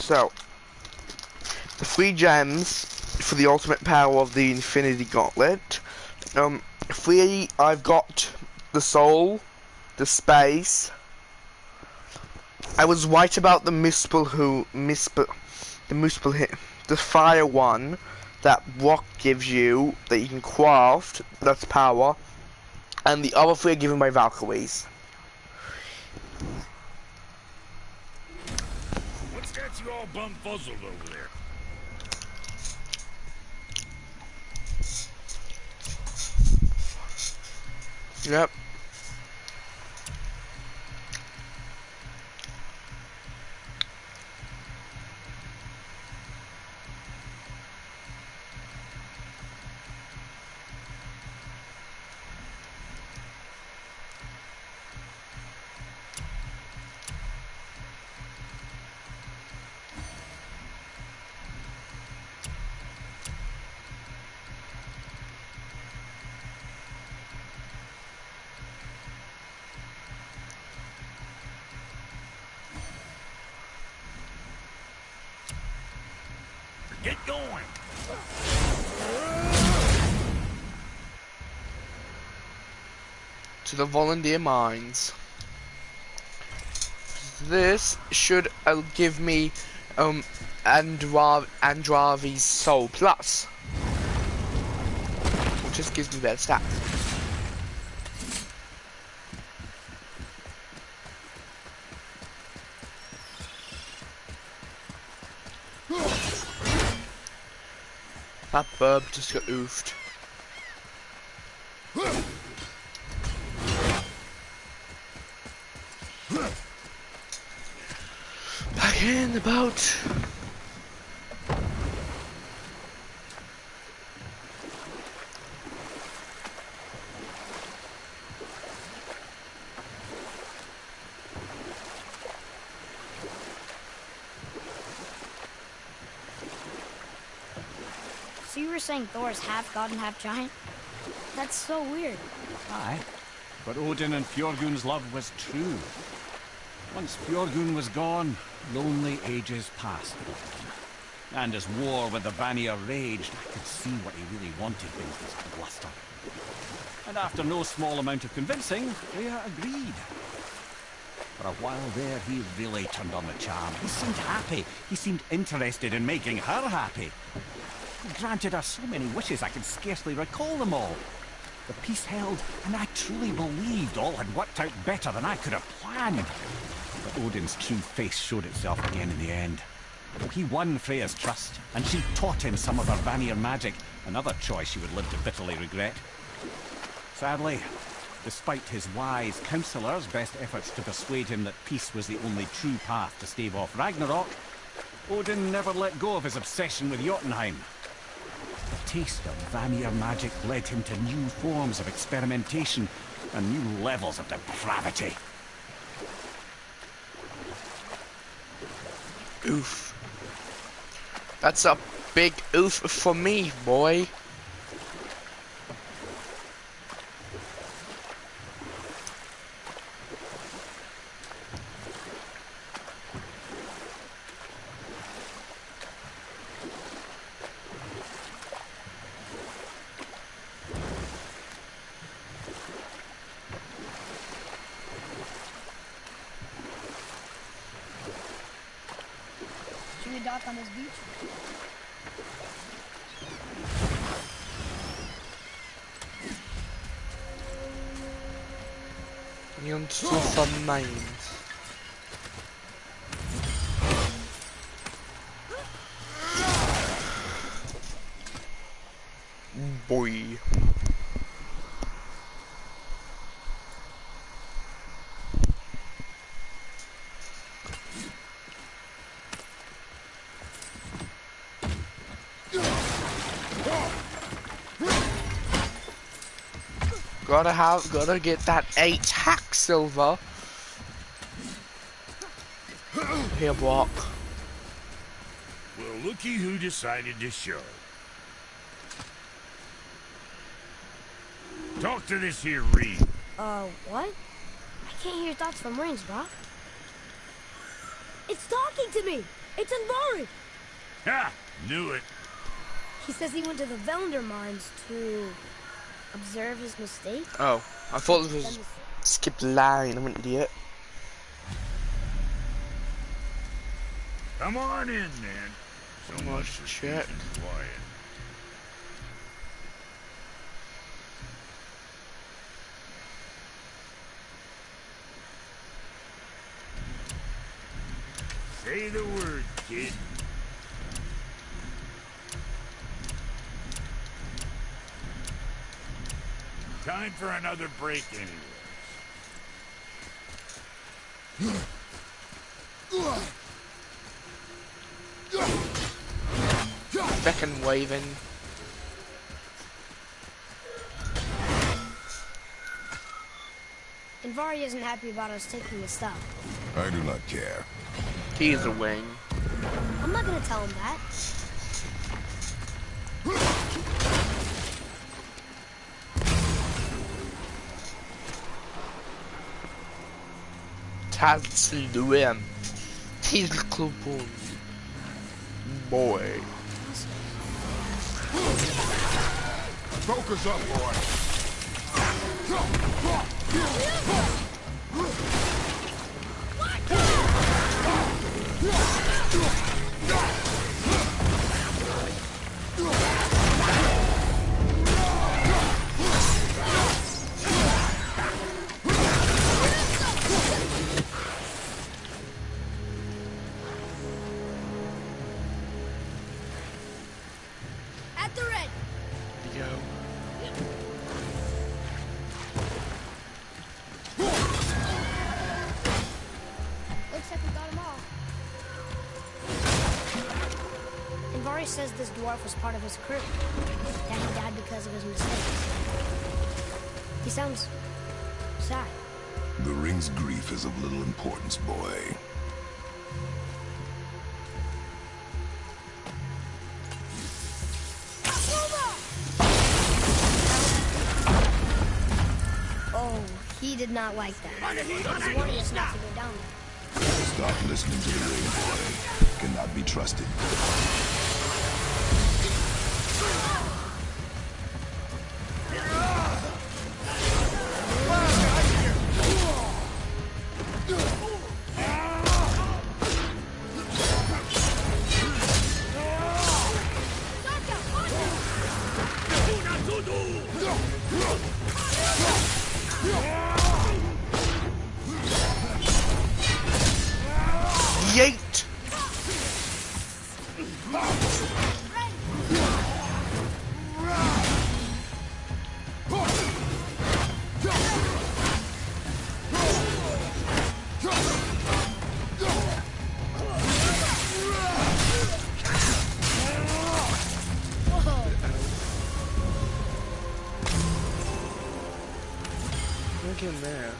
So, the 3 gems for the ultimate power of the Infinity Gauntlet. 3, I've got the soul, the space. I was right about the the fire one that rock gives you, that you can craft, that's power. And the other 3 are given by Valkyries. What's got you all bumfuzzled over there? Yep. Get going! To the volunteer mines. This should give me Andravi's Soul Plus, which just gives me better stats. That burb just got oofed. Back in the boat. So you were saying Thor's half god and half giant? That's so weird. Aye, but Odin and Fjorgun's love was true. Once Fjorgun was gone, lonely ages passed for him. And as war with the Vanir raged, I could see what he really wanted in his bluster. And after no small amount of convincing, Freya agreed. For a while there, he really turned on the charm. He seemed happy. He seemed interested in making her happy. He granted her so many wishes I could scarcely recall them all. The peace held, and I truly believed all had worked out better than I could have planned. But Odin's true face showed itself again in the end. He won Freya's trust, and she taught him some of her Vanir magic, another choice she would live to bitterly regret. Sadly, despite his wise counselors' best efforts to persuade him that peace was the only true path to stave off Ragnarok, Odin never let go of his obsession with Jotunheim. The taste of Vanir magic led him to new forms of experimentation and new levels of depravity. Oof. That's a big oof for me, boy. Should we dock on this beach? Niemand zu verneint. Boy. Gotta get that 8 hack silver. Here, Brock. Well, looky who decided to show. Talk to this here Reed. What? I can't hear thoughts from rings, Brock. It's talking to me! It's Anvari! Ha! Knew it. He says he went to the Velander mines to observe his mistake. Oh, I thought this was skipped line. I'm an idiot. Come on in, then. So much for check. keeping quiet. Say the word, kid. Time for another break anyway. Fucking waving. Anvari isn't happy about us taking his stuff. I do not care. He's a wing. I'm not gonna tell him that. Tatsuem. He's the cool boy. Focus up, boy. At the red. Yo. Looks like we got them all. Anvari says this dwarf was part of his crew. That he died because of his mistakes. He sounds sad. The ring's grief is of little importance, boy. Oh, he did not like that. He warned us not to go down there. Stop listening to the ring, boy. Cannot be trusted. Yeet! Look in there.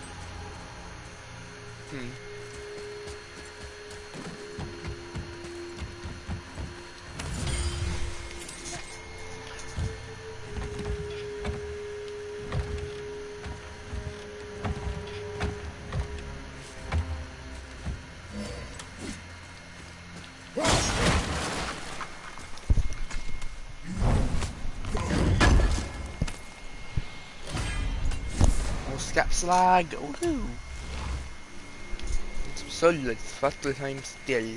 Scrap slag, woohoo! Some solid first time still.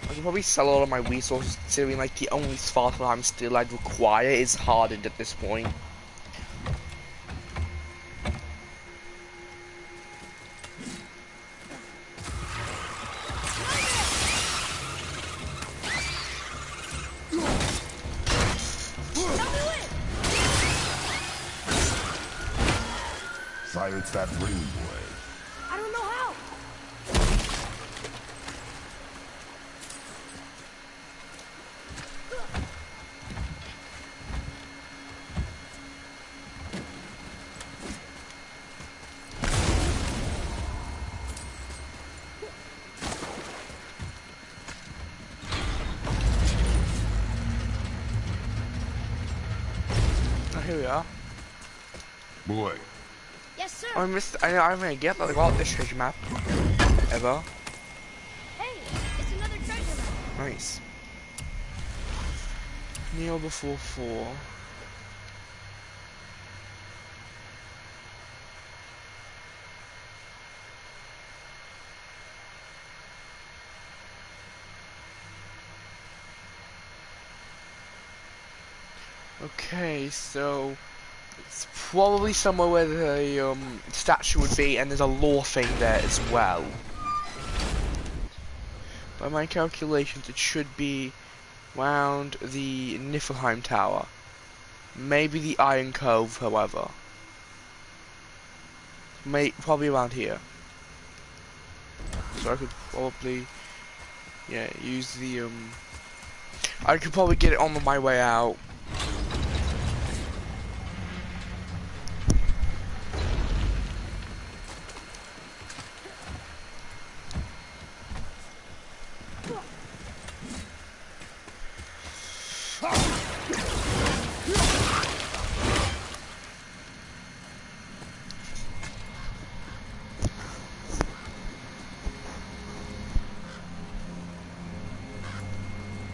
I can probably sell all of my resources considering like the only fast time still I'd require is hardened at this point. Silence that ring, boy. I don't know how. Oh, here we are. Boy. Yes, sir. I missed. I don't get that I got this treasure map ever. Hey, it's another treasure map. Nice. Kneel before 4. Okay, so it's probably somewhere where the statue would be, and there's a lore thing there as well. By my calculations, it should be around the Niflheim Tower. Maybe the Iron Cove, however. Probably around here. So I could probably, yeah, use the, I could probably get it on my way out.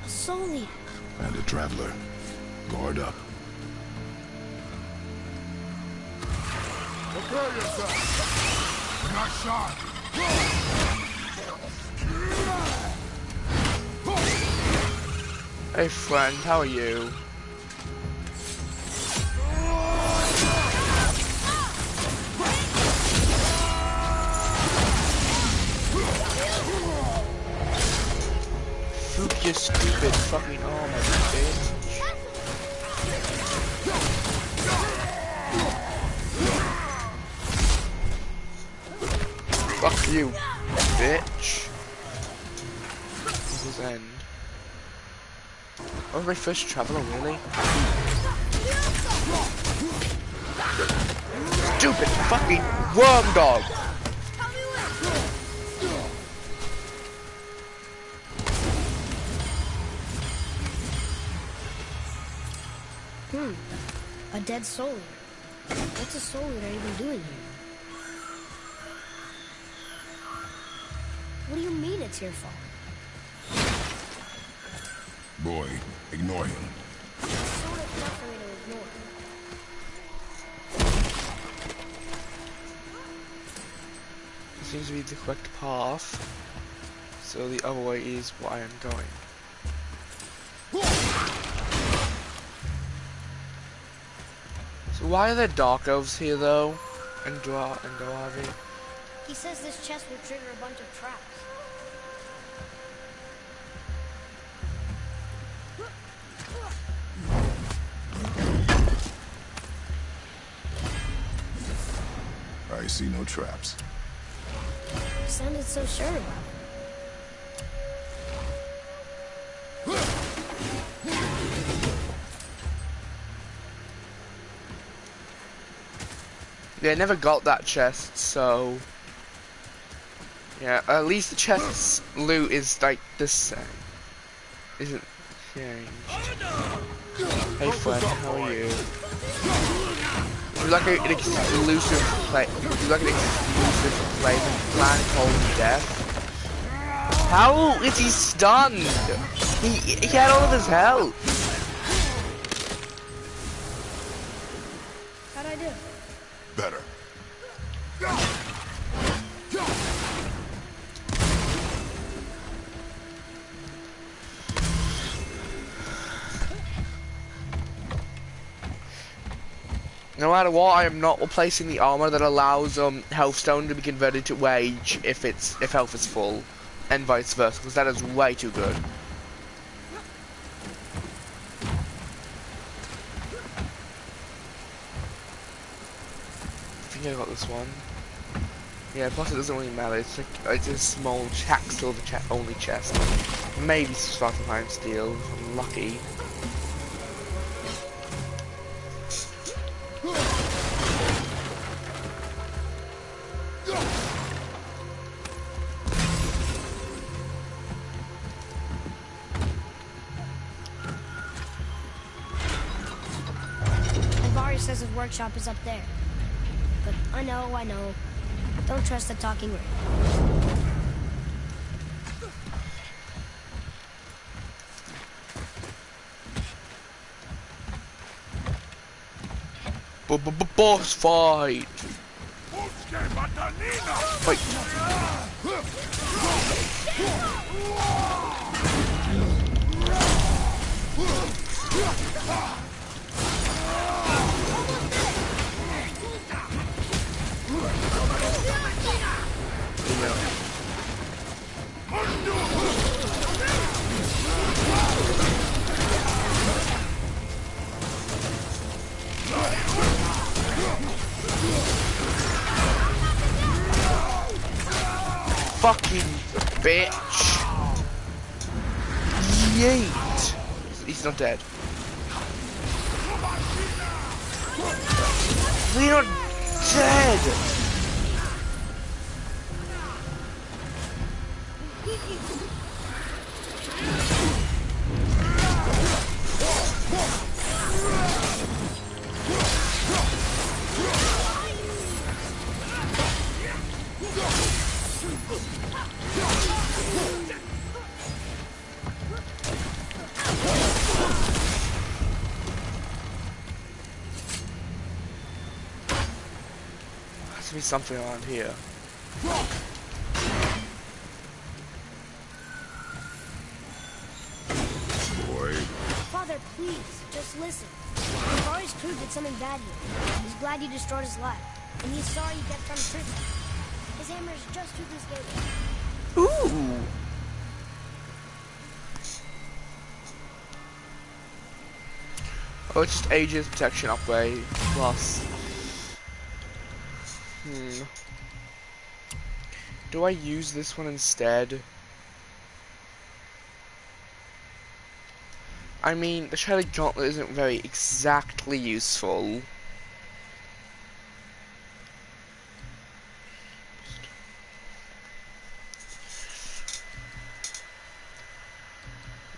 Solly. And a traveler. Guard up. Prepare yourself. We're not shot. Hey friend, how are you? Fuck your stupid fucking armor, bitch. Fuck you, bitch. This is end. Oh, my first traveler, really? Stupid fucking worm dog! A dead soul. What's a soul even doing here? What do you mean it's your fault? Boy, ignore him. Soul is not for me to ignore. It seems to be the correct path. So the other way is where I am going. So why are there dark elves here though? And Doavi? He says this chest will trigger a bunch of traps. I see no traps. You sounded so sure about it. Yeah, I never got that chest, so yeah, at least the chest's loot is like the same. Isn't changed. Hey friend, how are you? Would you like an exclusive play? Would you like an exclusive play from Planet Cold Death? How is he stunned? He had all of his health. How'd I do? Better. No matter what, I am not replacing the armor that allows health stone to be converted to rage if health is full, and vice versa, because that is way too good. I think I got this one. Yeah, plus it doesn't really matter. It's like it's a small silver only chest. Maybe Svartalfheim steel if I'm lucky. Ivari says his workshop is up there. But I know. Don't trust the talking ring. Boss fight. Wait. Fucking bitch. Yeet. He's not dead. We're not dead. Has to be something around here. Boy, Father, please, just listen. Navari's crew did something bad here. He's glad you destroyed his life, and he's sorry you kept trying to trick him. His hammer is just through this gate. Ooh. Oh, it's just Aegis protection upgrade plus. Do I use this one instead? I mean, the Shattered Gauntlet isn't very exactly useful.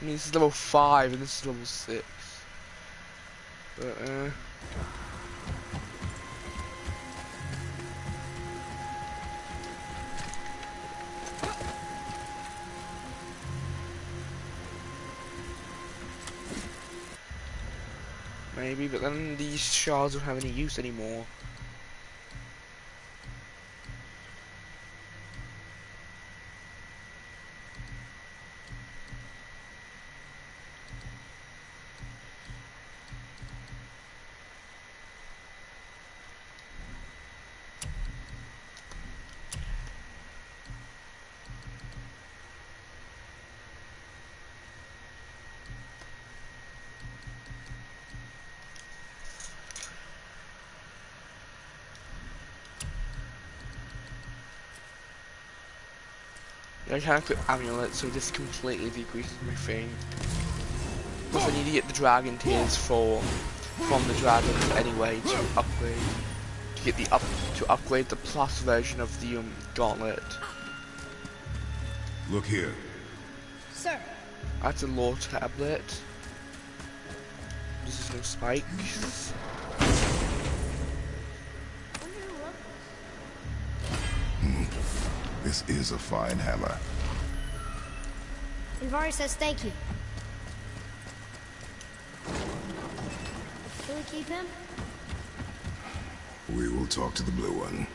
I mean, this is level 5 and this is level 6. But, maybe, but then these shards don't have any use anymore. I can't equip Amulet, so this completely decreases my thing. Plus I need to get the Dragon Tears from the dragons anyway to upgrade. To get to upgrade the plus version of the gauntlet. look here. Sir, That's a lore tablet. This is no spikes. This is a fine hammer. Invari says thank you. Can we keep him? We will talk to the blue one.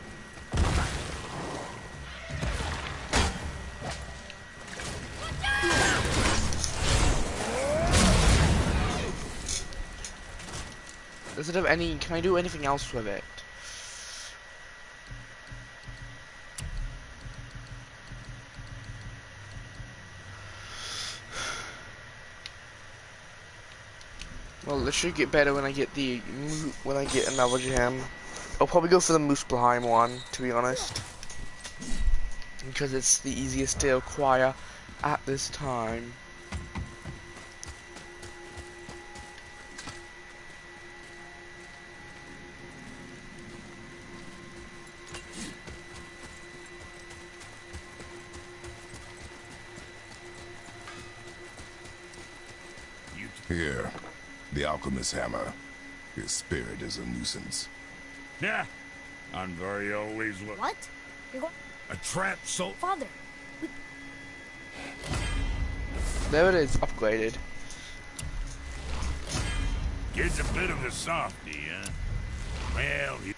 Does it have any? Can I do anything else with it? Well, it should get better when I get another gem. I'll probably go for the Muspelheim one, to be honest, because it's the easiest to acquire at this time. Here, the alchemist's hammer. His spirit is a nuisance. Yeah. Anvari always look. What? You're going... A trap so... Father, There it is, upgraded. Kid's a bit of a softie, huh? Well, you...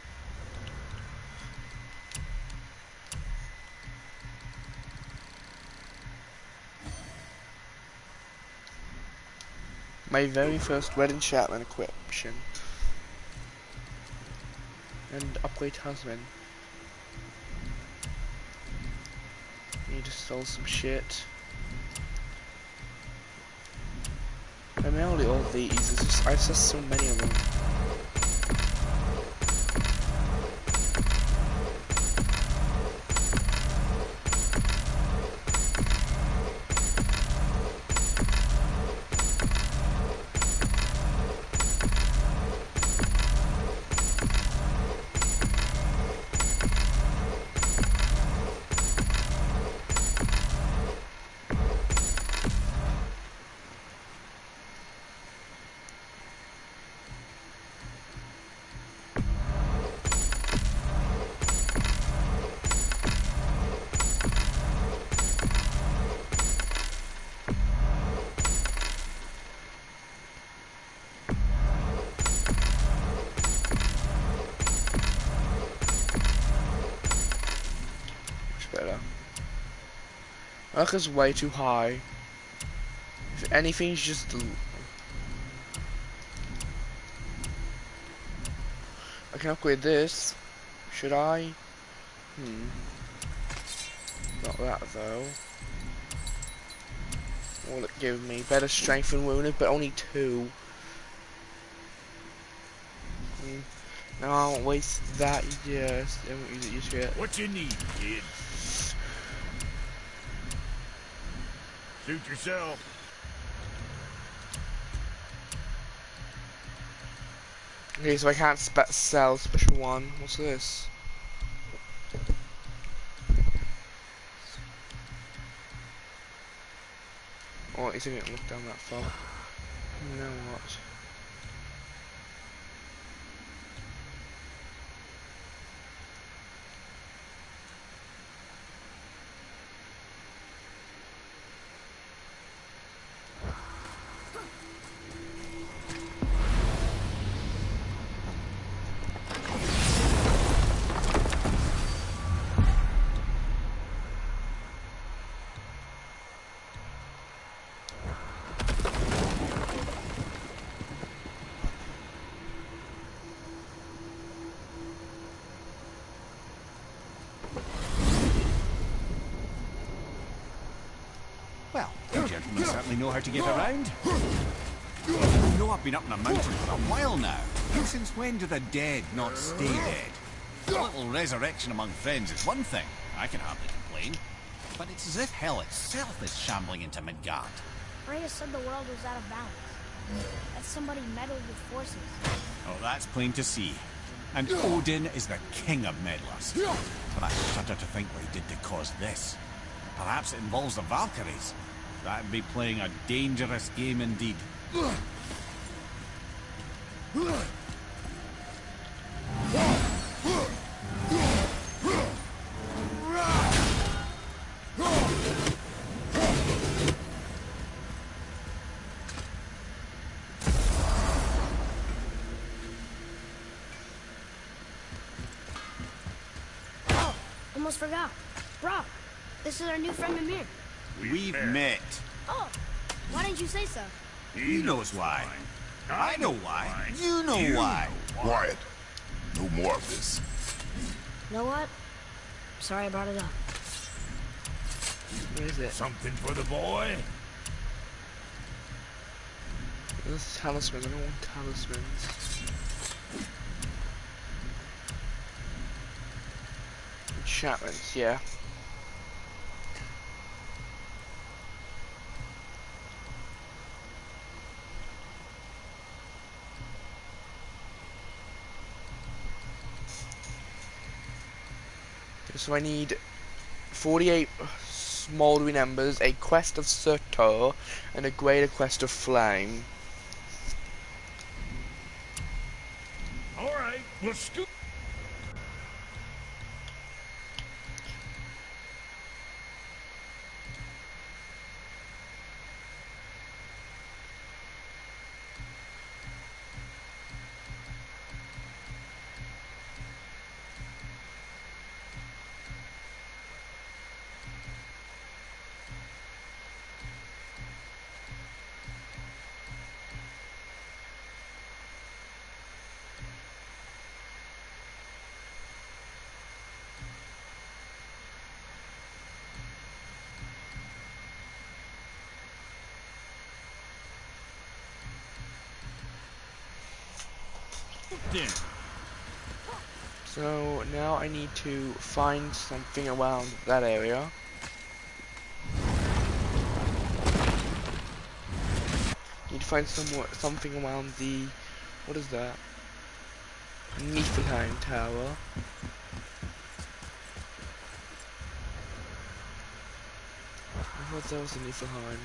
My very first Red Enchantment equipment. And upgrade husband. Need to sell some shit. Primarily all these. I just so many of them. Better. Luck is way too high. If anything, it's just. I can upgrade this. Should I? Not that though. Will it give me better strength and wounded, but only 2? No, I won't waste that. Yes, I won't use it just yet. What you need, kid? Suit yourself. Okay, so I can't sell special one. What's this? Oh, at least I didn't look down that far. You know what? Well, you gentlemen certainly know how to get around. You know I've been up in a mountain for a while now. Since when do the dead not stay dead? A little resurrection among friends is one thing. I can hardly complain. But it's as if hell itself is shambling into Midgard. Freya said the world was out of balance. That somebody meddled with forces. Oh, that's plain to see. And Odin is the king of meddlers. But I shudder to think what he did to cause this. Perhaps it involves the Valkyries. That'd be playing a dangerous game indeed. Almost forgot. Brock, this is our new friend Mimir. We've met. Oh, why didn't you say so? He knows why. I know why. You know why. Quiet. No more of this. You know what? Sorry I brought it up. Where is it? Something for the boy? This is talisman. I don't want talismans. Enchantments, yeah. So I need 48 smoldering embers, a quest of Surtur, and a greater quest of flame. Alright, we'll scoot. then. So now I need to find something around that area. Need to find something around the, what is that? Niflheim Tower. I thought that was the Niflheim.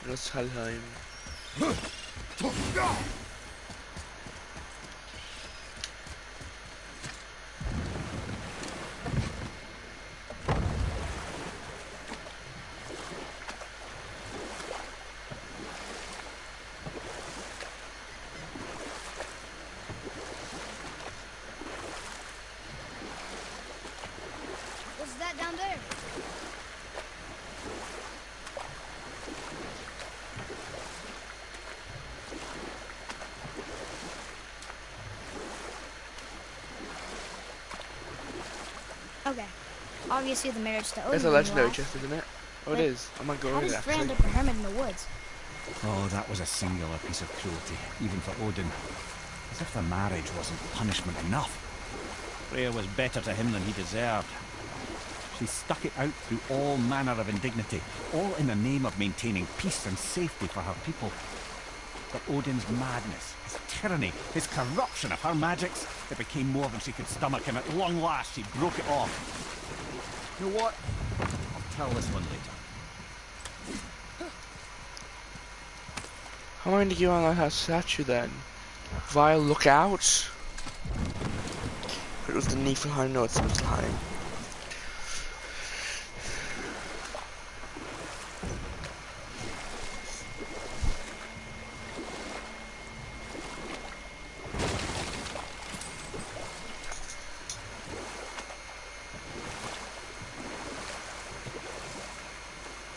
That's Helheim. What's that down there? Okay. Obviously the marriage to Odin. It's a made me legendary laugh. chest, isn't it? Oh, it But is. I might go How over does there, Frey end actually. up a hermit in the woods? Oh, that was a singular piece of cruelty, even for Odin. As if the marriage wasn't punishment enough. Freya was better to him than he deserved. She stuck it out through all manner of indignity, all in the name of maintaining peace and safety for her people. But Odin's madness, his tyranny, his corruption of her magics, it became more than she could stomach, and at long last she broke it off. You know what? I'll tell this one later. How am I going to get on that statue then? Via lookout? It was the Niflheim, no, it's Niflheim.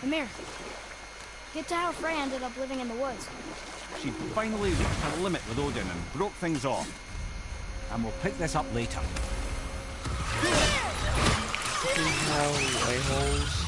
Amir, get to how Frey ended up living in the woods. She finally reached her limit with Odin and broke things off. And we'll pick this up later. Hell, a-holes.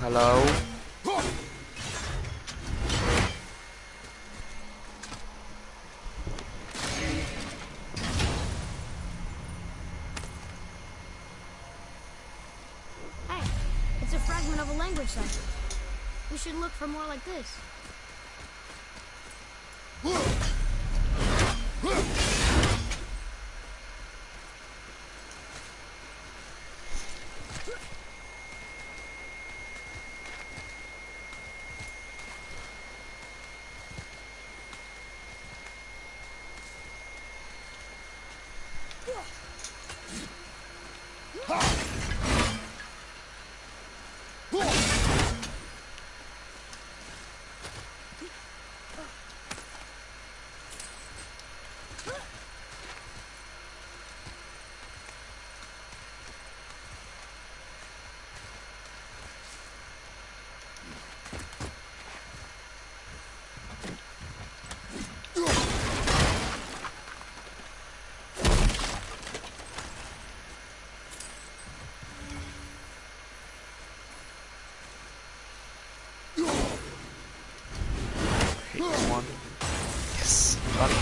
Hello? Hey, it's a fragment of a language cipher. We should look for more like this. One. Yes, buddy.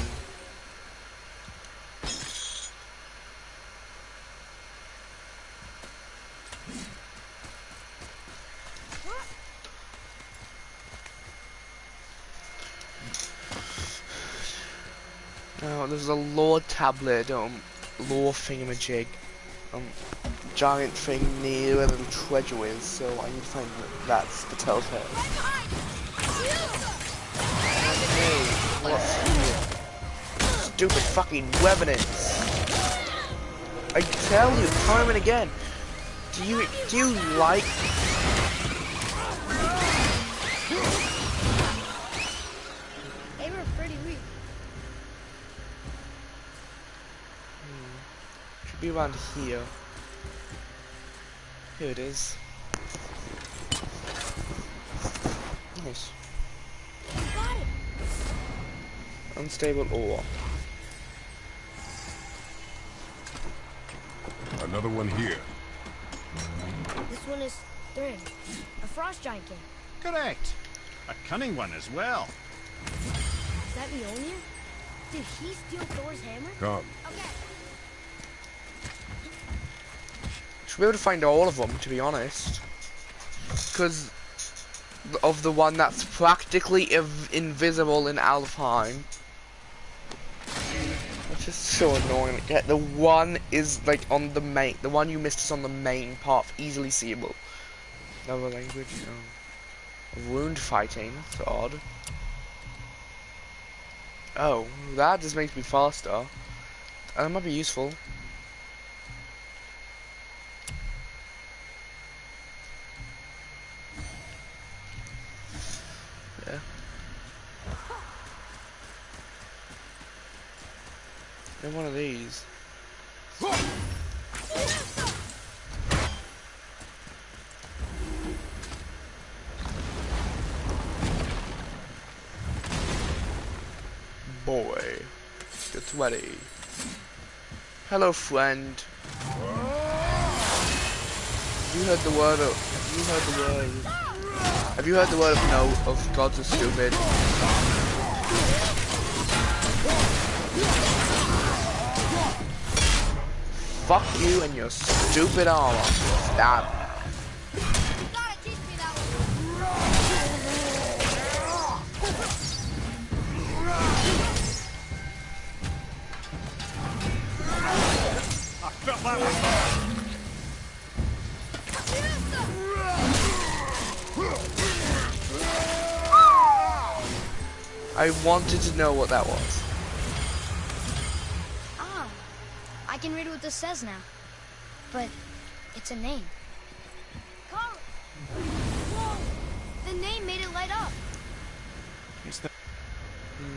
Now there's a lore tablet, lore thingamajig, giant thing near where the treasure is, so I need to find that's the telltale. What's here? Stupid fucking revenants. I tell you, time and again. Do you like? They were pretty weak. Should be around here. Here it is. Nice. Got it. Unstable ore. Another one here. This one is Thrym, a frost giant king. Correct. A cunning one as well. Is that Mjolnir? Did he steal Thor's hammer? Come. Okay. Should be able to find all of them, to be honest. Because of the one that's practically invisible in Alfheim. Which is so annoying. Yeah, the one is like on the main. The one you missed is on the main path, easily seeable. Another language. Wound fighting. That's odd. Oh, that just makes me faster. That might be useful. Yeah. And one of these. Boy, get ready. Hello, friend. Have you heard the word of? Have you heard the word? Have you heard the word of no? Of gods are stupid. Fuck you and your stupid armor. Stop. You gotta teach me that one. I felt that one. I wanted to know what that was. Ah, I can read what this says now. But it's a name. Carl! Whoa! The name made it light up. It's the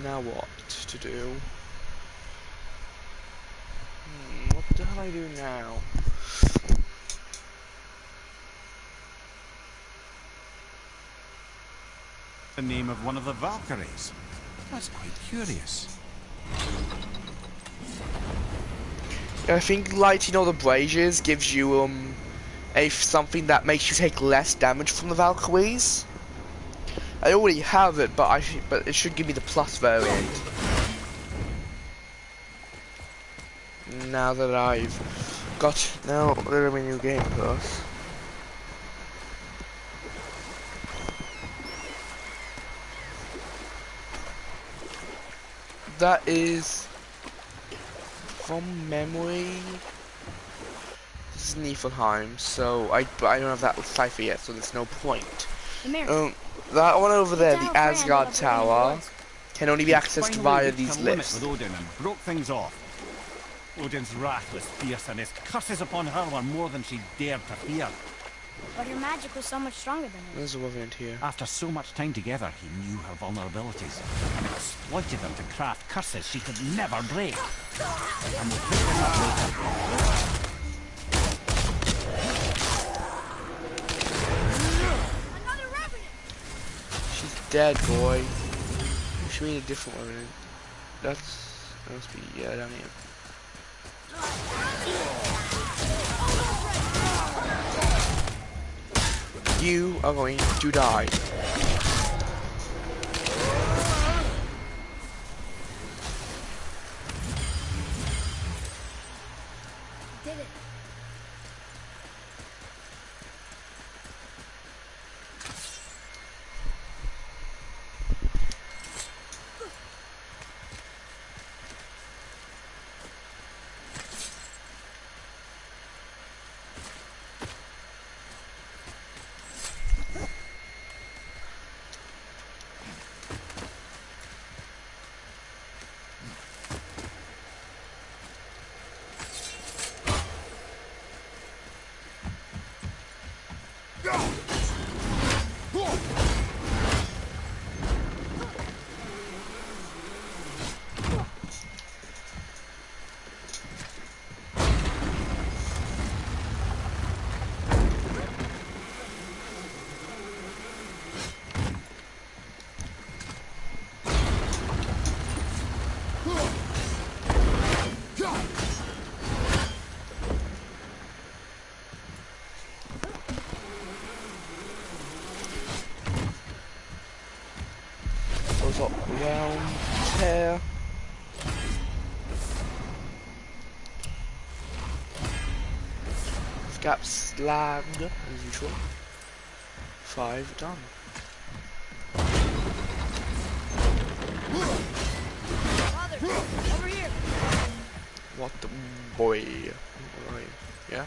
Now what to do? What the hell I do now? name of one of the Valkyries. That's quite curious. I think lighting all the braziers gives you something that makes you take less damage from the Valkyries. I already have it, but it should give me the plus variant. Now that I've got there's a new game plus. That is from memory. This is Niflheim, so I don't have that cipher yet, so there's no point. That one over there, the Asgard Tower, can only be accessed via these lifts. With Odin and broke things off. Odin's wrath was fierce, and his curses upon her were more than she dared to fear. But her magic was so much stronger than his. There's a revenant here. After so much time together, he knew her vulnerabilities and exploited them to craft curses she could never break. And we'll pick this up later. Another revenant! She's dead, boy. Should we need a different revenant? That must be down here. You are going to die. Did it. Round here. Scap slag as usual. 5 done. Father, over here. What the boy? Right. Yeah.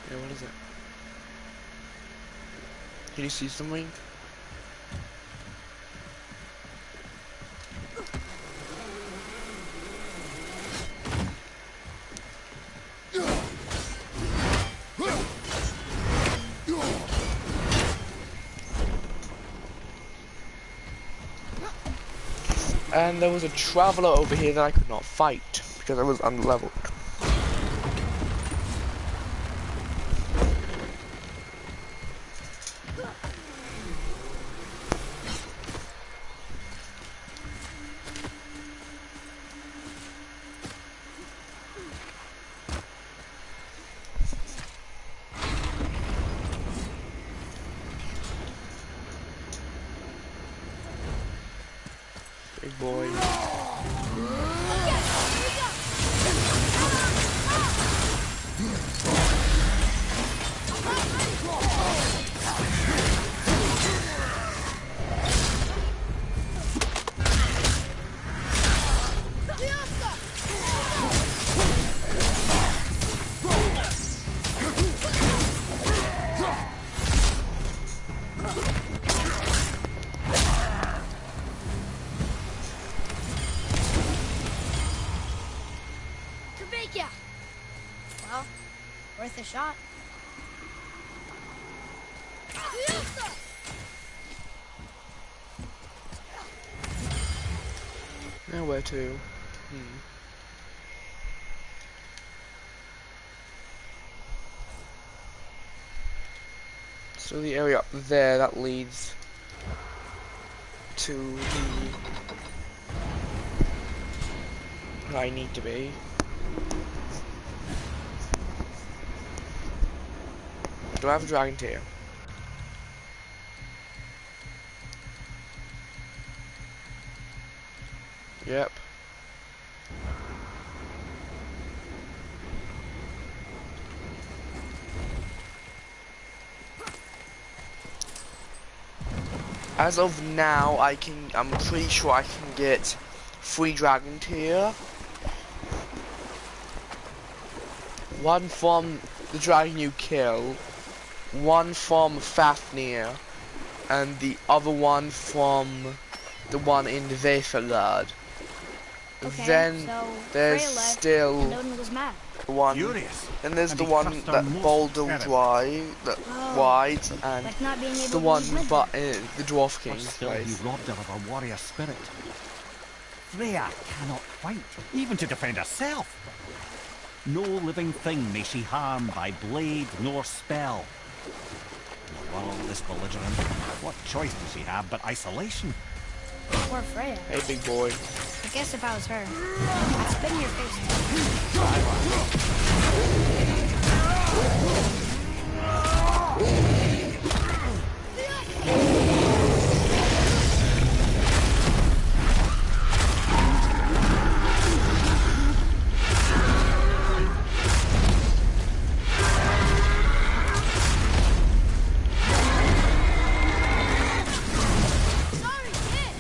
Yeah, what is it? Can you see something? And there was a traveler over here that I could not fight because I was unleveled. Big boy. Kabekya! Well, worth a shot. Now where to? So the area up there that leads to where I need to be. Do I have a dragon tail? Yep. As of now, I'm pretty sure I can get 3 dragon tier. One from the dragon you kill, one from Fafnir, and the other one from the one in Vefelard. Okay, Then so there's Freya left, still and Odin was mad. the one, Furious. and there's And the he one cursed our that most Baldul terrible. Drive, that Oh. wide, and Like not being able the to one leave Midgard. but the Dwarf But King's still place. he robbed her of her warrior spirit. Freya cannot fight, even to defend herself. No living thing may she harm by blade nor spell. The world is belligerent. What choice does she have but isolation? Poor Freya. Hey, big boy. I guess if I was her, I'd spit in your face. Sorry, kid.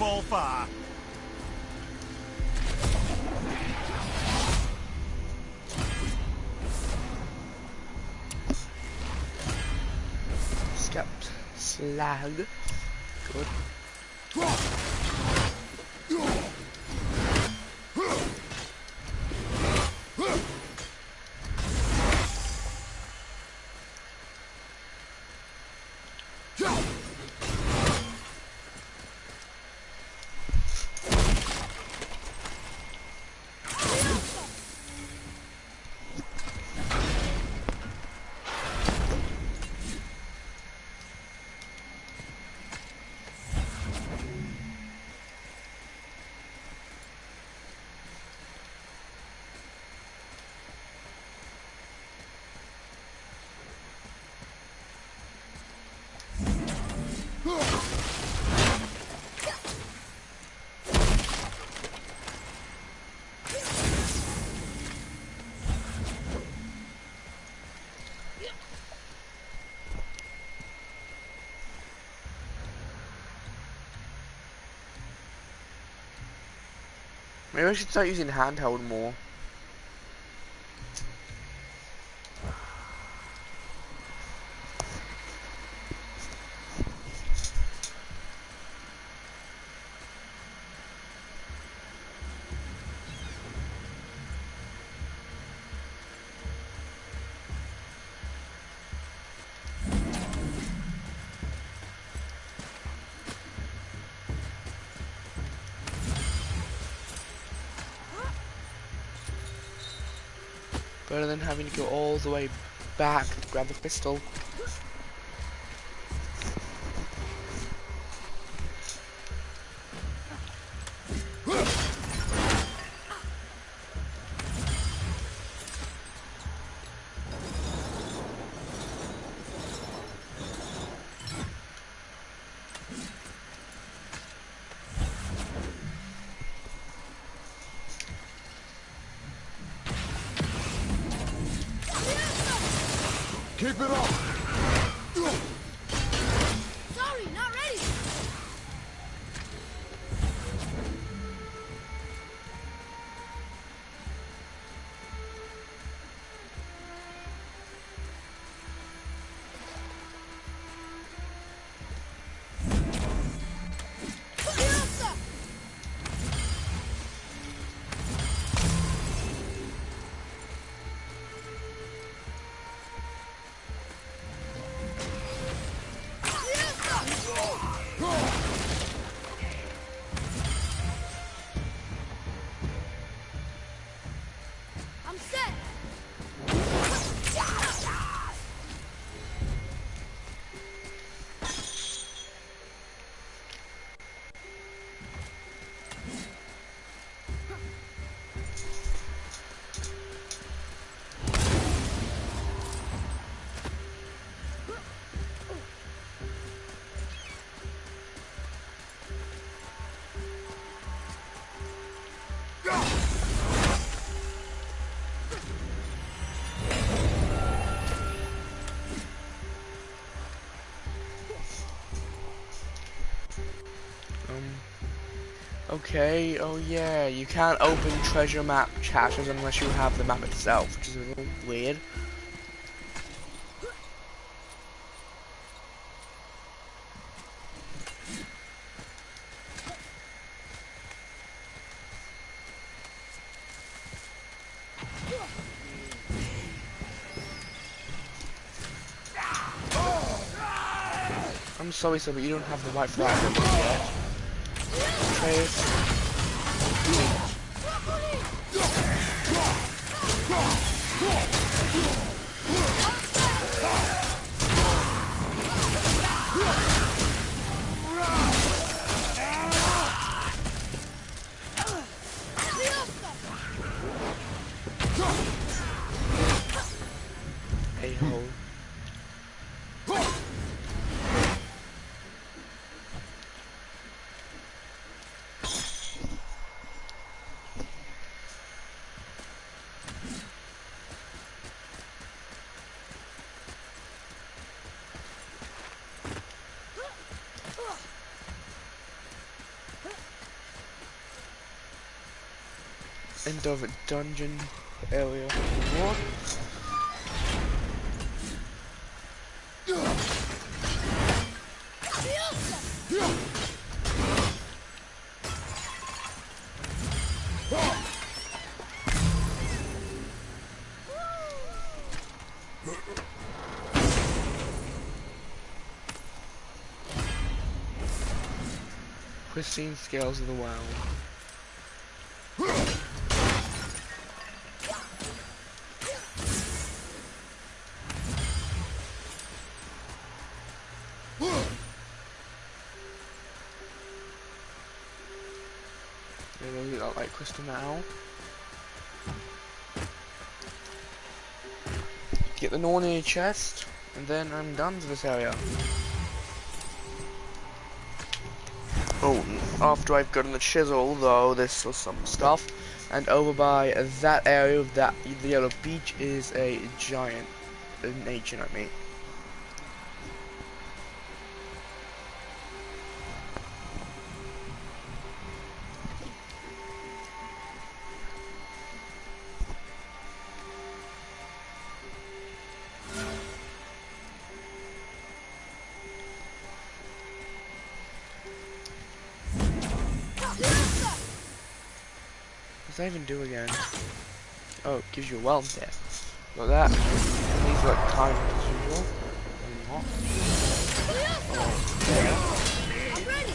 fall far. Scout slag. Good. Maybe I should start using handheld more. Better than having to go all the way back to grab the pistol. Keep it up! Sorry, not ready. I'm set. Okay, oh yeah, you can't open treasure map chapters unless you have the map itself, which is a little weird. I'm sorry, sir, but you don't have the right for that yet. Trace. A-hole. end of a dungeon area more. Pristine scales of the world. Maybe that like crystal now. Get the Nornir chest, and then I'm done for this area. Oh, after I've gotten the chisel, though, this was some stuff. And over by that area of the yellow beach is a giant nature, not me. What does that even do again? Oh, it gives you a whelm there. Got that. And these are like timed as usual. Or not. Oh, there. I'm ready.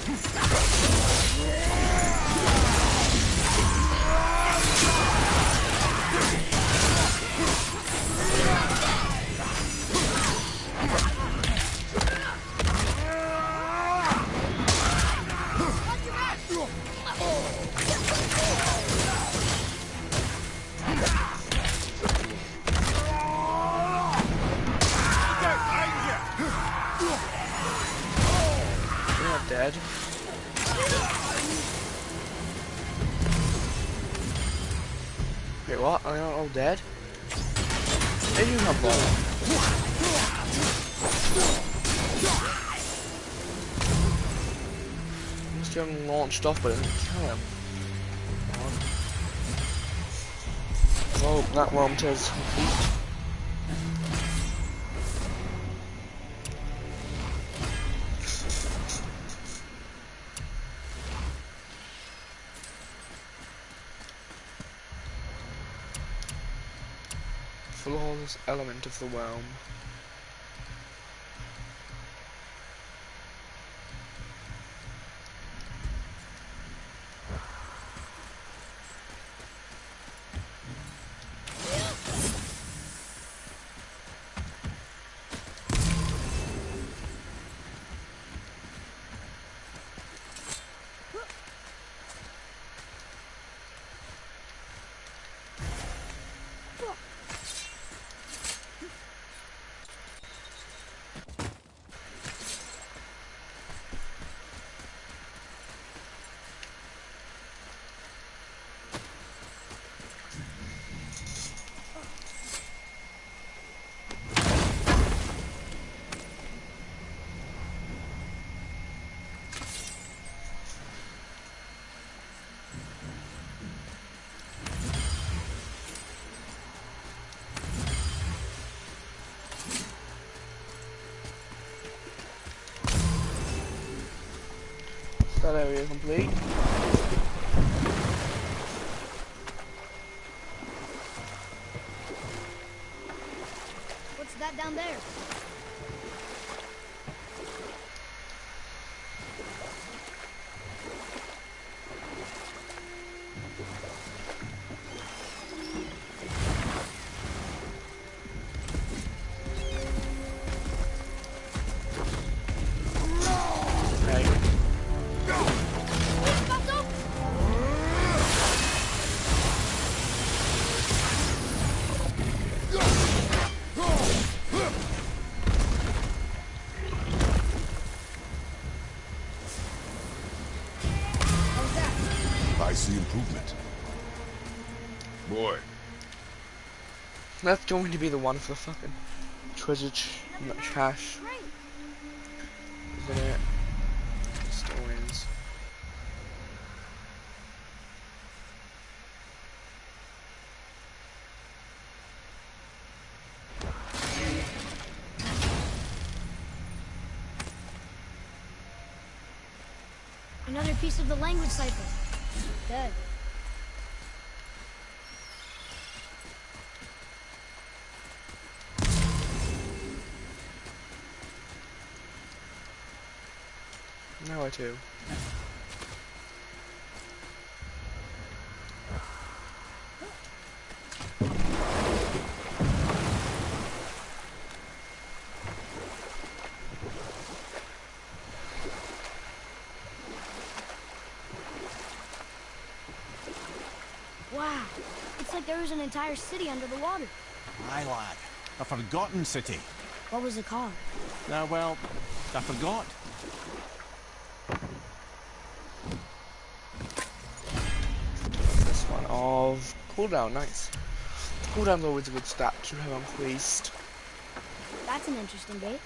Dead. Wait, what? Are they not all dead? They do have more. Just getting launched off, but it didn't kill him. Well, that one is complete. Flawless element of the realm. That area complete. What's that down there? I see improvement. Boy, That's going to be the one for the fucking treasure trash. Isn't it? Still wins. Another piece of the language cipher. Good. Now I do. Wow. It's like there was an entire city under the water. Aye, lad. A forgotten city. What was it called? Well, I forgot. This one of cooldown, nice. Cooldown's always a good stat to have on priest. That's an interesting gate.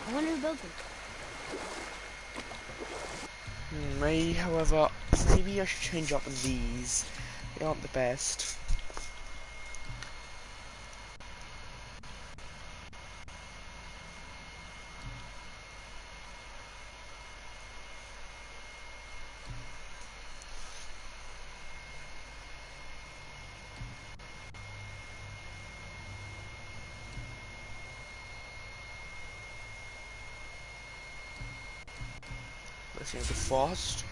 I wonder who built it. However, maybe I should change up these. They aren't the best. Let's see, the frost.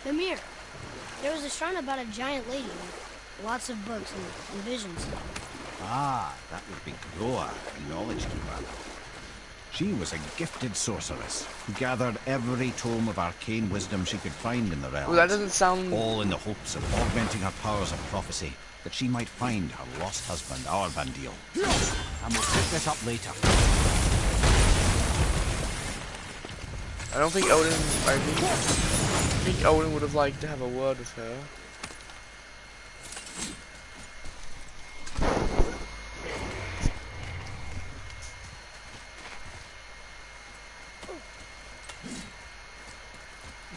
Mimir, there was a shrine about a giant lady with lots of books and visions. Ah, that would be Groa, the Knowledge Keeper. She was a gifted sorceress who gathered every tome of arcane wisdom she could find in the realms. Well, that doesn't sound... all in the hopes of augmenting her powers of prophecy, that she might find her lost husband, Aurbandil. And we'll pick this up later. I don't think Odin... I think Odin would have liked to have a word with her.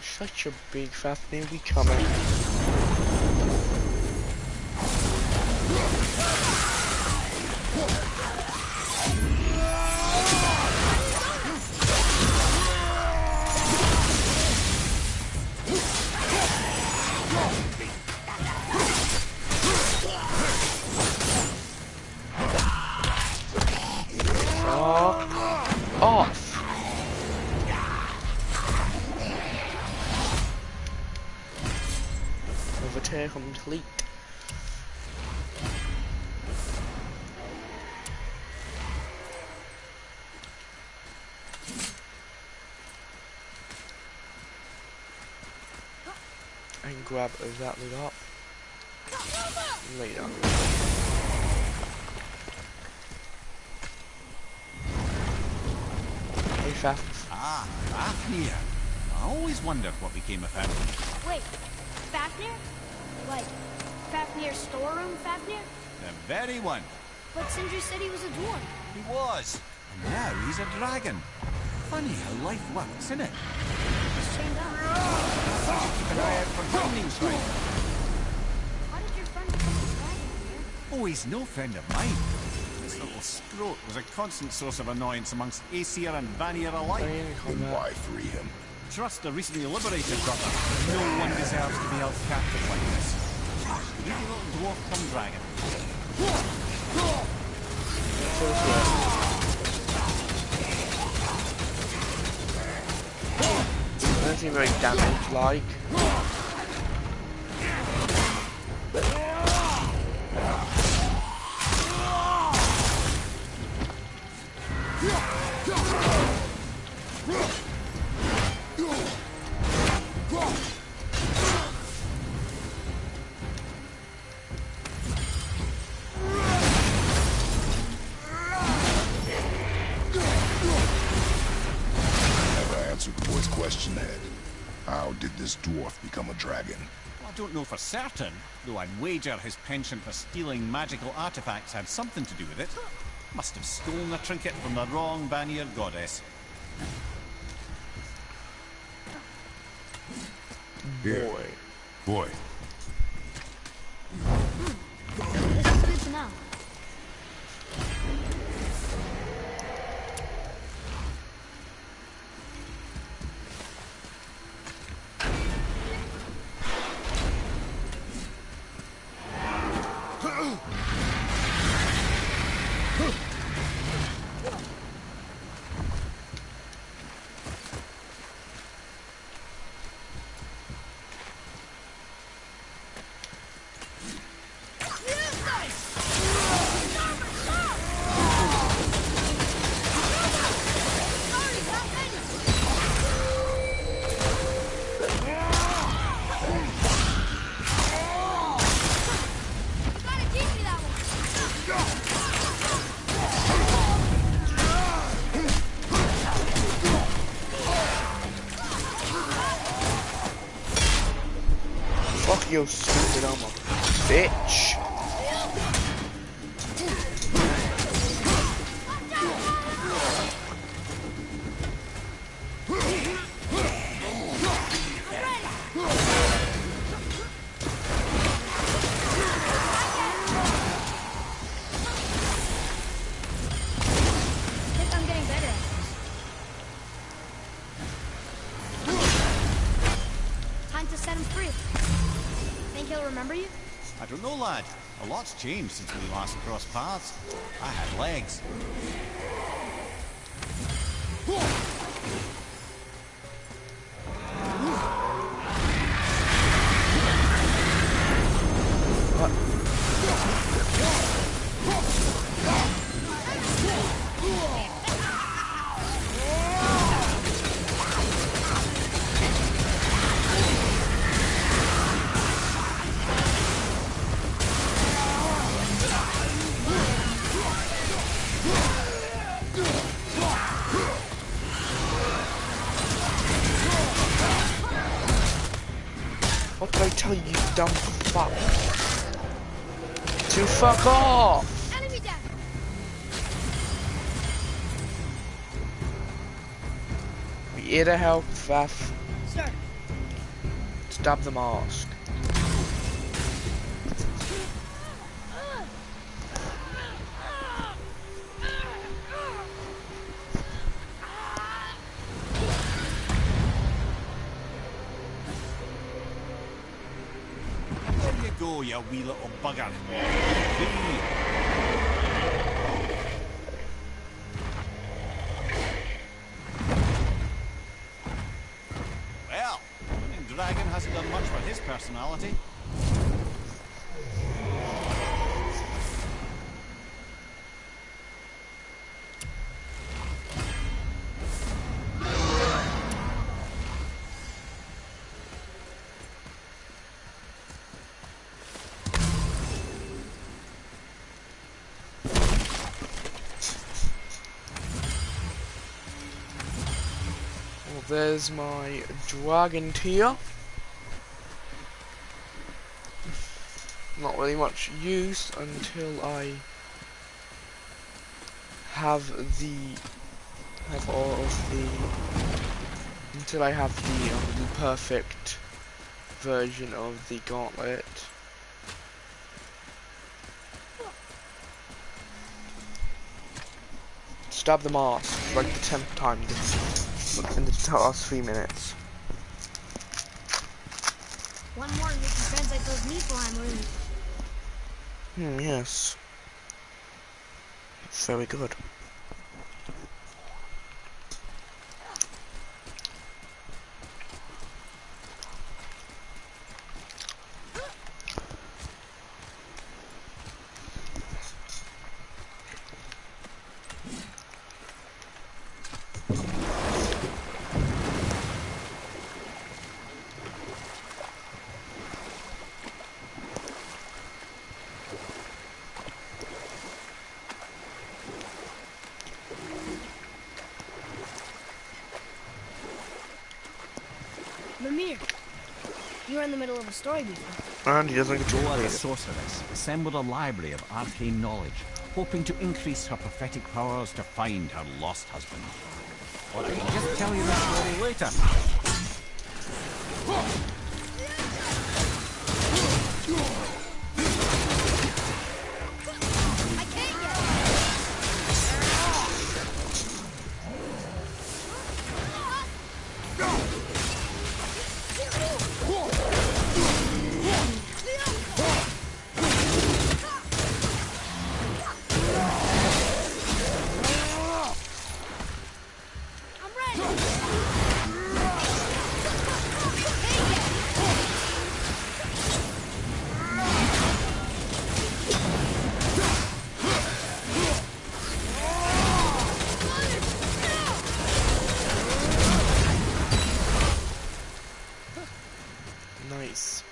Such a big Fafnir, we coming. Off. Overtear complete. And grab that lit up later. Hey Faf. Ah, Fafnir. I always wondered what became of him. Wait, Fafnir? Like, Fafnir's storeroom Fafnir? The very one. But Sindri said he was a dwarf. He was. And now he's a dragon. Funny how life works, isn't it? He's chained up. Keep an eye out for grinding strike. How did your friend become a dragon, Mimir? Oh, he's no friend of mine. This little scrote was a constant source of annoyance amongst Aesir and Vanir alike. Then why free him? Trust a recently liberated brother. No one deserves to be held captive like this. Greedy little dwarf come dragon. Doesn't seem very damaged like. did this dwarf become a dragon? Well, I don't know for certain, though I'd wager his penchant for stealing magical artifacts had something to do with it. Must have stolen the trinket from the wrong Vanir goddess. Here. Boy. Boy, This is good to know. Fuck you, stupid armor. Bitch. I think I'm getting better at this. Time to set him free. Think he'll remember you? I don't know, lad. A lot's changed since we last crossed paths. I had legs. What did I tell you, you dumb fuck? To fuck off! Enemy down! We here to help, Faff. Start. Stab the mask. There you go, you wee little bugger. Well, I think Dragon hasn't done much for his personality. Well, there's my dragon tier. Not really much use until I have all of the until I have the perfect version of the gauntlet. Stab the mask like the 10th time in the last 3 minutes. One more and we can translate those Niflheim runes. Yes. Very good. Mimir, You were in the middle of a story before. And he doesn't get to Groa complete the it. sorceress assembled a library of arcane knowledge, hoping to increase her prophetic powers to find her lost husband. But I can just tell you the story later. I can't get I'm ready. Nice.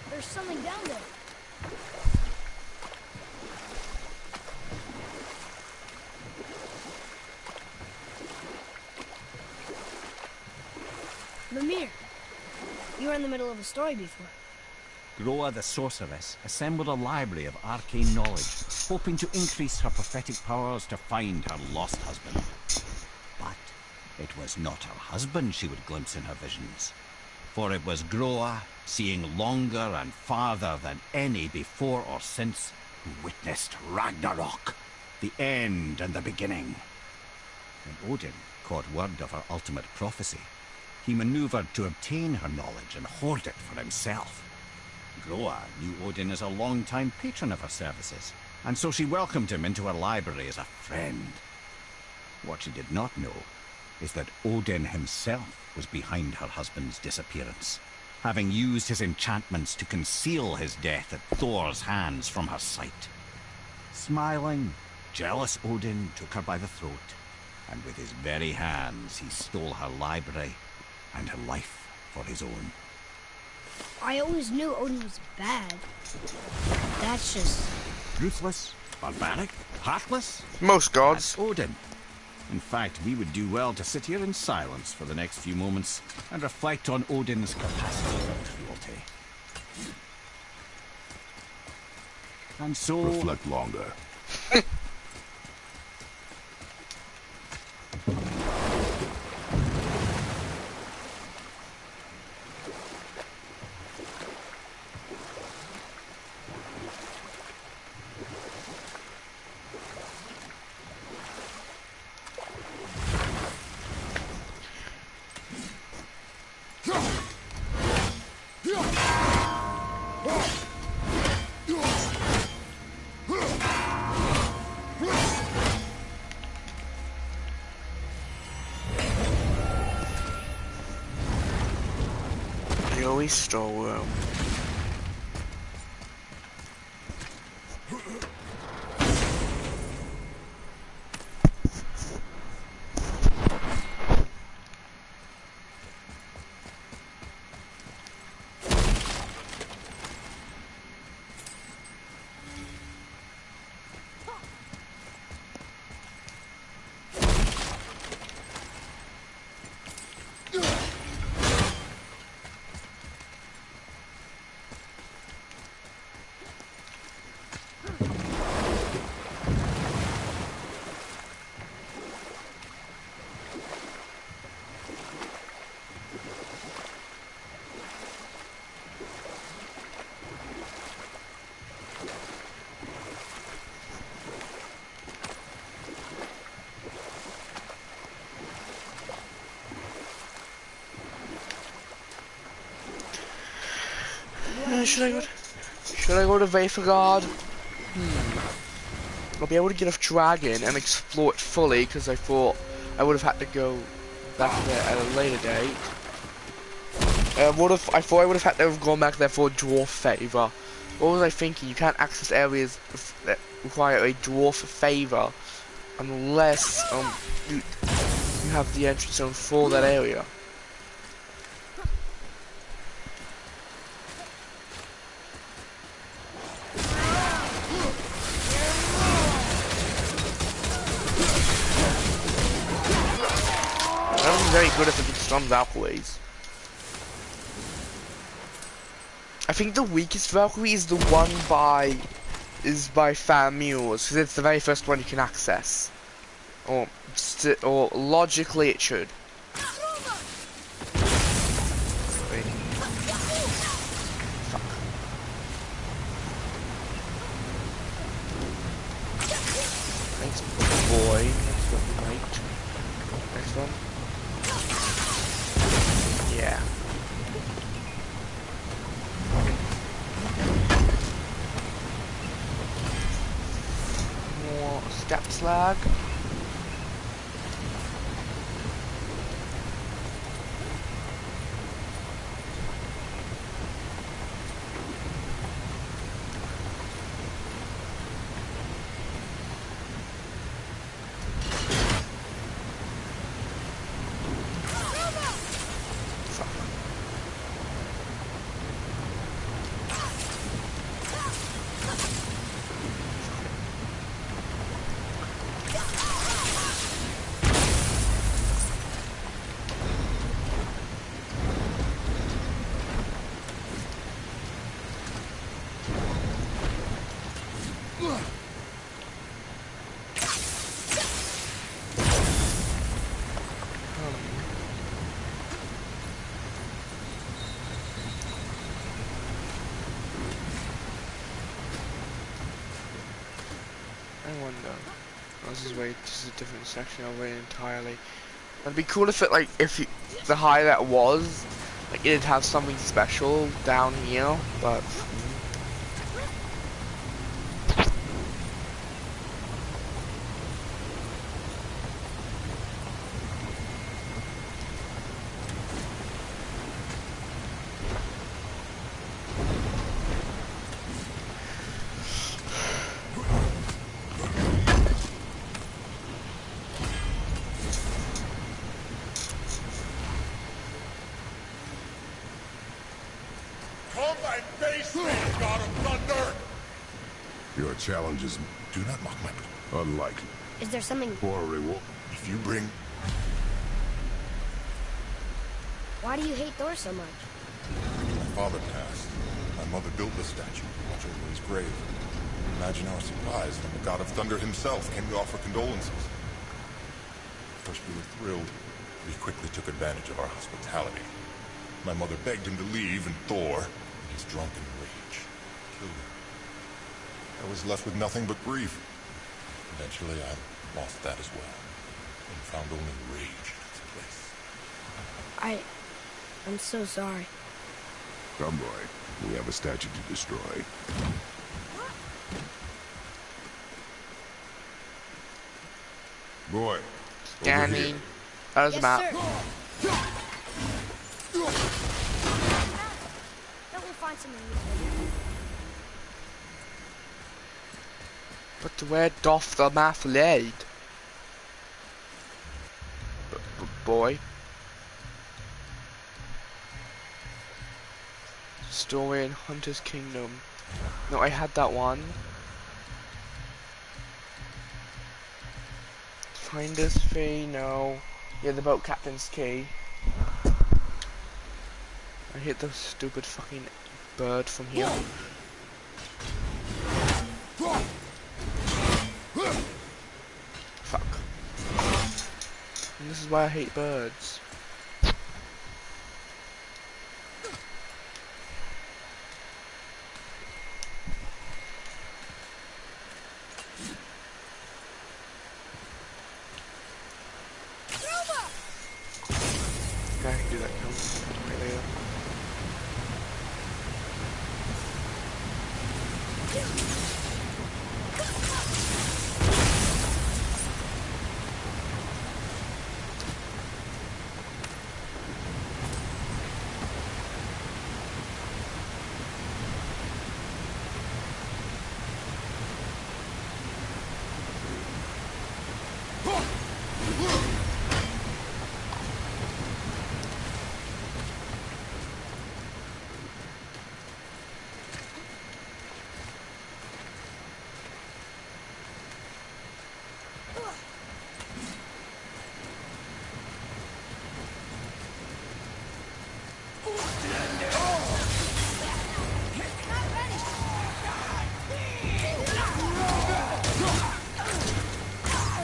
There's something down there. Mimir, you were in the middle of a story before. Groa the sorceress assembled a library of arcane knowledge, hoping to increase her prophetic powers to find her lost husband. But it was not her husband she would glimpse in her visions, for it was Groa, seeing longer and farther than any before or since, who witnessed Ragnarok, the end and the beginning. When Odin caught word of her ultimate prophecy, he maneuvered to obtain her knowledge and hoard it for himself. Groa knew Odin as a long-time patron of her services, and so she welcomed him into her library as a friend. What she did not know is that Odin himself was behind her husband's disappearance, having used his enchantments to conceal his death at Thor's hands from her sight. Smiling, jealous Odin took her by the throat, and with his very hands he stole her library and her life for his own. I always knew Odin was bad. That's just... Ruthless, barbaric, heartless? Most That's gods. Odin. In fact, we would do well to sit here in silence for the next few moments and reflect on Odin's capacity for cruelty. And so... Reflect longer. Chloe's storeroom. Should I go to Vaporgard? I'll be able to get a dragon and explore it fully because I thought I would have had to go back there at a later date. I thought I would have had to have gone back there for a dwarf favor. What was I thinking? You can't access areas that require a dwarf favor unless you have the entrance zone for that area. Very good if it gets some Valkyries. I think the weakest Valkyrie is the one by Famulus, because it's the very first one you can access. Or logically it should. Wait. Fuck. Thanks, boy. Next one, right. Next one. Yeah. More step slag. This is a different section of it entirely. It'd be cool if it the higher that was, like it'd have something special down here, but Challenges Do not mock my... unlikely. Is there something... For a reward. If you bring... Why do you hate Thor so much? My father passed. My mother built the statue, watch over his grave. Imagine our surprise when the god of thunder himself came to offer condolences. At first we were thrilled. We quickly took advantage of our hospitality. My mother begged him to leave, and Thor, in his drunken rage, killed him. I was left with nothing but grief. Eventually, I lost that as well, and found only rage in its place. I'm so sorry. Come, boy. We have a statue to destroy. Boy. Danny. That was Yes, map. sir. find something useful. But where doth the math lead? Boy. Story in Hunter's Kingdom. No, I had that one. Finder's Fee, no. Yeah, the boat captain's key. I hit the stupid fucking bird from here. Fuck. And this is why I hate birds. I can do that right later.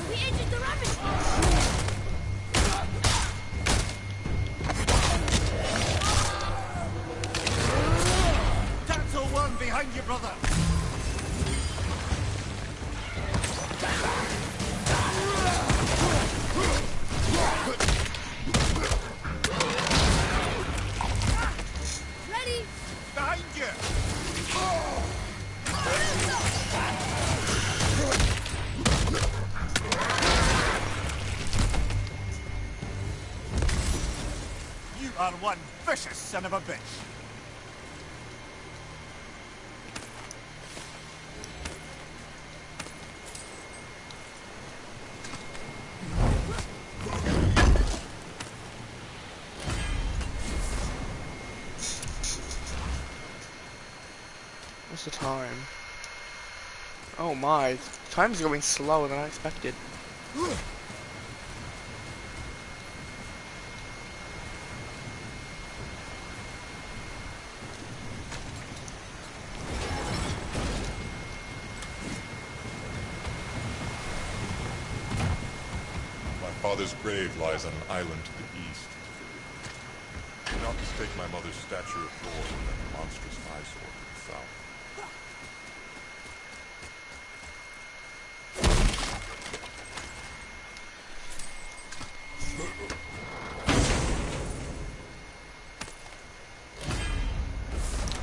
We entered the rubbish. Cancel one behind you, brother. Ready? Behind you. You are one vicious son of a bitch. What's the time? Oh my, time's going slower than I expected. My father's grave lies on an island to the east. Do not mistake my mother's statue of Thor for that monstrous eyesore to the south.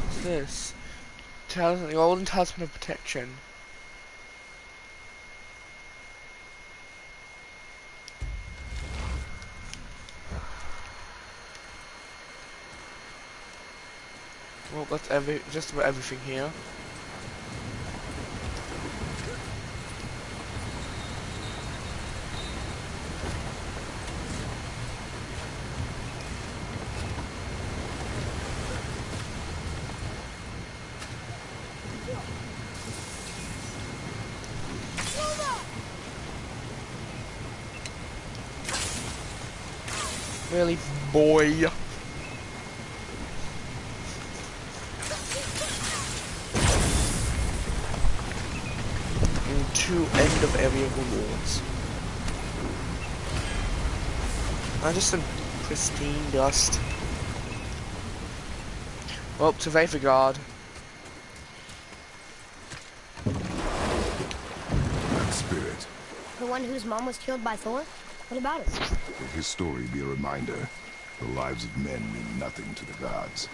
What's this? Talisman, the golden talisman of protection. Well, that's just about everything here. Really, boy. Into end of area rewards. Just some pristine dust. Well, to Vapor That spirit, The one whose mom was killed by Thor? What about it? let his story be a reminder. The lives of men mean nothing to the gods.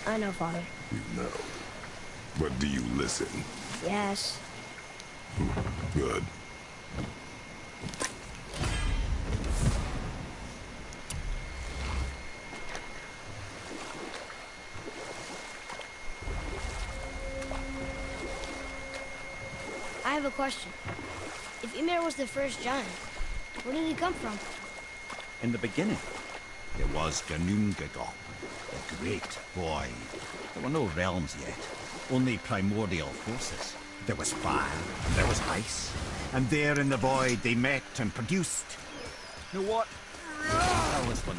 I know, Father. You know. But do you listen? Yes. Good. have a question. If Ymir was the first giant, where did he come from? In the beginning, there was Ginnungagap, the great void. There were no realms yet, only primordial forces. There was fire, and there was ice. And there in the void they met and produced. You know what? That was one.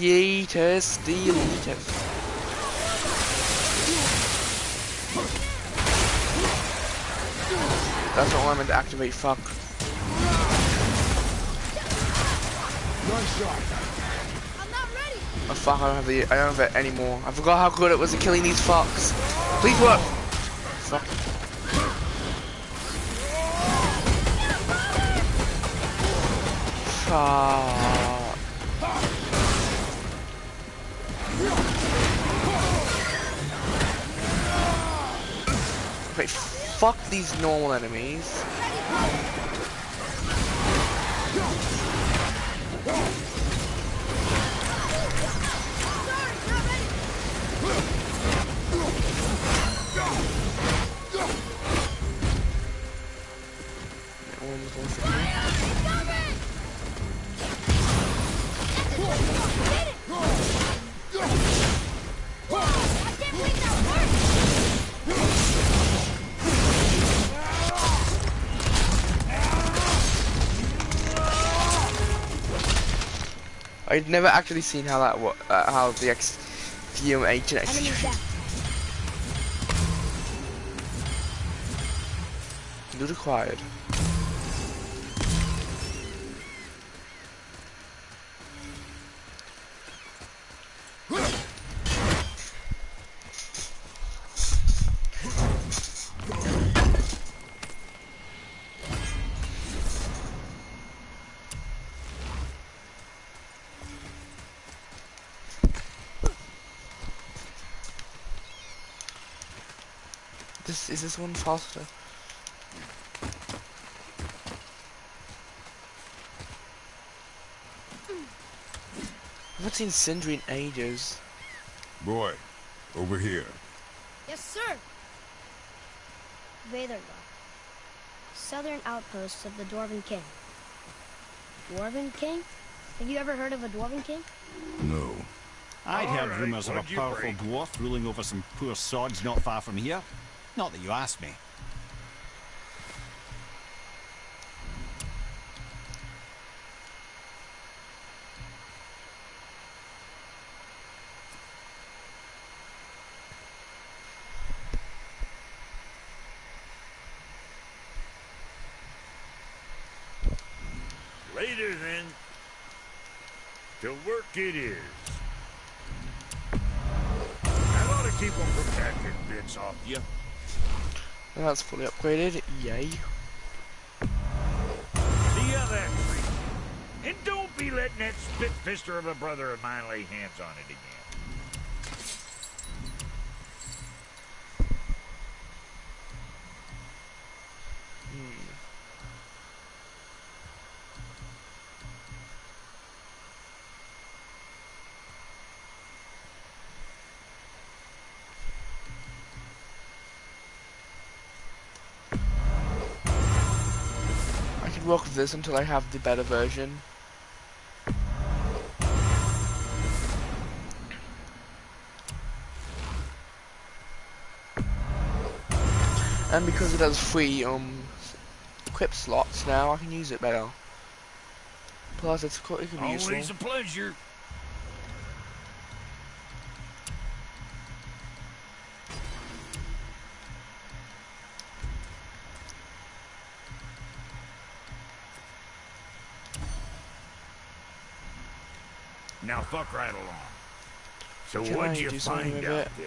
Yeetus, deletus. That's not what I meant to activate, fuck. Nice shot. I'm not ready! Oh fuck, I don't have it anymore. I forgot how good it was at killing these fucks. Please work! Fuck. Fuck. Wait, fuck these normal enemies. I'd never actually seen how that how the Fume agent Enemies down. Loot acquired. Is this one faster? I haven't seen Sindri in ages. Boy, over here. Yes, sir. Vedargar. Southern outposts of the Dwarven King. Dwarven King? Have you ever heard of a Dwarven King? No. I'd heard rumors of a powerful dwarf ruling over some poor sods not far from here. Not that you asked me. Later then. To work it is. I ought to keep them protected bits off you. That's fully upgraded. Yay. See ya then, Freak. And don't be letting that spit-fister of a brother of mine lay hands on it again. I can work with this until I have the better version. And because it has free equip slots now, I can use it better. Plus, it can be Always useful. a pleasure. Now fuck right along. So Can what'd I you do something find with out it? there?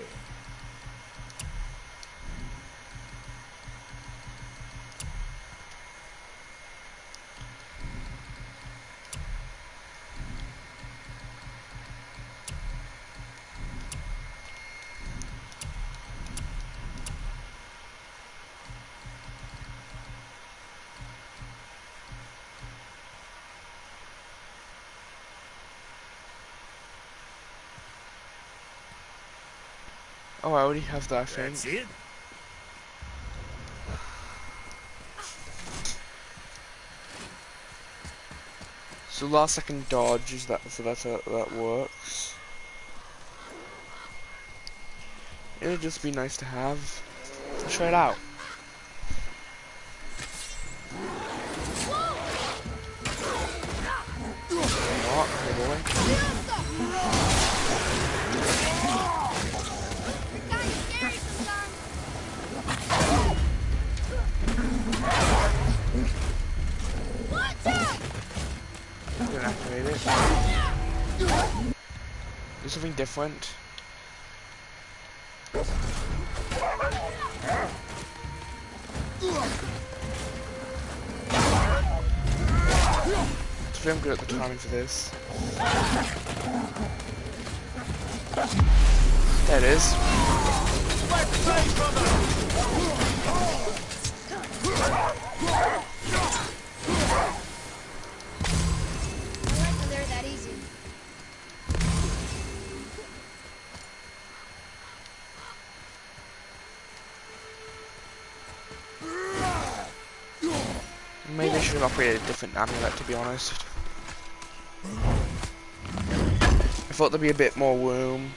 Oh, I already have that, I think. That's it? So last second dodge is that, so that's how that works. It'd just be nice to have. Let's try it out. What? Hey boy. Didn't activate it. Do something different. I'm good at the timing for this. There it is. I like when they're that easy. Maybe I should have operated a different amulet, to be honest. I thought there'd be a bit more room.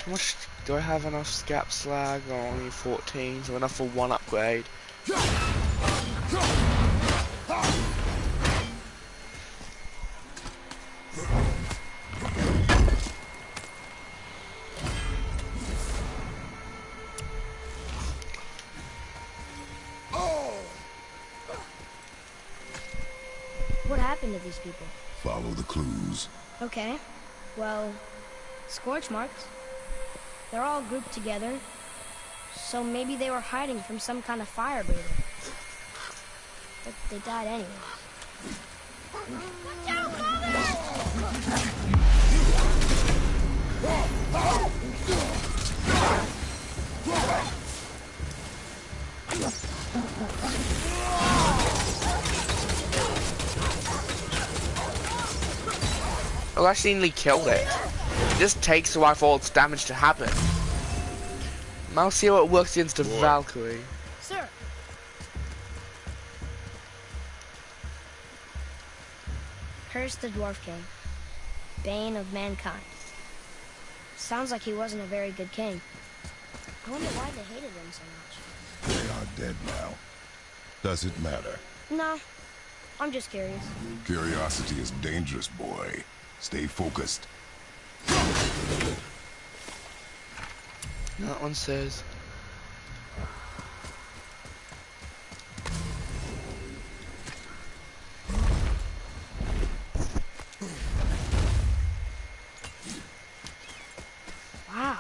How much do I have enough scap slag? Oh, only 14, so enough for one upgrade. What happened to these people? Follow the clues. Okay. Well, scorch marks. They're all grouped together. So maybe they were hiding from some kind of fire breather. But they died anyway. Watch out, Oh, I actually nearly killed it. It just takes a while for all its damage to happen. I'll see how it works against a Valkyrie. Sir. Curse the Dwarf King, bane of mankind. Sounds like he wasn't a very good king. I wonder why they hated him so much. They are dead now. Does it matter? No, I'm just curious. Curiosity is dangerous, boy. Stay focused. That one says. Wow.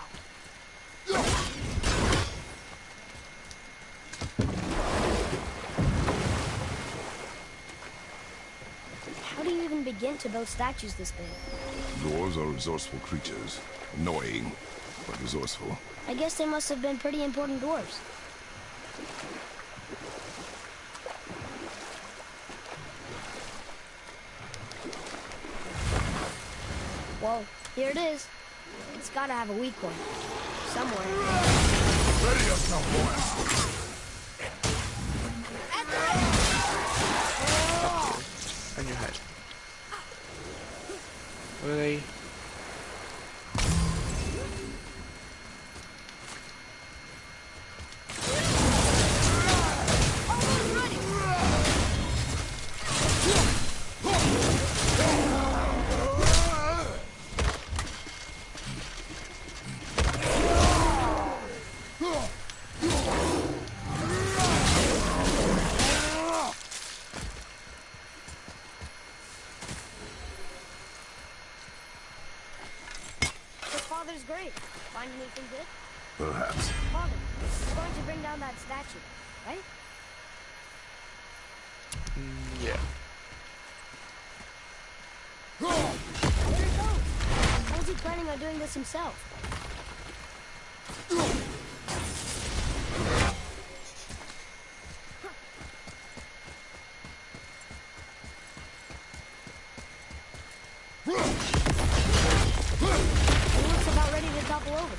How do you even begin to build statues this big? Dwarves are resourceful creatures. Annoying, but resourceful. I guess they must have been pretty important dwarves. Whoa, here it is. It's gotta have a weak point. Somewhere. Ready up now, boys. On your head. Really? Father's great. Find anything good? Perhaps. Father, we're going to bring down that statue, right? Yeah. There it goes. How's he planning on doing this himself? He looks about ready to topple over.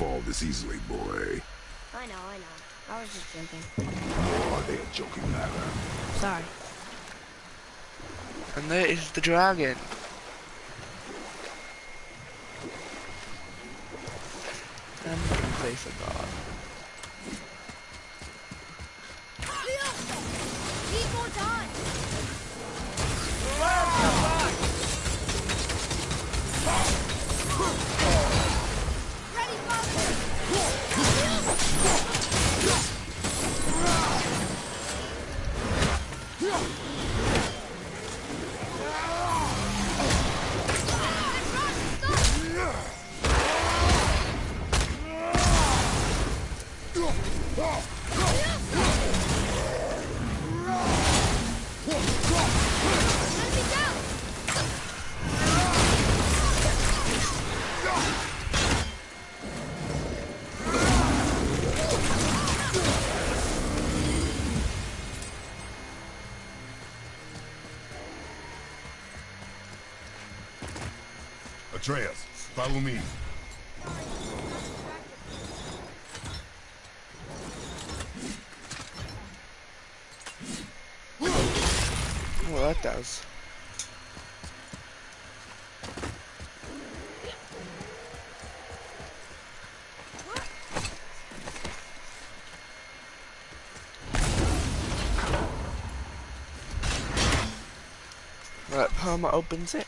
fall this easily, boy. I know. I was just joking. Are they a joking matter? Sorry. And there is the dragon. And play for God. Need more time. Ready, Atreus, follow me. Well, that does. Right, Perma opens it.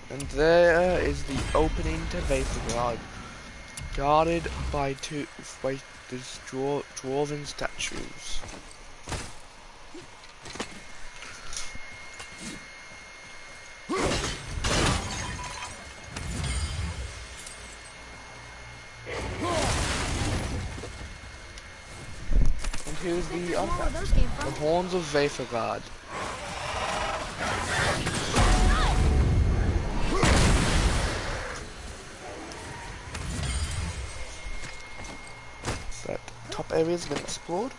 And there is the opening to Vaporgard, guarded by these dwarven statues. And here's the Where artifact. those came The from. Horns of Vaporgard. That top area has been explored.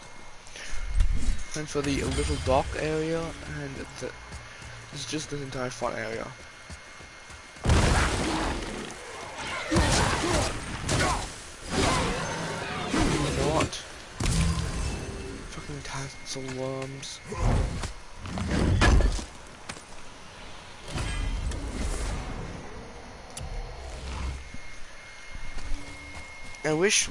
And for the little dock area, and it's just this entire front area. What? Fucking tassel worms. I wish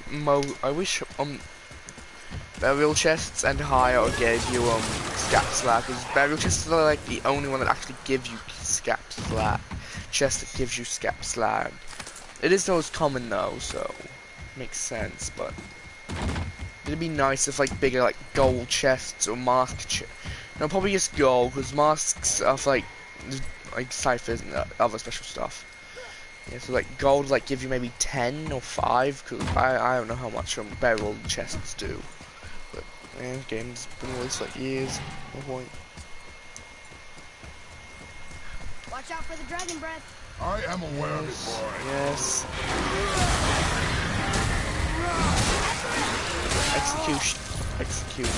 burial chests and higher gave you scap slag, because burial chests are like the only one that actually give you scap slag. Chest that gives you scap slag. It is the most common though, so makes sense. But it'd be nice if like bigger like gold chests or mask chests. No, probably just gold, because masks are for, like ciphers and other special stuff. Yeah, so like gold like give you maybe 10 or 5, cause I don't know how much burial chests do. But man, game's been released for like years. No point. Watch out for the dragon breath. I am aware of it, boy. Yes. Execution. Execution.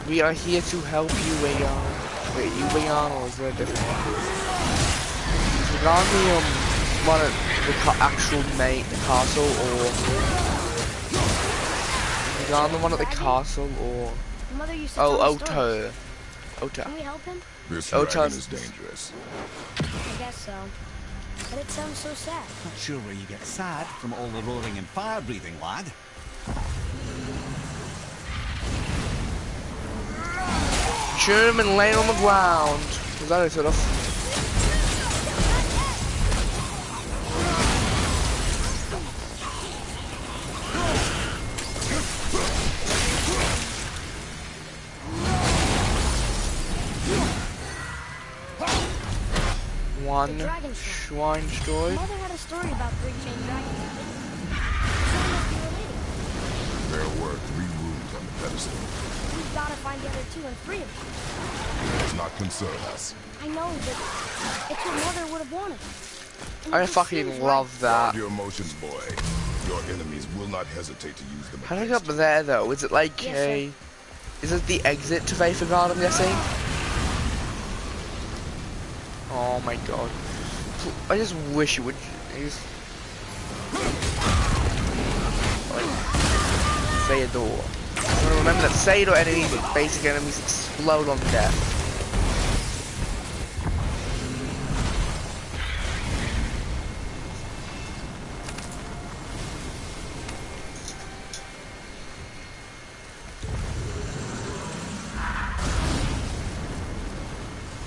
We are here to help you, Wayon. Wait, you Wayon, or is there a different one? Is it on the one at the actual castle, or is it on the one at the castle, or Mother used to tell me stories. Ota. Ota. Can we help him? This Oh, dragon Tom. is dangerous. I guess so. But it sounds so sad. Not sure where you get sad from all the roaring and fire breathing, lad. Shoot him and lay on the ground. Is that it, enough? One dragon's shrine destroyed. Mother had a story about 3 chained dragons. So they must be related. There were 3 rooms on the pedestal. We've got to find the other two and free them. It does not concern us. I know, but it's what Mother would have wanted. And I it just fucking seems love that. Guard your emotions, boy. Your enemies will not hesitate to use them How do I against get up there though? Is it like Yes, a... Is it the exit to Vapor I'm guessing? Oh my god. I just wish it would... Like, Theodore. I want to remember that Theodore enemies, basic enemies, explode on death.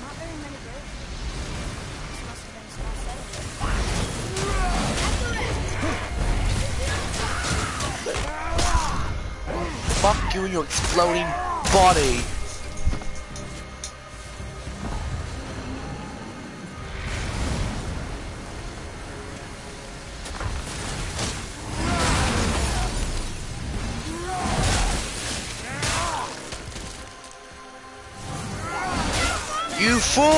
not very many graves. This must have been a small settlement. Fuck you and your exploding body. You fool! I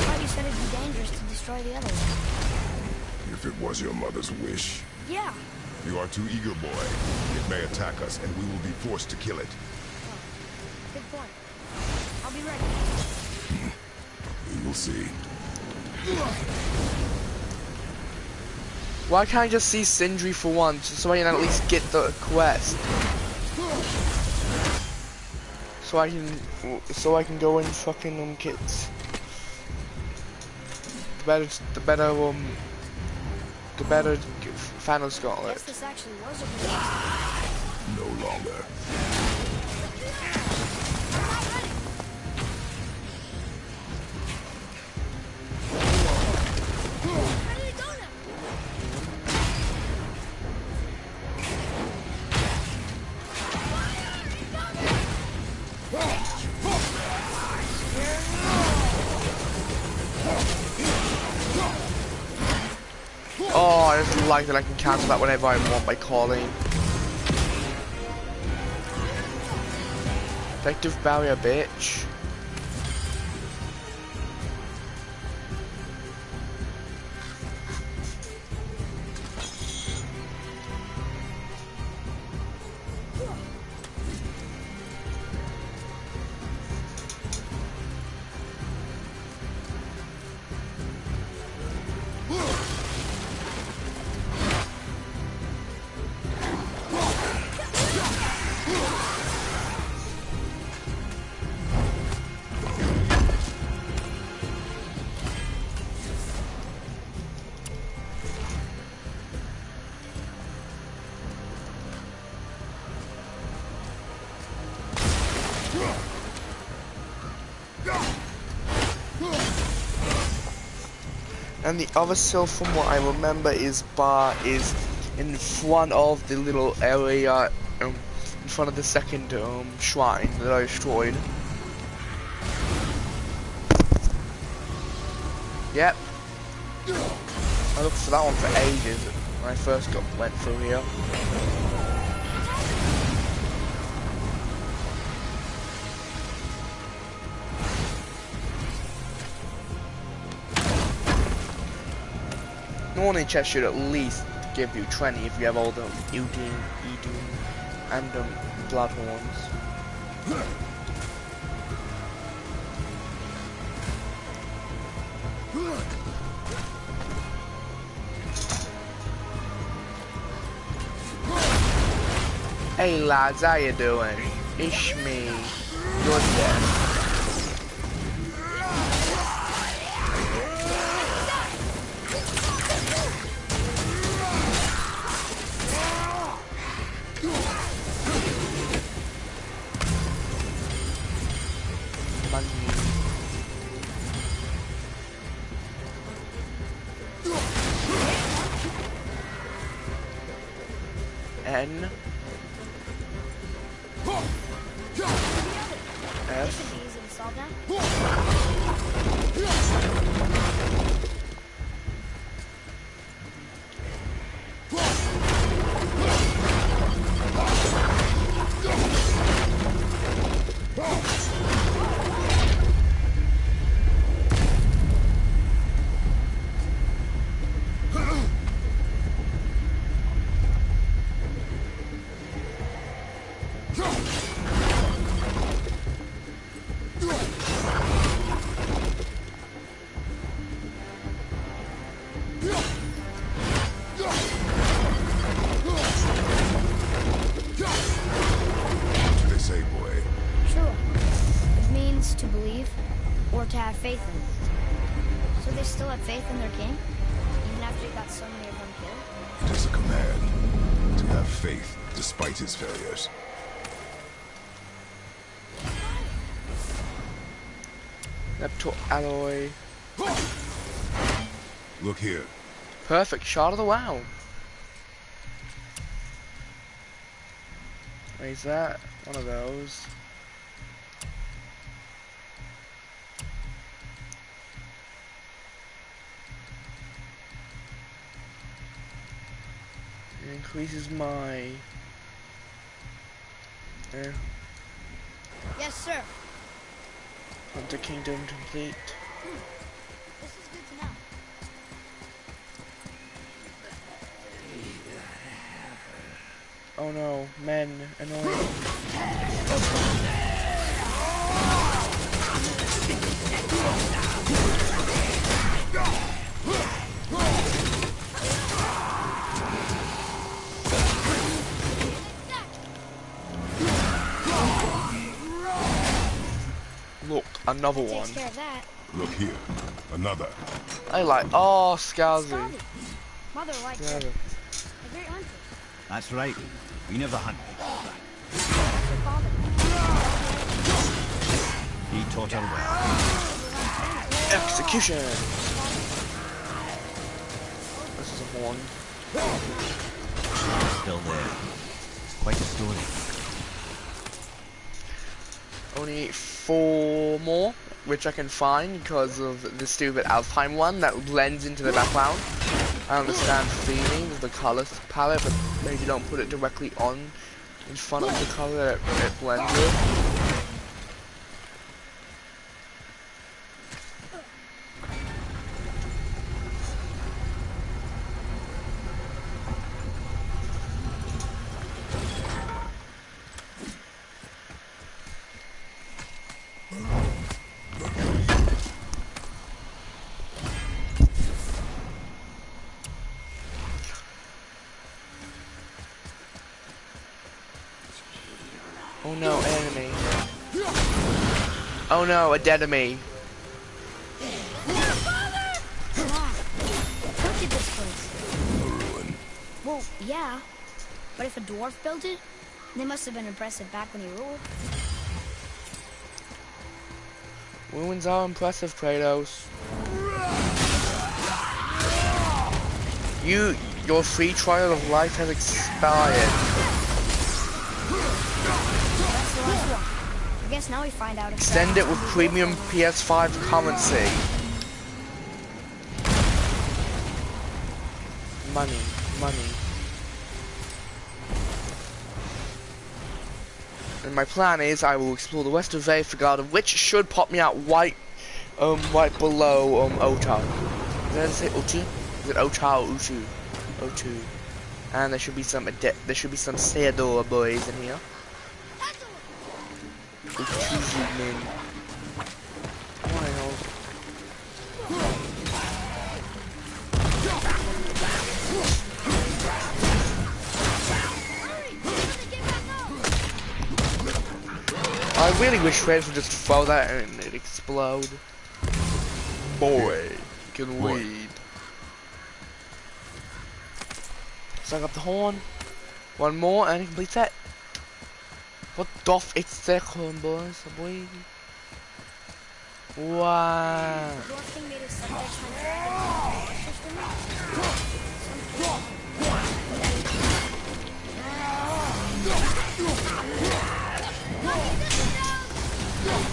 thought you said it'd be dangerous to destroy the others. If it was your mother's wish. Yeah. You are too eager, boy. It may attack us, and we will be forced to kill it. Good point. I'll be ready. We will see. Why can't I just see Sindri for once, so I can at least get the quest? So I can go and fucking kids. The better Thanos I Gauntlet. guess this actually was a No longer. Where did it go now? Oh, I just like that I can cancel that whenever I want by calling. Effective barrier, bitch. And the other cell, from what I remember, is in front of the little area, in front of the second shrine that I destroyed. Yep. I looked for that one for ages when I first went through here. Normally chest should at least give you 20 if you have all the Udin, and blood horns. Hey lads, how you doing? It's me, you're dead. N This should be easy to solve now. believe or to have faith in. So they still have faith in their king? Even after he got so many of them killed? It is a command to have faith despite his failures. Leptor alloy. Look here. Perfect shot of the wow. Is that one of those? It increases my... Yes, sir. Hunter Kingdom complete. This is good to know. Oh no, men, annoying. Look, another one. Takes care of that. Look here. Another. I like, oh, Scalzi. Scalzi. Mother liked Yeah. her. A great hunter. That's right. We never hunt. Her father. He taught her well. Execution. This is a horn. Still there. Quite a story. Only 4 more, which I can find because of the stupid Alpine one that blends into the background. I understand the feeling of the color palette, but maybe don't put it directly on in front of the color that it blends with. Oh no, enemy. Oh no, a dead enemy. Come on. Look at this place. A ruin. Well, yeah. But if a dwarf built it, they must have been impressive back when he ruled. Ruins are impressive, Kratos. Your free trial of life has expired. That's the last one. I guess now we find out if Extend it with premium PS5 currency. Money, money. And my plan is I will explore the rest of Veyfgard, which should pop me out right below Ota. Did I say Otu? Is it Ota or Utu? Otu. And there should be some Seador boys in here. Utuzu men. Wild. I really wish Fred would just throw that and it'd explode. Boy, can What? weed. Suck up the horn. One more and complete that. What doth it second, boys? Boy. Wow. The dwarf thing made his subjects hunt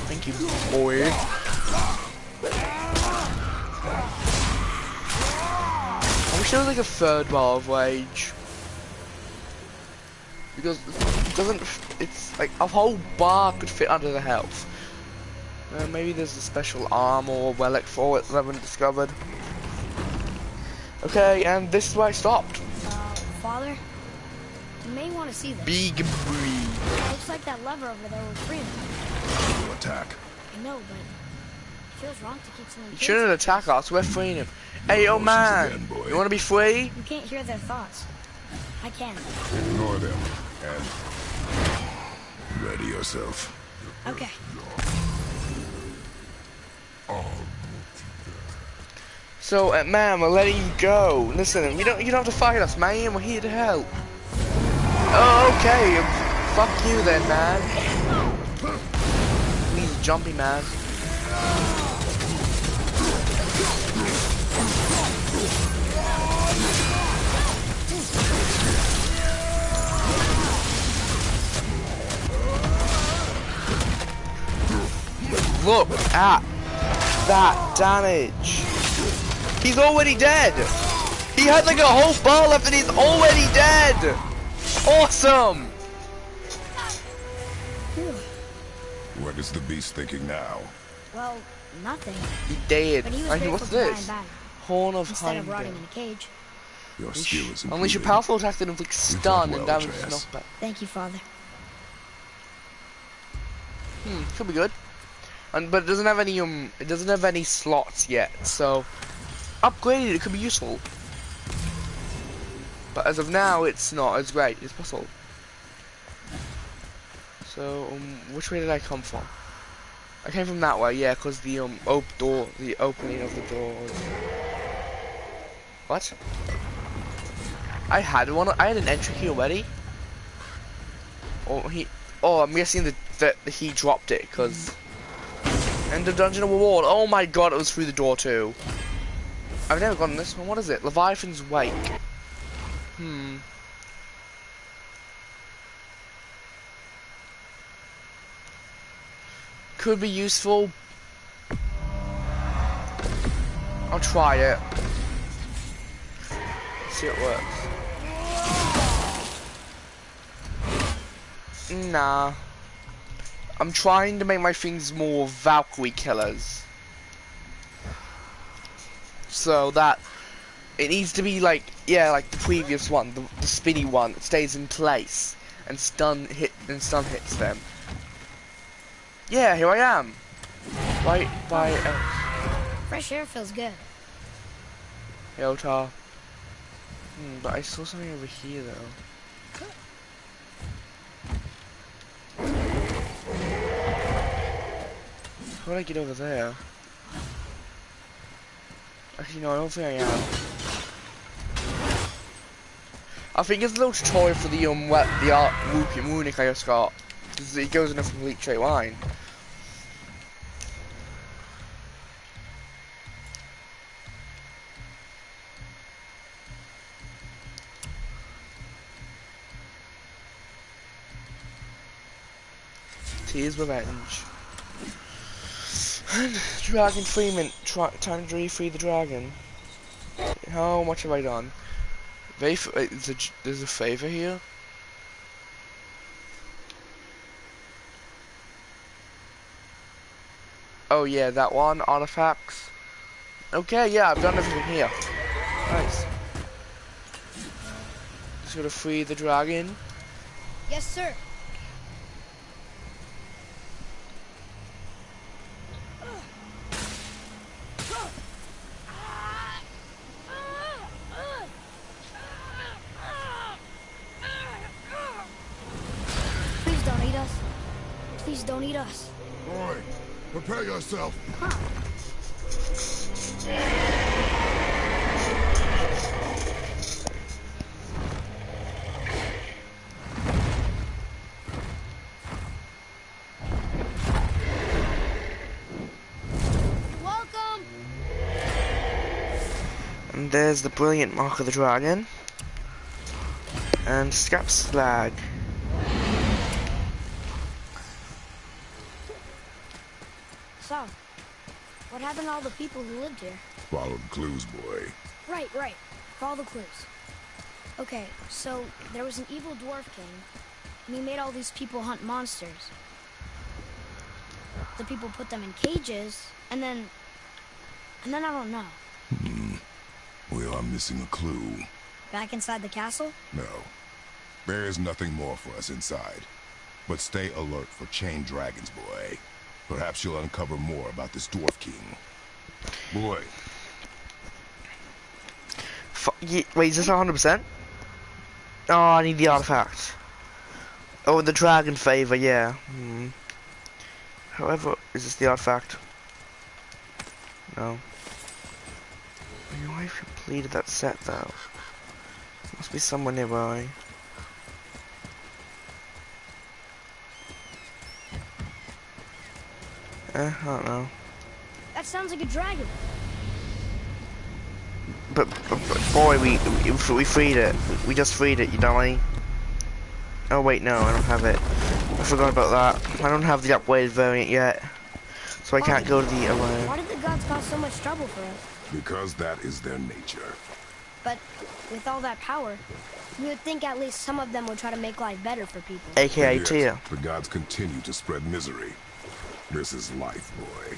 Thank you, boy. I wish there was like a third bar of rage. Because it doesn't, it's like a whole bar could fit under the health. Maybe there's a special arm or relic for it that I haven't discovered. Okay, and this is where I stopped. Father, you may want to see this. Big breed. It looks like that lever over there will free him. To attack. I know, but it feels wrong to keep someone. You shouldn't attack us, we're freeing him. Hey, yo man, again, boy. you wanna be free? You can't hear their thoughts. I can. Ignore them. And ready yourself. Okay. So, man, we're letting you go. Listen, you don't have to fight us, man. We're here to help. Oh, okay. Fuck you then, man. He's jumpy, man. Look at that damage. He's already dead. He had like a whole bar left and he's already dead. Awesome. What is the beast thinking now? Well, nothing. He dead. But he was Like, grateful what's to die in this? battle, Horn of instead of rotting Heimdall. in a cage. Your skill is improving. Unleash your powerful attack that inflicts stun and well, damage Atreus. knockback. Thank you, Father. Could be good. But it doesn't have any slots yet, so upgraded it could be useful. But as of now, it's not as great as possible. So which way did I come from? I came from that way, yeah, because the the opening of the door. What? I had an entry key already. Oh, I'm guessing that he dropped it because. End of dungeon reward. Oh my god, it was through the door too. I've never gotten this one. What is it? Leviathan's Wake. Could be useful. I'll try it. See if it works. Nah. I'm trying to make my things more Valkyrie killers. So that it needs to be like, yeah, like the previous one, the spinny one that stays in place and stun hits them. Yeah, here I am. By Fresh air feels good. Yotar. But I saw something over here though. How do I get over there? Actually, no, I don't think I am. I think it's a little tutorial for the Runic I just got. It goes in a complete straight line. Tears Revenge. Dragon Freeman, time to free the dragon. How much have I done? There's a favor here. Oh yeah, that one, artifacts. Okay, yeah, I've done everything here. Nice. Just gotta free the dragon. Yes, sir. Please don't eat us. Please don't eat us. Boy, prepare yourself. Welcome. And there's the brilliant mark of the dragon. And scrap slag. So, what happened to all the people who lived here? Follow the clues, boy. Right. Follow the clues. Okay, so there was an evil dwarf king, and he made all these people hunt monsters. The people put them in cages, and then I don't know. We are missing a clue. Back inside the castle? No. There is nothing more for us inside. But stay alert for chained dragons, boy. Perhaps you'll uncover more about this dwarf king. Boy. Wait, is this 100%? Oh, I need the artifact. Oh, the dragon favor, yeah. However, is this the artifact? No. I know I've completed that set though. Must be somewhere nearby. I don't know. That sounds like a dragon. But boy, we freed it. We just freed it, you dummy. Oh wait, no, I don't have it. I forgot about that. I don't have the upgraded variant yet, so I can't go to the Why did the gods cause so much trouble for us? Because that is their nature. But with all that power, you would think at least some of them would try to make life better for people. AKA And yet, Tyr. the gods continue to spread misery. This is life, boy.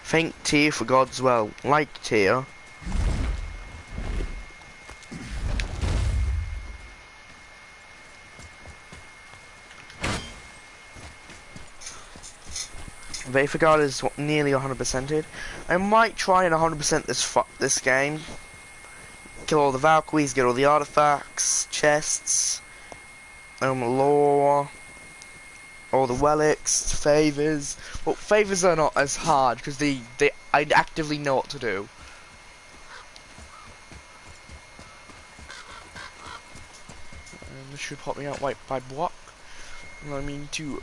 Thank Tyr for gods well. Like Tyr. They for God is nearly 100%ed. I might try and 100% this game. Kill all the Valkyries, get all the artifacts, chests, lore, all the relics, favors. Well, favors are not as hard because I actively know what to do. And this should pop me out white by block. And I mean to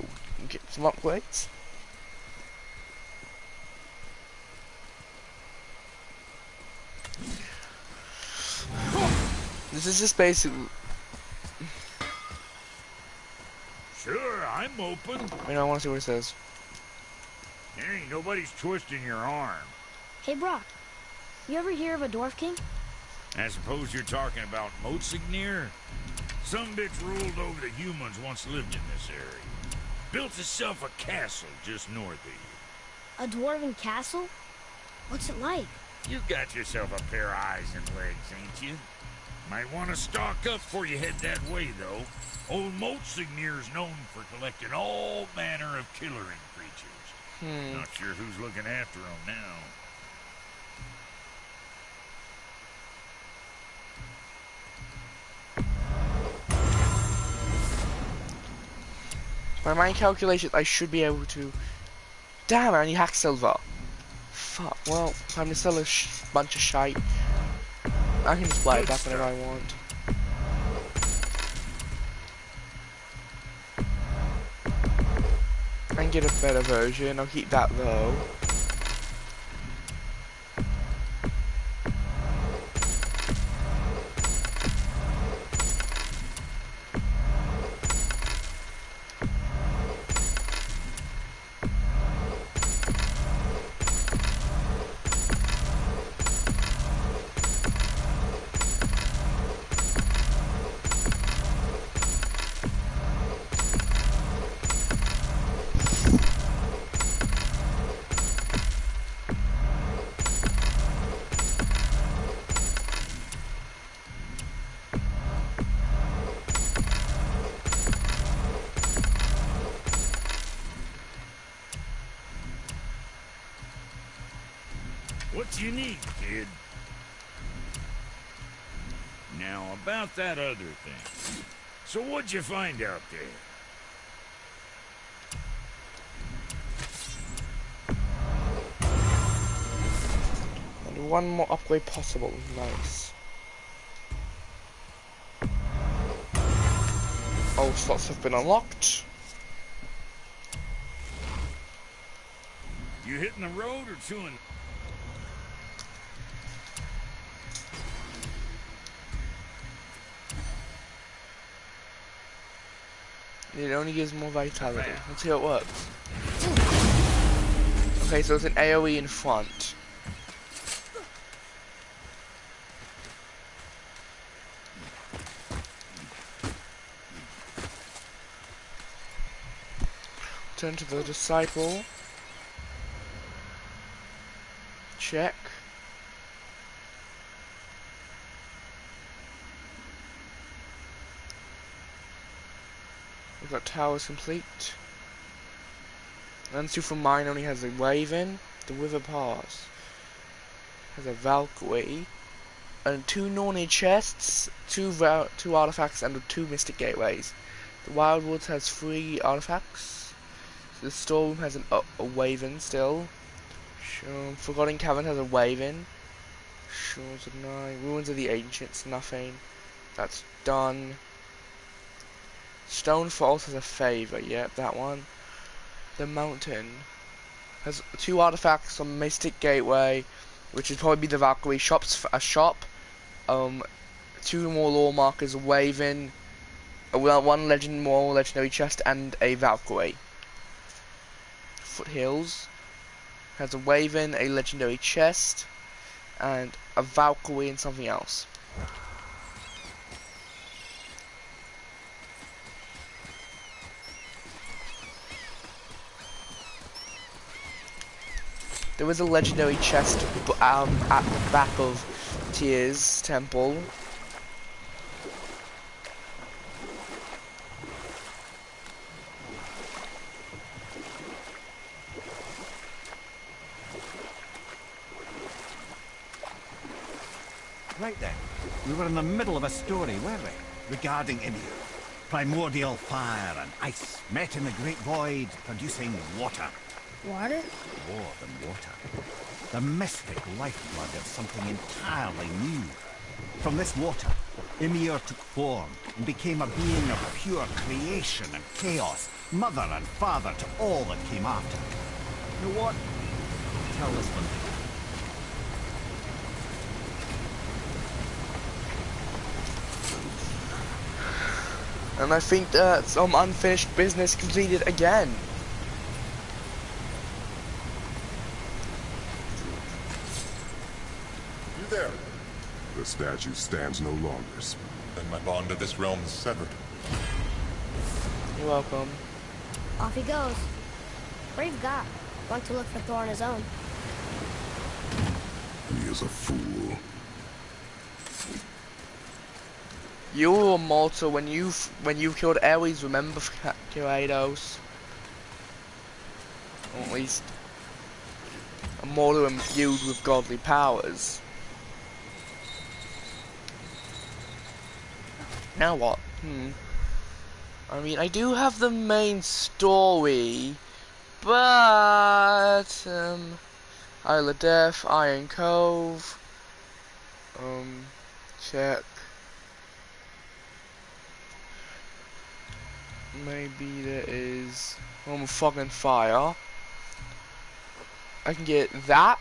get some upgrades. This is just basically. Sure, I'm open. I want to see what it says. There ain't nobody's twisting your arm. Hey, Brock, you ever hear of a Dwarf King? I suppose you're talking about Motsignir? Some bitch ruled over the humans once lived in this area. Built itself a castle just north of you. A dwarven castle? What's it like? You got yourself a pair of eyes and legs, ain't you? Might want to stock up before you head that way, though. Old Motsignir's known for collecting all manner of killering creatures. Not sure who's looking after them now. By my calculations, I should be able to. Damn, I only hack silver. Fuck. Well, time to sell a bunch of shite. I can just buy it back whenever I want. I can get a better version. I'll keep that though. What you need, kid? Now, about that other thing. So what'd you find out there? And one more upgrade possible. Nice. All slots have been unlocked. You hitting the road or chewing? It only gives more vitality. Let's see how it works. Okay, so it's an AoE in front. Turn to the disciple. Check. We've got towers complete. Lancer from mine only has a Raven, the River Pass has a Valkyrie, and 2 Nornir chests, 2 artifacts, and 2 Mystic Gateways. The Wildwoods has 3 artifacts. The Storeroom has a Wyvern still. Forgotten Cavern has a Wyvern. Shores of Nine. Ruins of the Ancients, nothing. That's done. Stone Falls has a favor, yep, that one. The Mountain has 2 artifacts on Mystic Gateway, which would probably be the Valkyrie shops, a shop. 2 more lore markers, a Wyvern, 1 more legendary chest, and a Valkyrie. Foothills has a Wyvern, a legendary chest, and a Valkyrie and something else. There is a legendary chest at the back of Tyr's temple. Right then, we were in the middle of a story, weren't we? Regarding Ymir. Primordial fire and ice met in the great void, producing water. Water? More than water. The mystic lifeblood of something entirely new. From this water, Ymir took form and became a being of pure creation and chaos, mother and father to all that came after. You know what? Tell this one. And I think some unfinished business completed again. You there? The statue stands no longer. Then my bond to this realm is severed. You're welcome. Off he goes. Brave guy. Want to look for Thor on his own. He is a fool. You were immortal when you killed Ares, remember, Kratos? Or at least immortal imbued with godly powers. Now what? I mean, I do have the main story, but Isle of Death, Iron Cove, check. Maybe there is Home of Fog and Fire. I can get that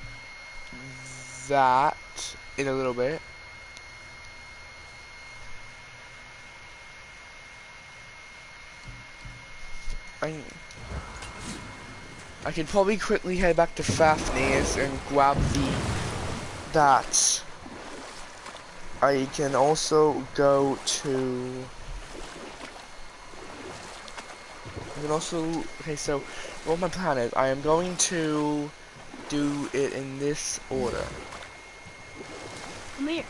in a little bit. I can probably quickly head back to Fafnir's and grab that. I can also go to. Okay, so what my plan is, I am going to do it in this order. Come here.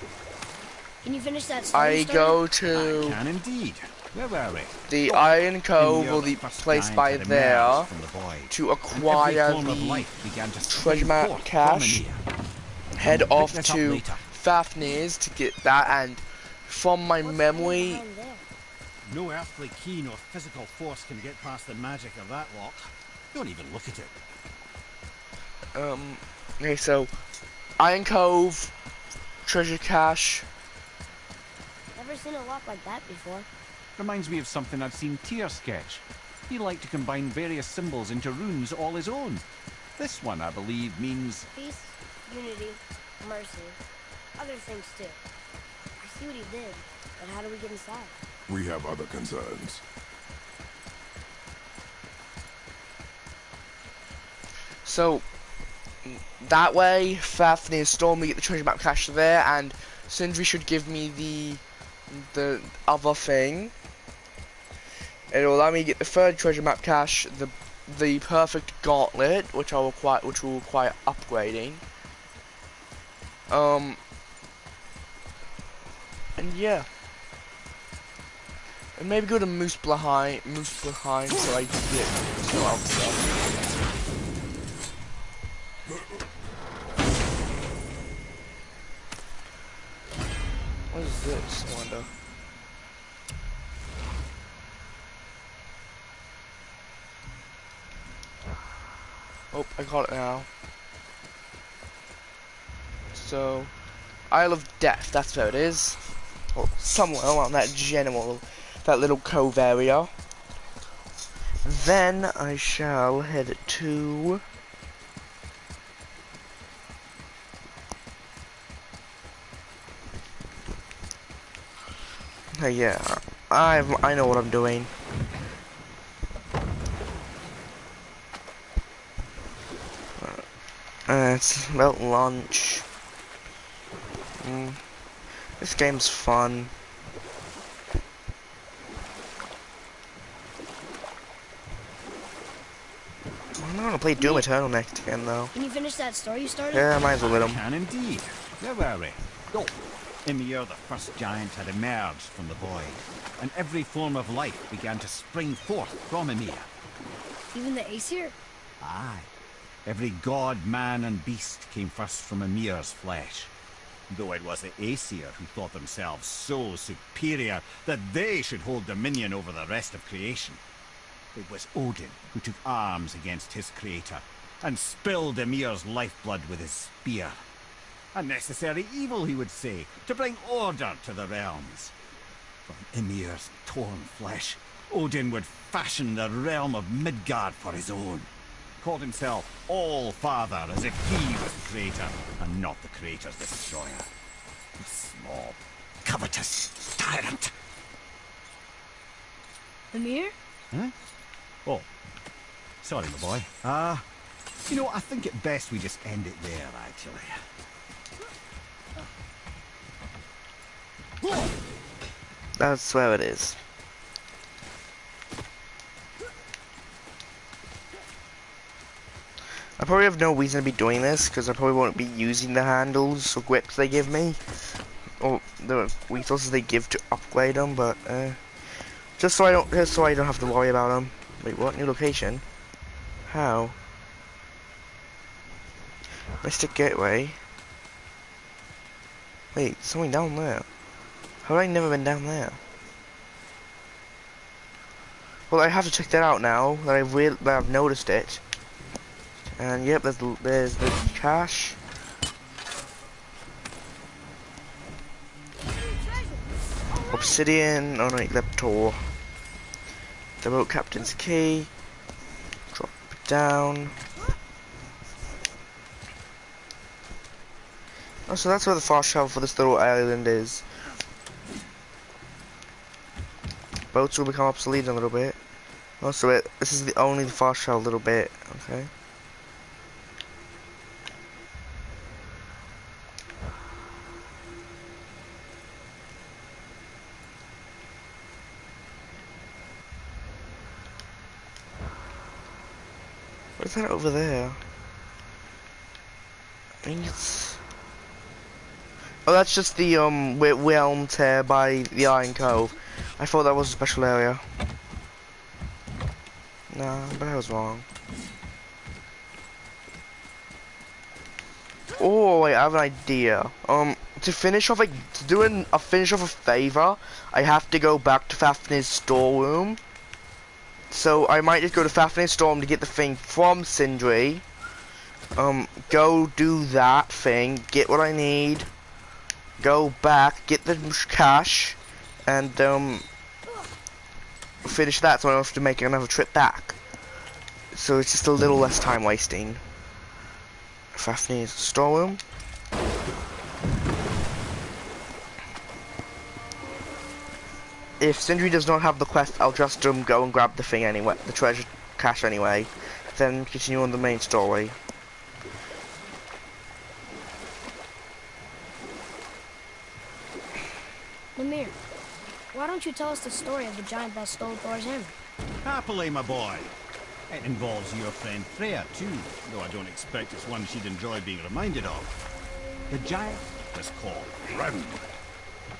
Can you finish that stone I story? go I to can indeed. Where were we? the Iron Cove, Ymir or the first place died by to there, emerge from the void, to and every acquire form of the life began to treasure spring map forth cache, from Ymir. head We'll pick off this up to later. Fafnir's to get that, and from my What's memory, hiding behind there? No earthly key nor physical force can get past the magic of that lock. Don't even look at it. okay, so Iron Cove, treasure cache. Never seen a lock like that before. Reminds me of something I've seen Tyr sketch. He liked to combine various symbols into runes all his own. This one, I believe, means... Peace, unity, mercy. Other things too. I see what he did, but how do we get inside? We have other concerns. So that way, Fafnir Storm, we get the treasure map cache there, and Sindri should give me the other thing. It'll allow me to get the third treasure map cache, the perfect gauntlet, which will require upgrading. And yeah. And maybe go to Muspelheim so I can get some other stuff. What is this, I wonder? Oh, I got it now. So, Isle of Death, that's where it is. Or somewhere around that little cove area. Then I shall head to... yeah, I know what I'm doing. It's about lunch. This game's fun. I'm not gonna play Doom Eternal next again though. Can you finish that story you started? Yeah, I might as well let him. Can indeed. Where were we? Oh, Ymir, the first giant, had emerged from the void, and every form of life began to spring forth from Ymir. Even the Aesir? Aye. Every god, man, and beast came first from Ymir's flesh. Though it was the Aesir who thought themselves so superior that they should hold dominion over the rest of creation. It was Odin who took arms against his creator and spilled Ymir's lifeblood with his spear. A necessary evil, he would say, to bring order to the realms. From Ymir's torn flesh, Odin would fashion the realm of Midgard for his own. Called himself All-Father, as if he was the creator and not the creator's destroyer. A small, covetous tyrant. Ymir? Huh? Oh, sorry, my boy. You know, I think it best we just end it there, actually. That's where it is. I probably have no reason to be doing this because I probably won't be using the handles or grips they give me, or the resources they give to upgrade them. But just so I don't have to worry about them. Wait, what? New location? How? Mystic Gateway. Wait, something down there. How have I never been down there? Well, I have to check that out now that I've noticed it. And yep, there's the cache. Obsidian, oh no, Leptor. The boat captain's key. Drop it down. Oh, so that's where the fast travel for this little island is. Boats will become obsolete in a little bit. Oh, so this is only the fast travel a little bit, okay. What's that over there? I think it's... oh, that's just the realm tear by the Iron Cove. I thought that was a special area. Nah, but I was wrong. Oh wait, I have an idea. To finish off a favor, I have to go back to Fafnir's storeroom. So I might just go to Fafnir's storeroom to get the thing from Sindri. Go do that thing, get what I need. Go back, get the cash, and finish that so I don't have to make another trip back. So it's just a little less time wasting. Fafnir's storeroom. If Sindri does not have the quest, I'll just go and grab the thing anyway, the treasure cache anyway. Then continue on the main story. Ymir, why don't you tell us the story of the giant that stole Thor's hammer? Happily, my boy. It involves your friend Freya, too, though I don't expect it's one she'd enjoy being reminded of. The giant was called Thrym,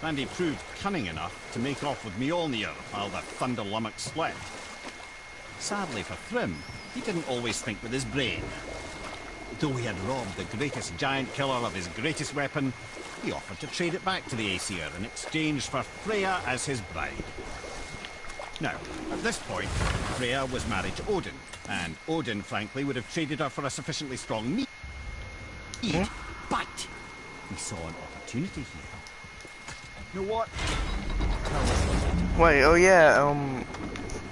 and he proved cunning enough to make off with Mjolnir while the Thunder Lummox slept. Sadly for Thrym, he didn't always think with his brain. Though he had robbed the greatest giant killer of his greatest weapon, he offered to trade it back to the Aesir in exchange for Freya as his bride. Now, at this point, Freya was married to Odin, and Odin, frankly, would have traded her for a sufficiently strong need. But he saw an opportunity here. You know what? Wait, oh yeah,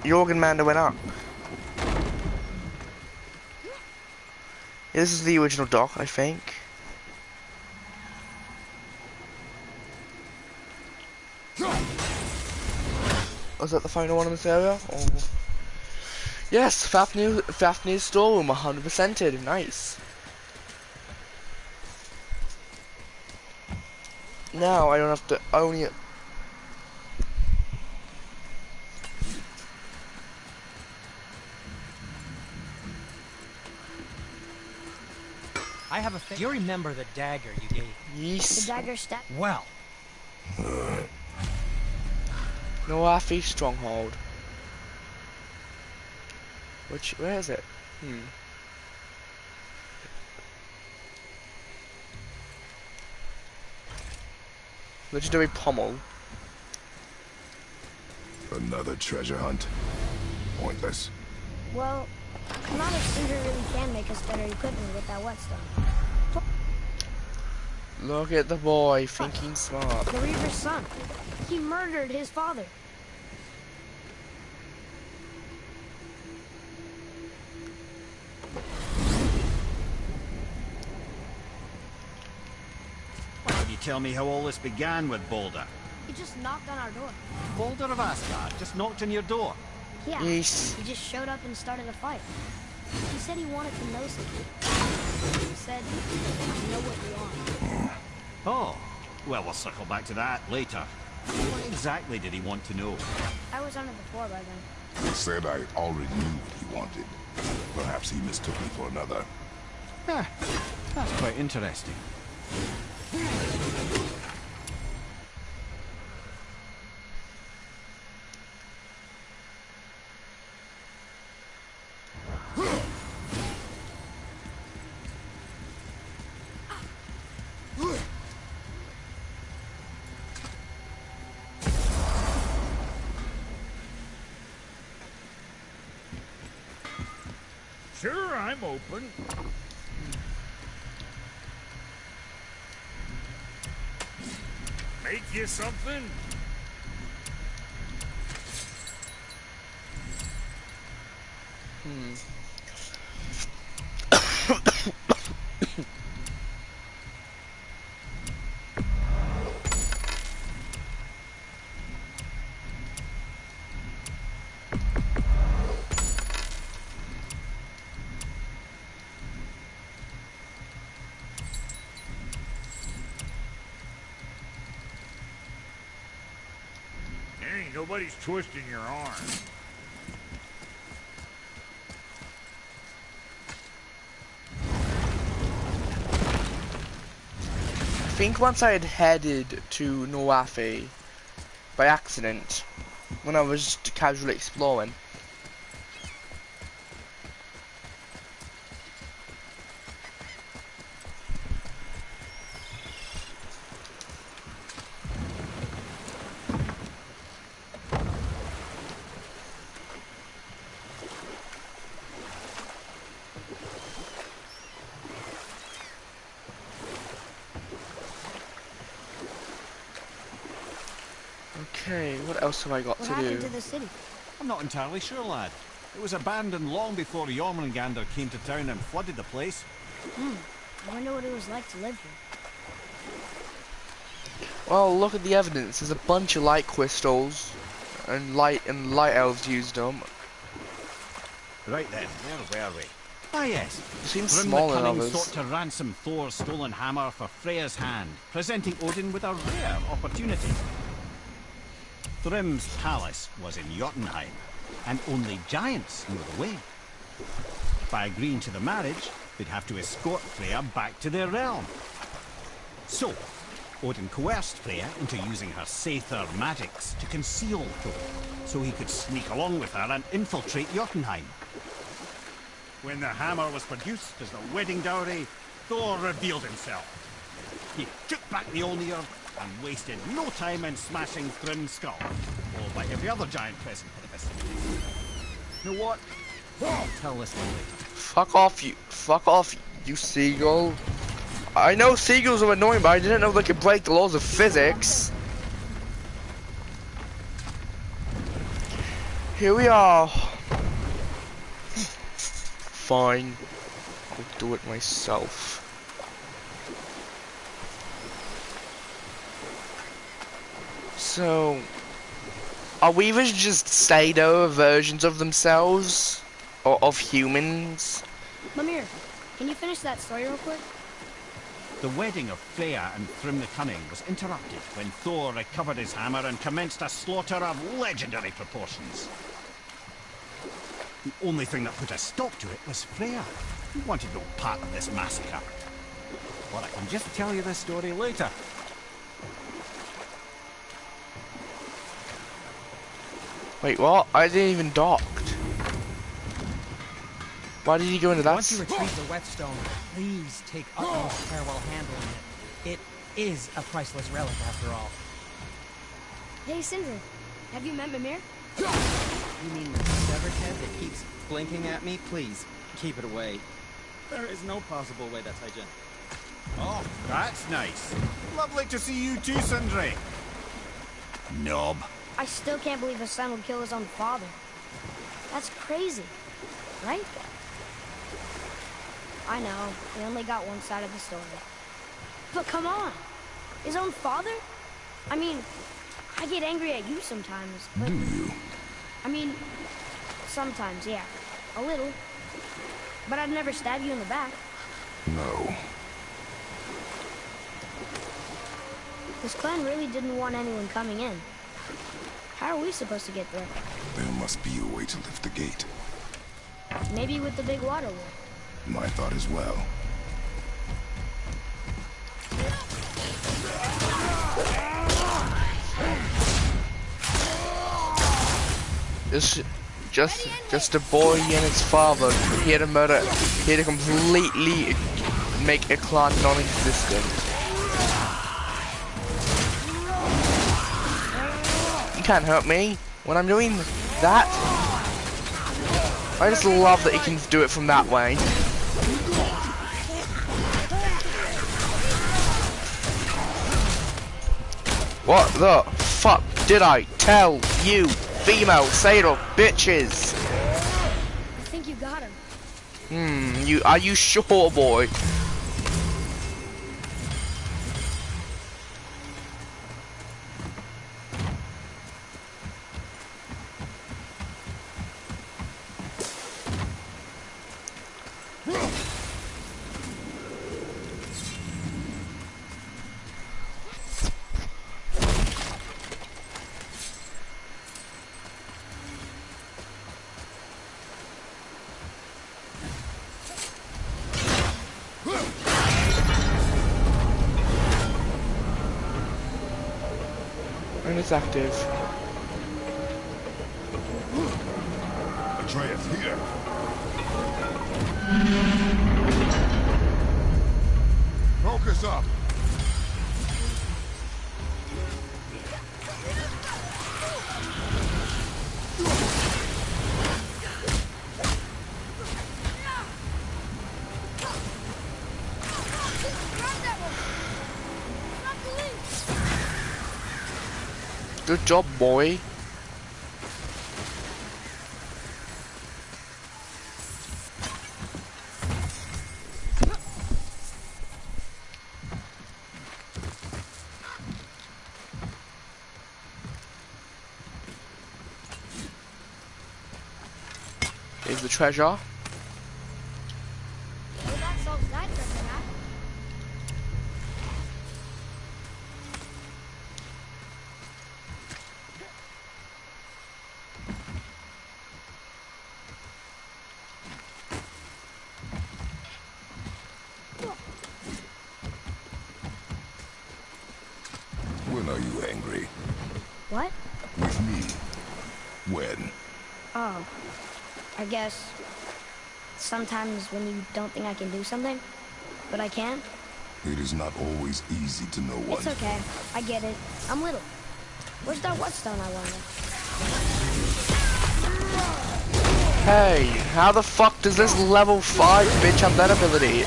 Jormungandr went up. Yeah, this is the original dock, I think. Was that the final one in this area? Or... Yes, Fafnir's storeroom, 100%ed. Nice. Now I don't have to only. I have a thing. Do you remember the dagger you gave? Yes. The dagger step. Well, Noafi stronghold. Where is it? Legendary pommel. Another treasure hunt. Pointless. Well, Commander Cinder really can make us better equipment with that whetstone. Look at the boy, thinking smart. The Reaver's son. He murdered his father. Why don't you tell me how all this began with Baldur? He just knocked on our door. Baldur of Asgard just knocked on your door. Yeah, Yes. he just showed up and started a fight. He said he wanted to know something. He said, I know what you want. Oh, well, we'll circle back to that later. What exactly did he want to know? I was on it before by then. He said I already knew what he wanted. Perhaps he mistook me for another. That's quite interesting. Sure, I'm open. Make you something? Hey, nobody's twisting your arm. I think once I had headed to Noafi by accident when I was just casually exploring. Okay, what else have I got What to happened do? to the city? I'm not entirely sure, lad. It was abandoned long before Jormungandr came to town and flooded the place. I wonder what it was like to live here. Well, look at the evidence. There's a bunch of light crystals, and light elves used them. Right then, where were we? Ah yes, It seems Thrym the smaller than Cunning others. sought to ransom Thor's stolen hammer for Freya's hand, presenting Odin with a rare opportunity. Thrym's palace was in Jotunheim, and only giants knew the way. By agreeing to the marriage, they'd have to escort Freya back to their realm. So, Odin coerced Freya into using her Seithar magics to conceal Thor, so he could sneak along with her and infiltrate Jotunheim. When the hammer was produced as the wedding dowry, Thor revealed himself. He took back the Mjolnir and wasted no time in smashing Thrym's skull. hole by every other giant present edifice. You know what? I'll tell this one later. Fuck off, you seagull. I know seagulls are annoying, but I didn't know they could break the laws of physics. Here we are. Fine. I'll do it myself. So, are weavers just Sado versions of themselves? Or of humans? Mimir, can you finish that story real quick? The wedding of Freya and Thrym the Cunning was interrupted when Thor recovered his hammer and commenced a slaughter of legendary proportions. The only thing that put a stop to it was Freya, who wanted no part of this massacre. But I can just tell you this story later. Wait, what? I didn't even docked. Why did he go into that? Once you retrieve the whetstone, please take utmost care while handling it. It is a priceless relic, after all. Hey, Sindri, have you met Mimir? You mean the severed head that keeps blinking at me? Please, keep it away. There is no possible way that's hygienic. Oh, that's nice. Lovely to see you too, Sindri. Knob. I still can't believe his son would kill his own father. That's crazy, right? I know, we only got one side of the story. But come on! His own father? I mean, I get angry at you sometimes, but... Do you? I mean, sometimes, yeah. A little. But I'd never stab you in the back. No. This clan really didn't want anyone coming in. How are we supposed to get through? There must be a way to lift the gate. Maybe with the big water wheel. My thought as well. Just a boy and his father. He had to murder. He had to completely make a clan non-existent. You can't hurt me when I'm doing that. I just love that he can do it from that way. What the fuck did I tell you, female sailor bitches? I think you got him. Are you sure, boy? And it's active. Atreus, here. Focus up. Good job, boy. Here's the treasure. Well, that solves that treasure map. When are you angry? What? With me. When? Oh, I guess sometimes when you don't think I can do something, but I can. It is not always easy to know one. It's okay. I get it. I'm little. Where's that whetstone, I wonder? Hey, how the fuck does this level 5 bitch have that ability?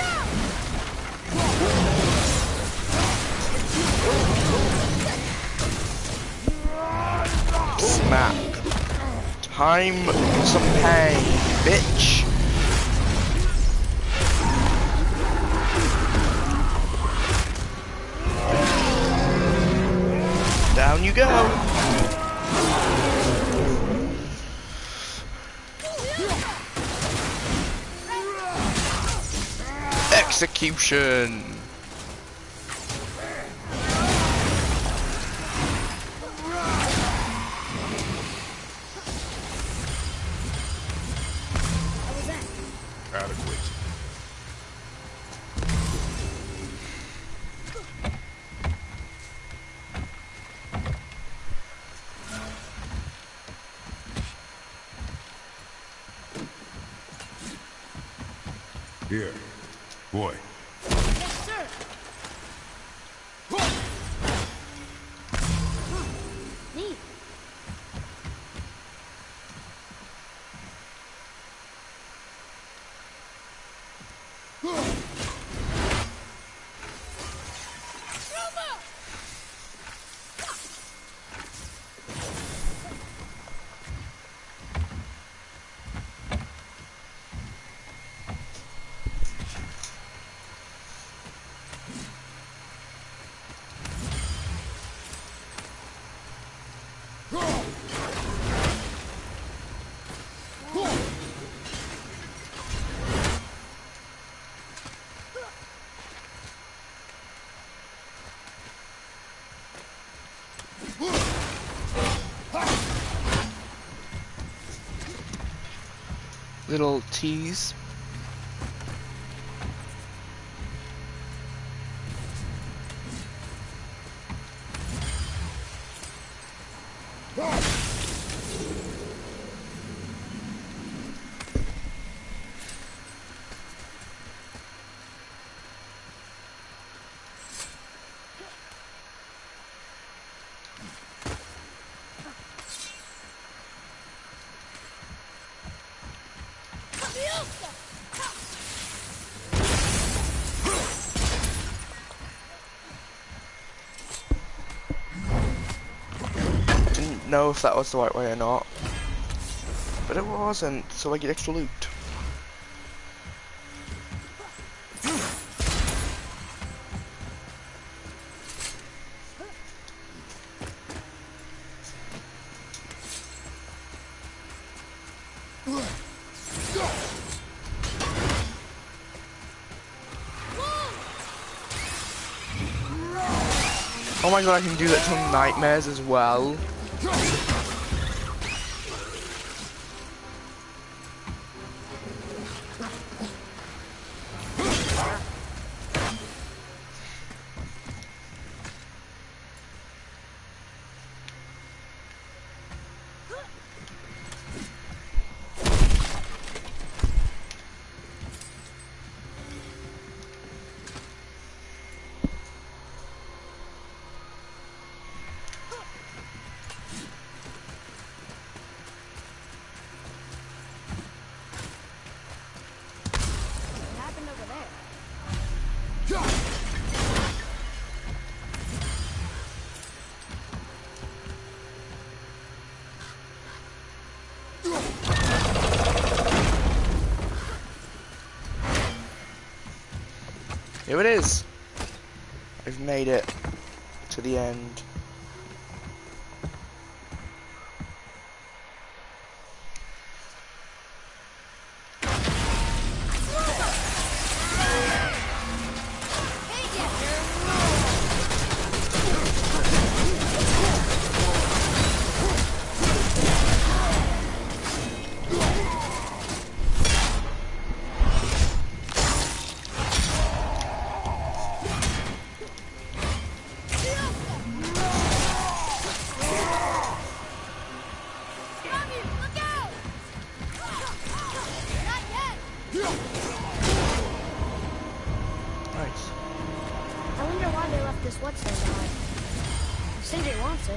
Smack. Time some pain, bitch. Down you go. Execution. Adequate. Here. Boy. Yes, sir. Neat. Little tease. Didn't know if that was the right way or not, but it wasn't, so I get extra loot. Oh my god, I can do that to nightmares as well. Here it is. I've made it to the end.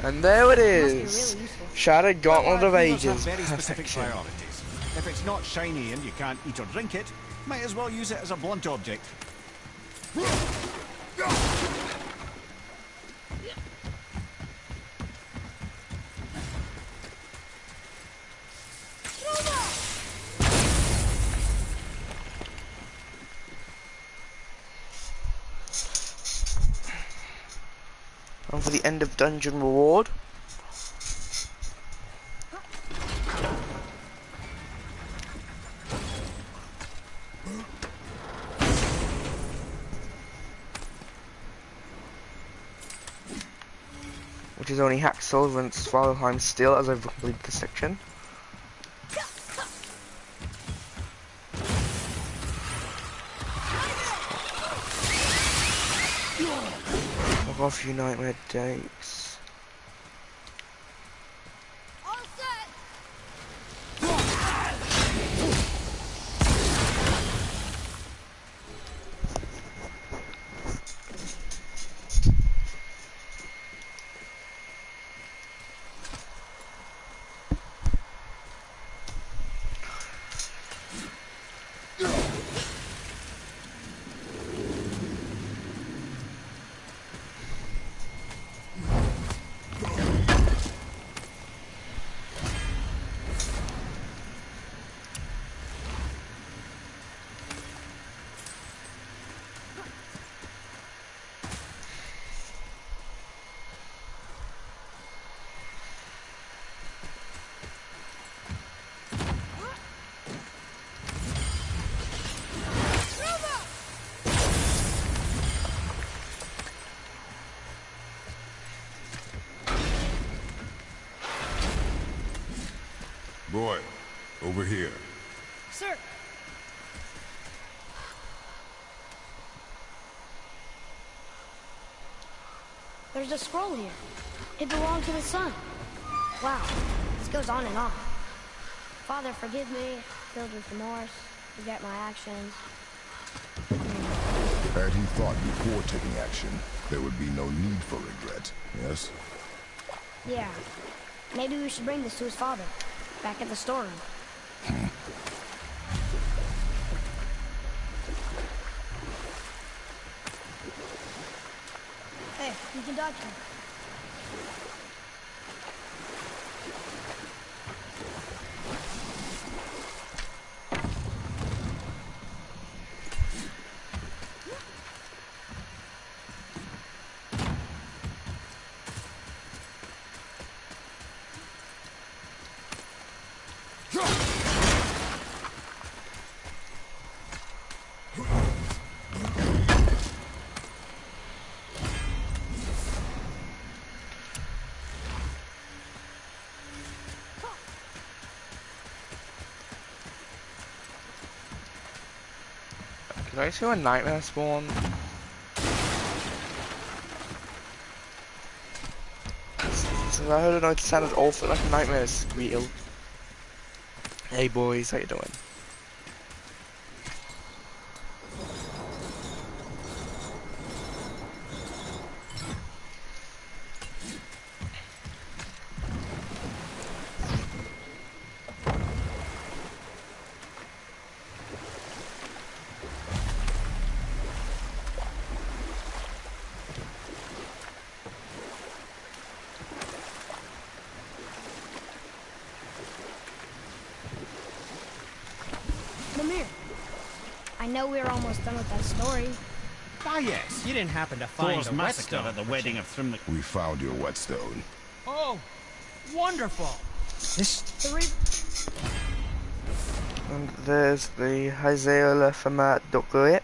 And there it is. Shattered Gauntlet of Our healers have Ages. very specific Perfection. priorities. If it's not shiny and you can't eat or drink it, might as well use it as a blunt object. And for the end of dungeon reward. Which is only Hacksilver and Svartalheim Steel as I've completed this section. I've got a few nightmare dates. All set. Roy, over here. Sir. There's a scroll here. It belonged to the sun. Wow, this goes on and on. Father, forgive me, filled with remorse, forget my actions. Had he thought before taking action, there would be no need for regret, yes? Yeah, maybe we should bring this to his father, back at the storeroom. Hey, you can dodge him. Did I see a nightmare spawn? So I heard it sounded awful like a nightmare squeal. Hey boys, how you doing? Mimir, I know we're almost done with that story. Ah, yes. You didn't happen to find Thor's the massacre whetstone at the for wedding chance. of Thrymnach. We found your whetstone. Oh, wonderful. This And there's the Hazeola Famat Dokurip.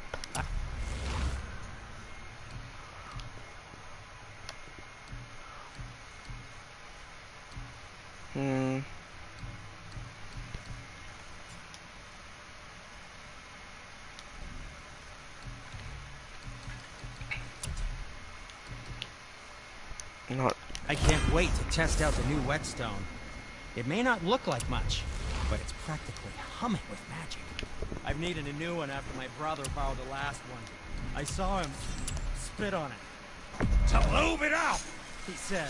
Not. I can't wait to test out the new whetstone. It may not look like much, but it's practically humming with magic. I've needed a new one after my brother borrowed the last one. I saw him spit on it. So move it out! He said,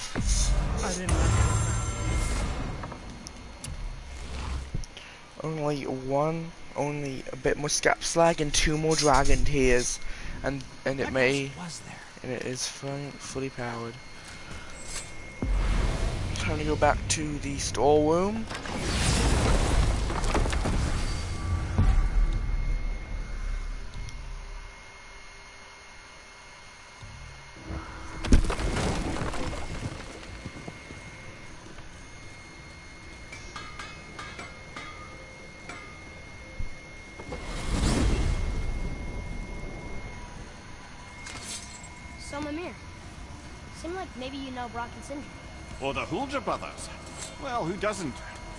I didn't recognize only a bit more scrap slag and 2 more dragon tears, and it is fully powered. Time to go back to the storeroom. So, Mimir, seemed like maybe you know Brock and Sindri. Or the Huldra brothers. Well, who doesn't?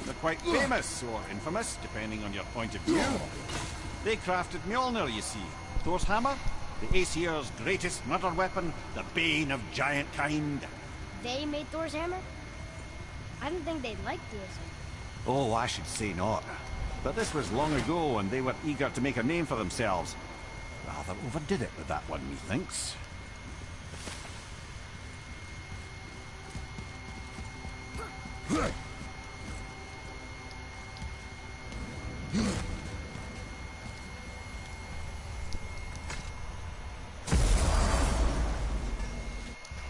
They're quite famous, or infamous, depending on your point of view. They crafted Mjolnir, you see. Thor's hammer, the Aesir's greatest murder weapon, the bane of giant kind. They made Thor's hammer? I didn't think they'd like the Aesir. Oh, I should say not. But this was long ago, and they were eager to make a name for themselves. Rather overdid it with that one, methinks.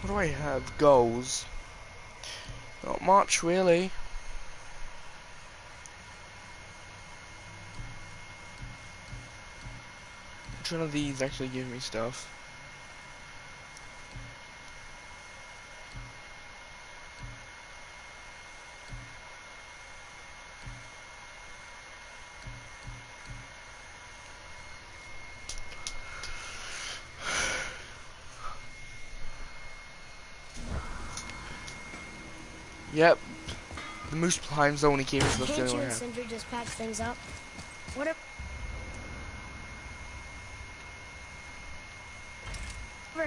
What do I have? Goals. Not much, really. Which one of these actually give me stuff? Yep. The Moose Prime's only came with the Can't you one I and have. Sindri just patch things up? Whatever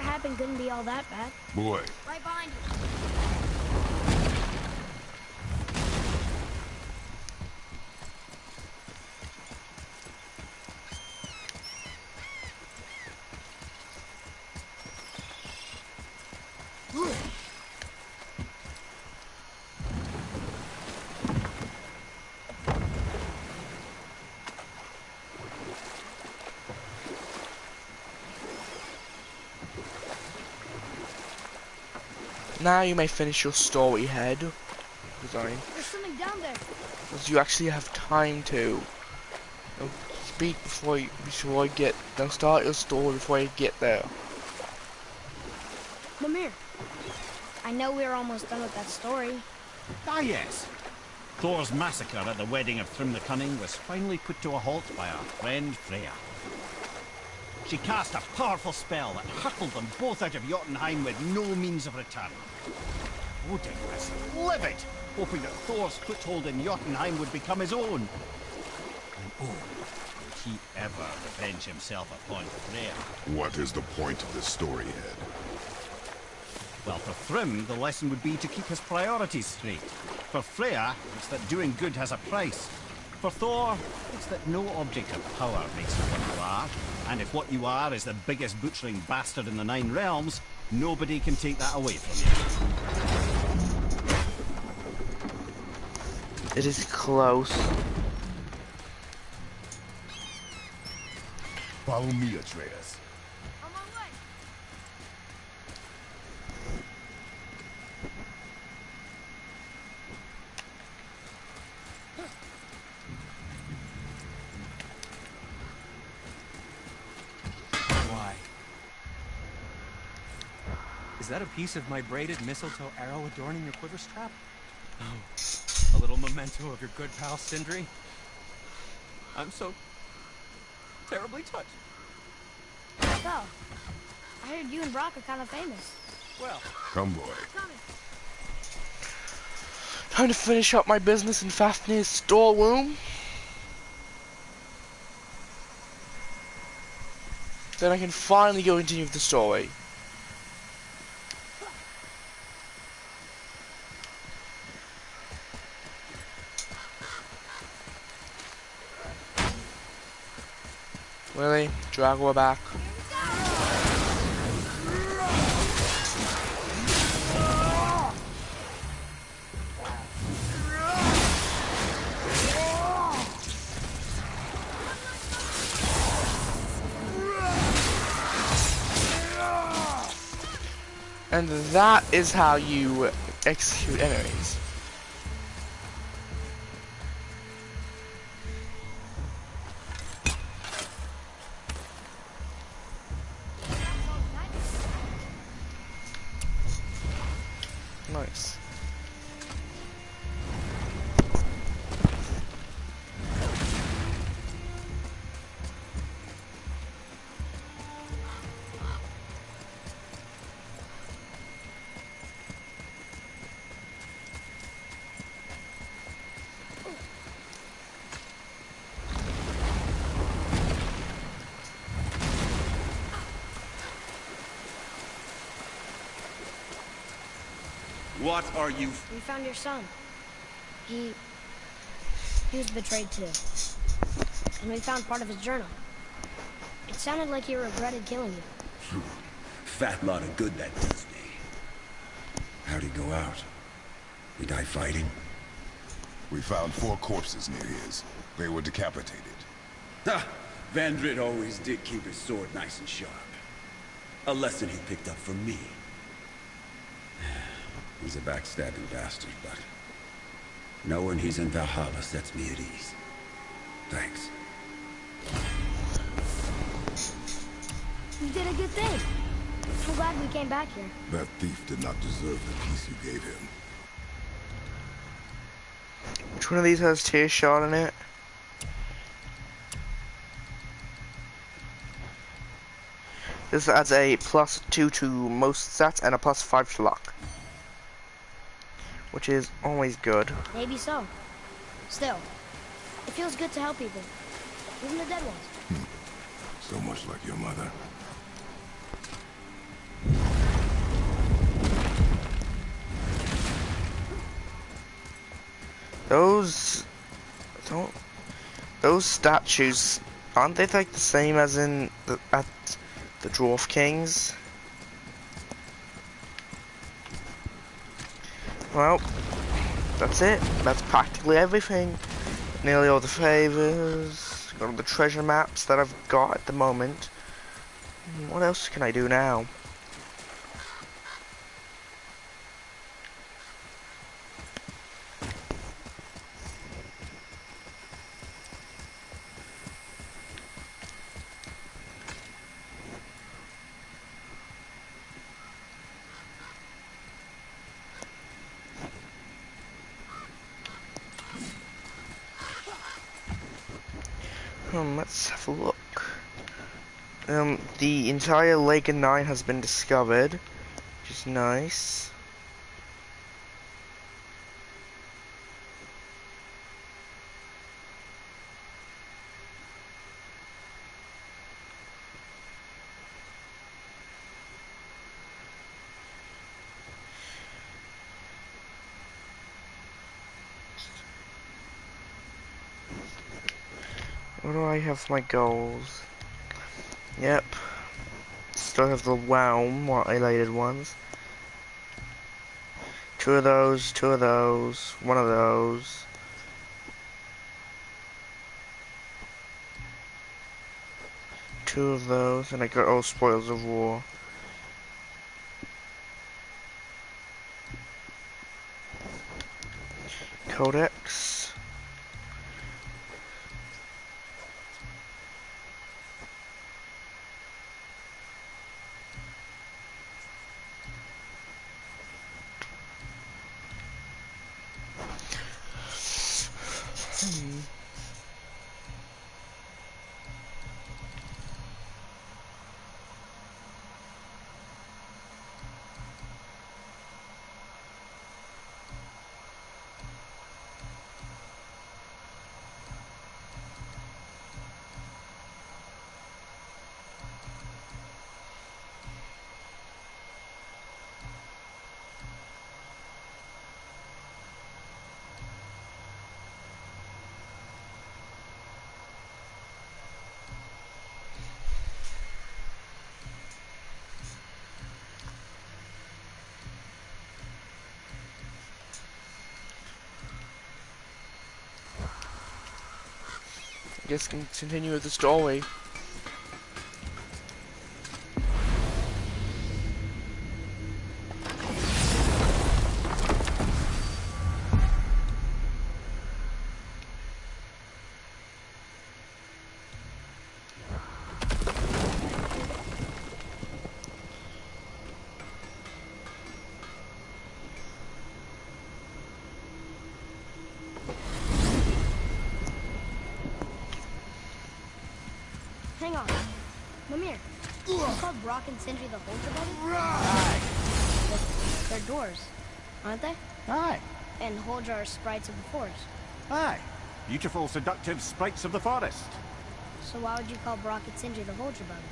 happened couldn't be all that bad. Boy, Right behind you. Now you may finish your story head design, There's something down there. because you actually have time to. Don't speak before I get. Don't start your story before you get there. Mimir, I know we're almost done with that story. Ah, yes. Thor's massacre at the wedding of Thrym the Cunning was finally put to a halt by our friend Freya. She cast a powerful spell that hurtled them both out of Jotunheim with no means of return. Odin was livid, hoping that Thor's foothold in Jotunheim would become his own. And oh, would he ever revenge himself upon Freya? what is the point of this story, Ed? Well, for Thrym, the lesson would be to keep his priorities straight. For Freya, it's that doing good has a price. For Thor, it's that no object of power makes you what you are. And if what you are is the biggest butchering bastard in the Nine Realms, nobody can take that away from you. It is close. Follow me, Atreus. On my way. Why? Is that a piece of my braided mistletoe arrow adorning your quiver strap? Oh, a little memento of your good pal Sindri? I'm so terribly touched. So, I heard you and Brock are kind of famous. Well, Come, boy. Coming. Time to finish up my business in Fafnir's storeroom. Then I can finally go continue with the story. Really? Drag her back. And that is how you execute enemies. Nice. What are you? We found your son. He was betrayed too. And we found part of his journal. It sounded like he regretted killing you. Fat lot of good that does me. How'd he go out? He die fighting? We found 4 corpses near his. They were decapitated. Ha! Vandrid always did keep his sword nice and sharp. A lesson he picked up from me. He's a backstabbing bastard, but knowing he's in Valhalla sets me at ease. Thanks. You did a good thing. I'm glad we came back here. That thief did not deserve the peace you gave him. Which one of these has tear shot in it? This adds a +2 to most stats and a +5 to luck. Which is always good. Maybe so. Still, it feels good to help people. Even the dead ones. So much like your mother. Those statues, aren't they like the same as in at the Dwarf Kings? Well, that's it. That's practically everything. Nearly all the favors, got all the treasure maps that I've got at the moment. What else can I do now? Let's have a look. The entire Lake of Nine has been discovered, which is nice. Where do I have my goals? Yep. Still have the WOW related ones. 2 of those, 2 of those, 1 of those. Two of those, and I got all Spoils of War. Codex. Just continue with the story. hang on. Mimir, it's called Brock and Sindri the Holger Brothers? Aye. They're doors, aren't they? Aye. And Holger are sprites of the forest. Aye. Beautiful, seductive sprites of the forest. So why would you call Brock and Sindri the Holger Brothers?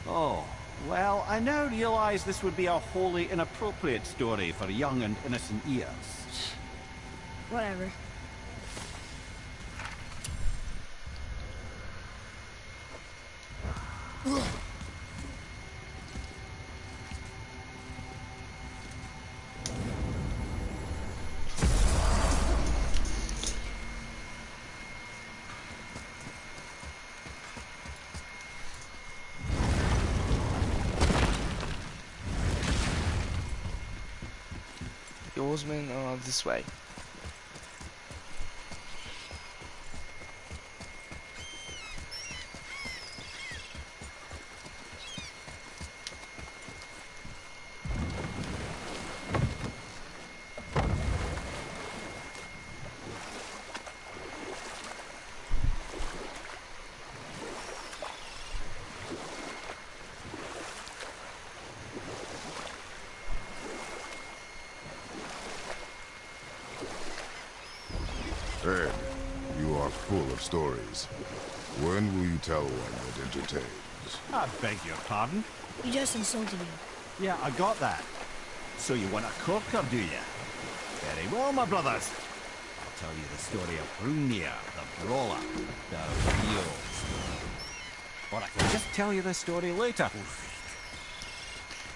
Oh, well, I now realize this would be a wholly inappropriate story for young and innocent ears. Whatever. The oarsmen are this way. Ed, you are full of stories. When will you tell one that entertains? I beg your pardon? You just insulted me. Yeah, I got that. So you want a corker, do you? Very well, my brothers. I'll tell you the story of Hrungnir, the brawler, the real story. Or I can just tell you the story later.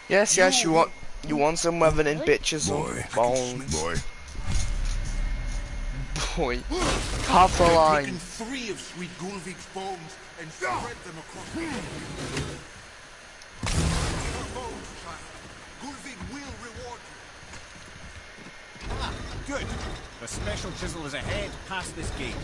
Yes, you want some weathering bitches Boy. or bones. Boy, Boy. Half the Taken line. 3 of sweet Gulvik's bones and spread them across the world. Your bones, child. Gulvik will reward you. Ah, good. The special chisel is ahead, past this gate.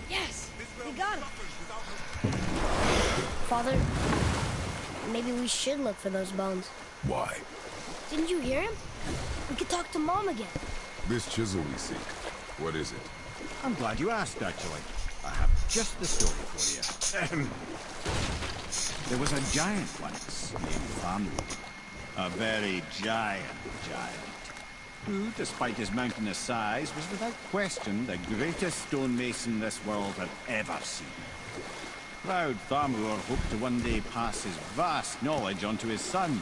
Yes! We got him! Father, maybe we should look for those bones. why? Didn't you hear him? We could talk to Mom again. This chisel we seek, what is it? I'm glad you asked, actually. I have just the story for you. There was a giant once named Thamur. A very giant, who, despite his mountainous size, was without question the greatest stonemason this world had ever seen. Proud Thamur hoped to one day pass his vast knowledge on to his son.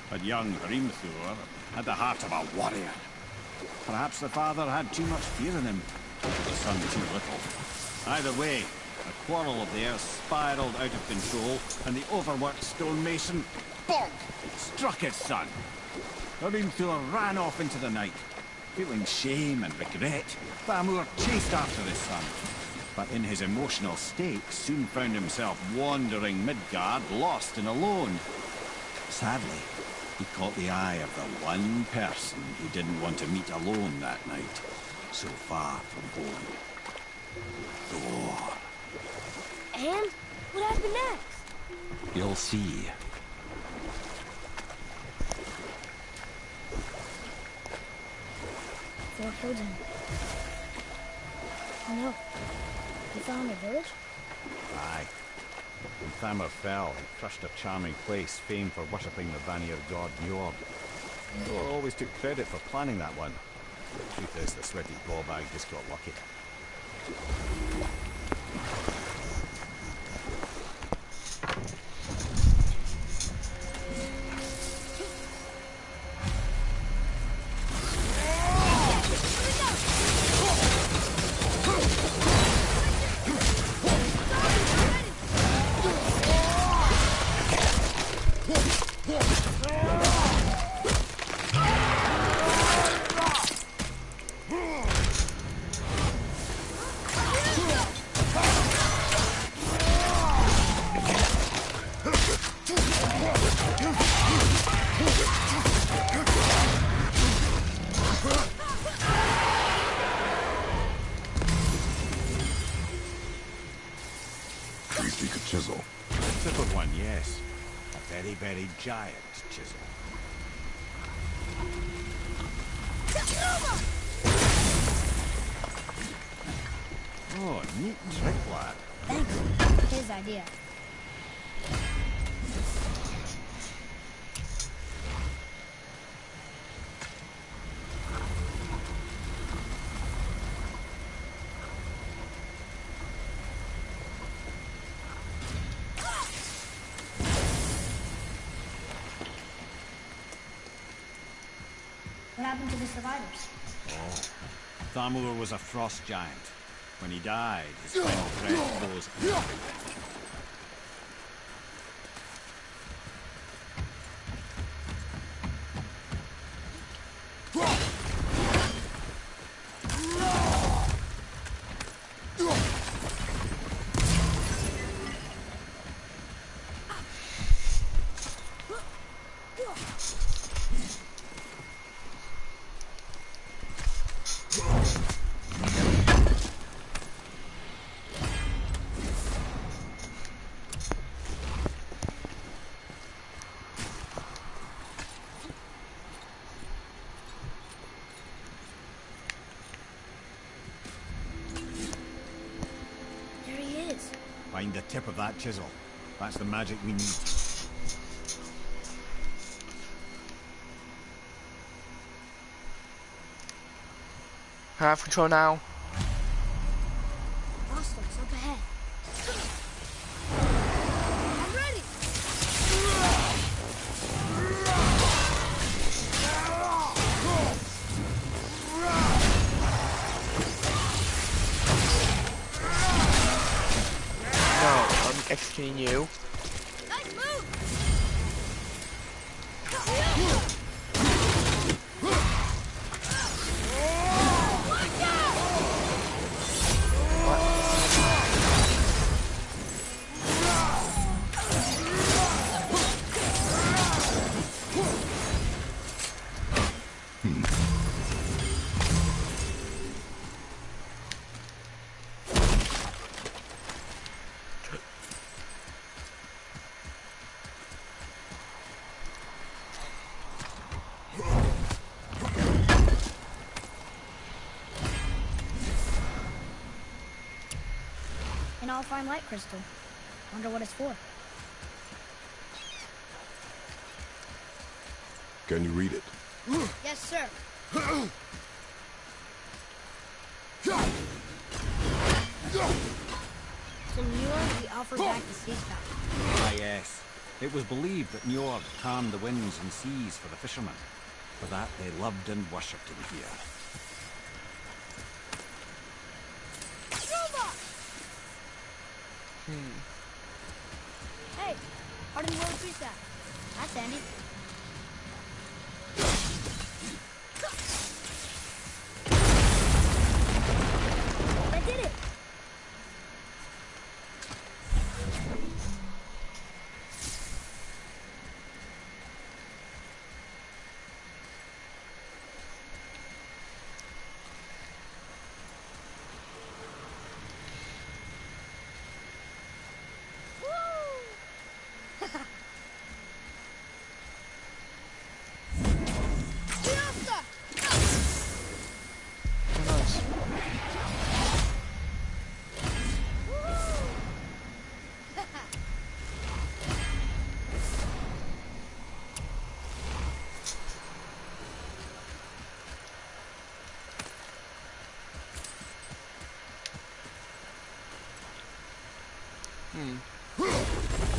But young Hrimthur had the heart of a warrior. Perhaps the father had too much fear in him, the son too little. Either way, a quarrel of theirs spiraled out of control, and the overworked stonemason, bonk, struck his son. Hrimthur ran off into the night. Feeling shame and regret, Thamur chased after his son. But in his emotional state, soon found himself wandering Midgard, lost and alone. Sadly, he caught the eye of the one person he didn't want to meet alone that night, so far from home. Thor. And what happened next? You'll see. Thor killed him. Oh no. He found a village? Aye. When Thamur fell, he crushed a charming place famed for worshipping the Vanir god Njord. Thor always took credit for planning that one. The truth is, the sweaty ballbag just got lucky. very, very giant chisel. Oh, neat trick, lad. Thanks. His idea. What happened to the survivors? Thamur was a frost giant. When he died, his final breath froze everything. There he is. Find the tip of that chisel. That's the magic we need. I have control now. Rostov's up ahead. I'm ready. No, I'm executing you. Nice move. An all-fine light crystal. Wonder what it's for. Can you read it? Yes, sir. So Njord, we offer back the sea spout. Ah, yes. It was believed that Njord calmed the winds and seas for the fishermen. For that, they loved and worshipped him here. Hey, Arden World Tree Staff. That's Andy. I did it!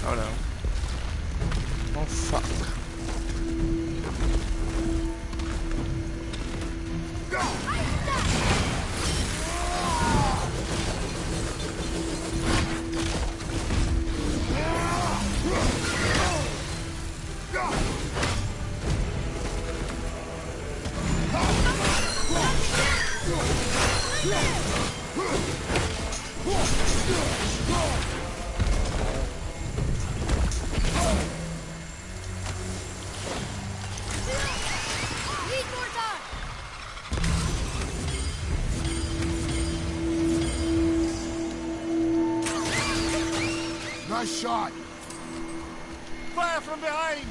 Oh no. Oh fuck. Need more time! Nice shot. Fire from behind!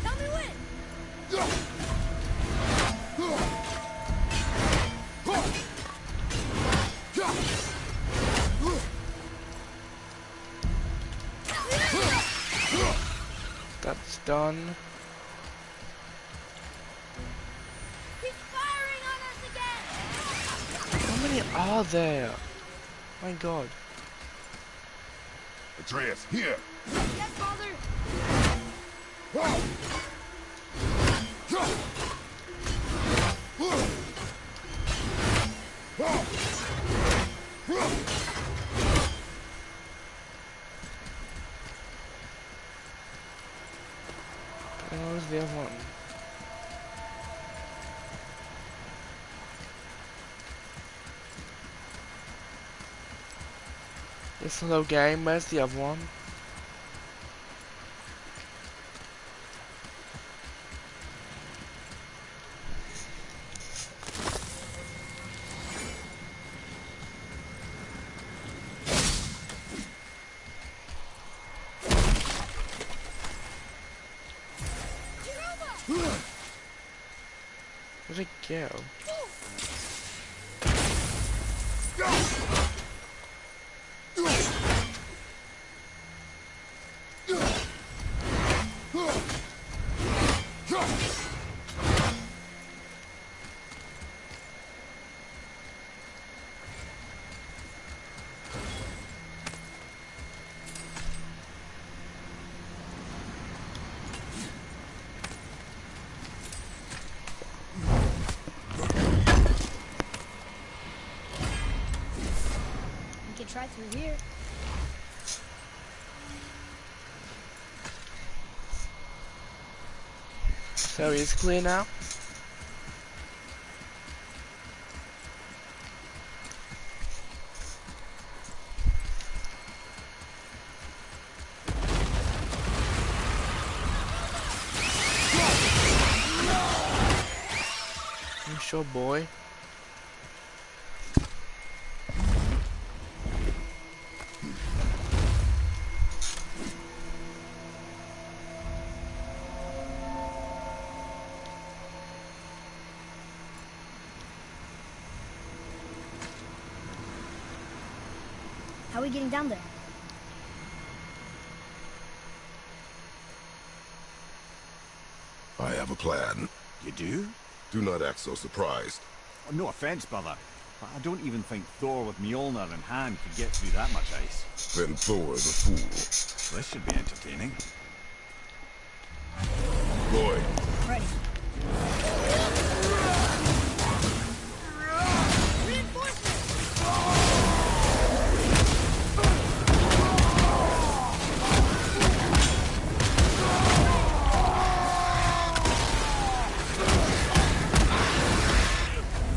Tell me when! That's done. He's firing on us again! How many are there? My god. Atreus, here! Yes, Father! Where's the other one? This little game, where's the other one? Where'd it go? We could try through here. So it's clear now? You sure, boy? How are we getting down there? I have a plan. You do? Do not act so surprised. Oh, no offense, brother, but I don't even think Thor with Mjolnir in hand could get through that much ice. Then Thor is a fool. This should be entertaining. Lloyd, Ready.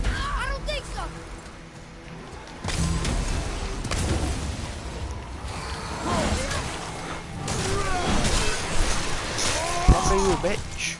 I don't think so. I'll you a bitch.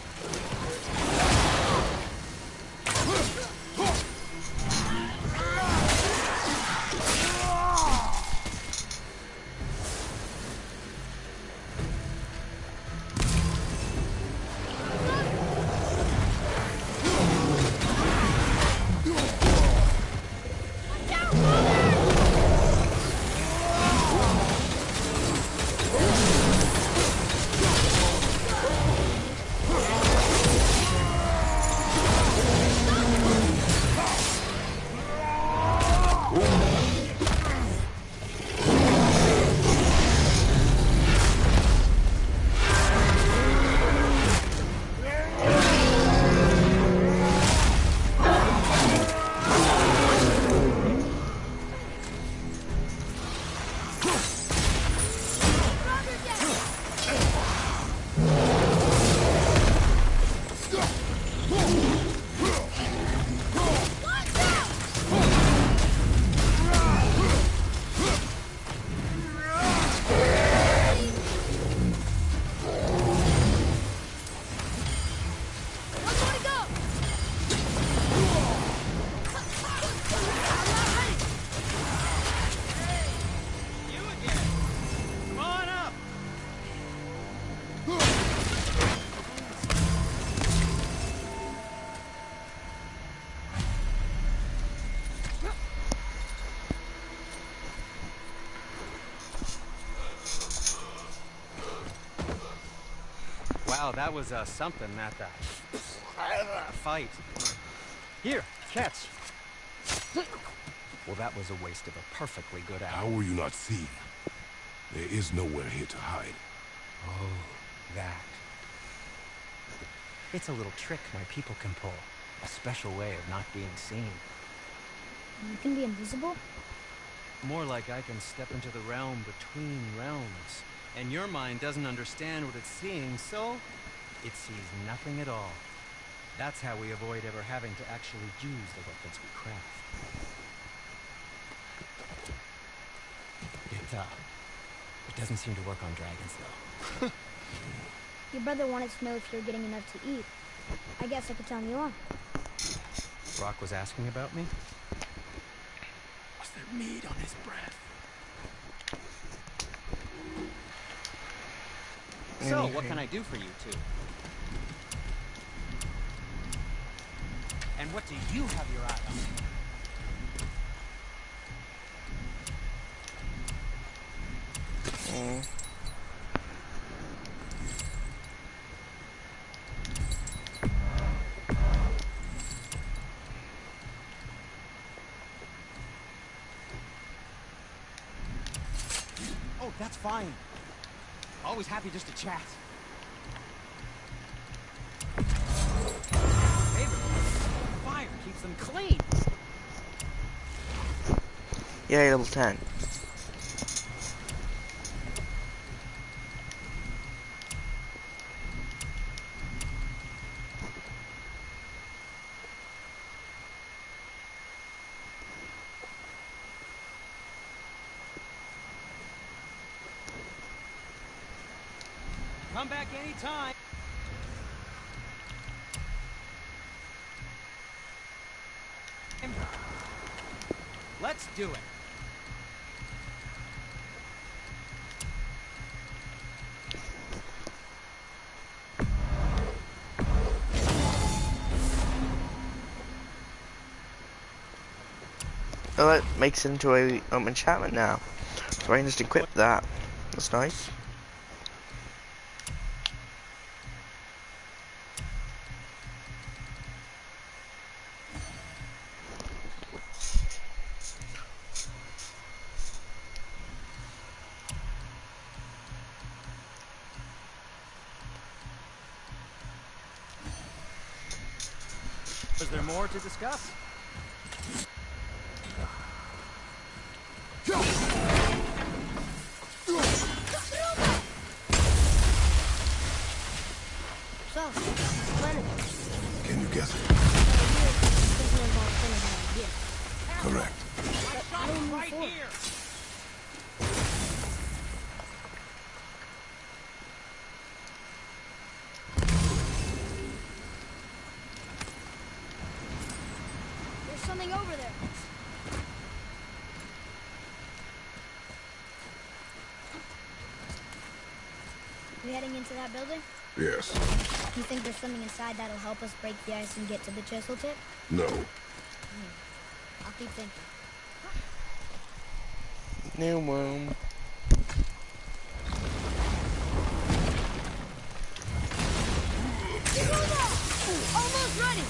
Wow, that was something, that fight. Here, catch. Well, that was a waste of a perfectly good How apple. were you not seen? There is nowhere here to hide. Oh, that. It's a little trick my people can pull. A special way of not being seen. You can be invisible? More like I can step into the realm between realms. And your mind doesn't understand what it's seeing, so it sees nothing at all. That's how we avoid ever having to actually use the weapons we craft. It doesn't seem to work on dragons, though. Your brother wanted to know if you're getting enough to eat. I guess I could tell him you are. Brock was asking about me? Was there meat on his breath? So, what can I do for you two? And what do you have your eye on? Oh, that's fine. Always happy just to chat. Favorite. Fire keeps them clean. Yay, level 10. Come back anytime. Let's do it. Oh, that makes it into a enchantment now. So I can just equip that. That's nice. Is there more to discuss? So, Leonard. Can you guess it? Correct. Right here. There's something over there. We heading into that building? Yes. You think there's something inside that'll help us break the ice and get to the chisel tip? No. I'll keep thinking. New room. Almost ready!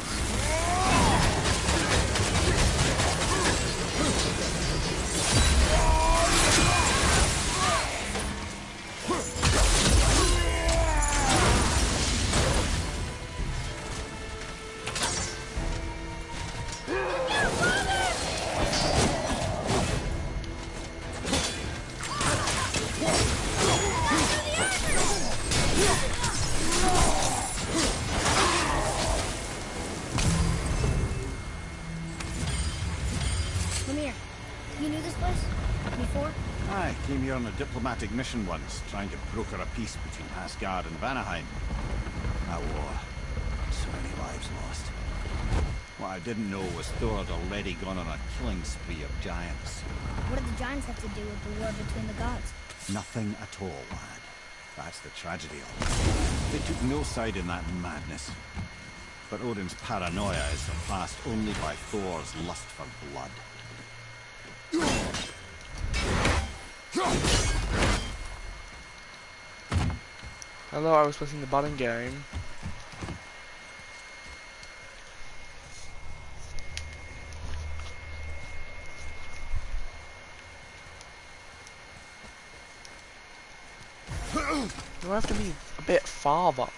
Come here. You knew this place? Before? I came here on a diplomatic mission once, trying to broker a peace between Asgard and Vanaheim. A war. So many lives lost. What I didn't know was Thor had already gone on a killing spree of giants. What did the giants have to do with the war between the gods? Nothing at all, lad. That's the tragedy of it. They took no side in that madness. But Odin's paranoia is surpassed only by Thor's lust for blood. Hello, I was pressing the button game. You have to be a bit farther.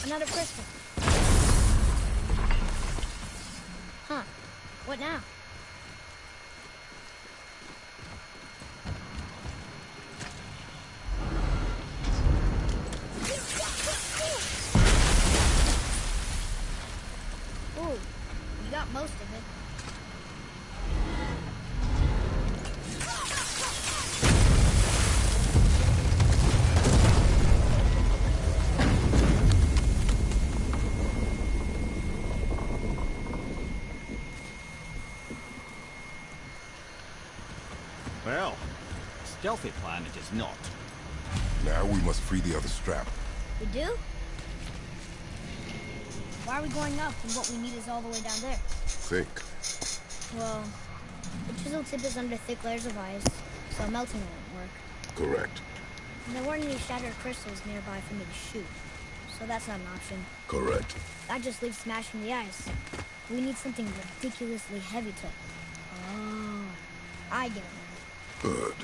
Another crystal. Huh. What now? Ooh, you got most of it. Well, stealthy plan it is not. Now we must free the other strap. We do? Why are we going up when what we need is all the way down there? Think. Well, the chisel tip is under thick layers of ice, so melting won't work. Correct. And there weren't any shattered crystals nearby for me to shoot, so that's not an option. Correct. That just leaves smashing the ice. We need something ridiculously heavy to... Oh, I get it. Good.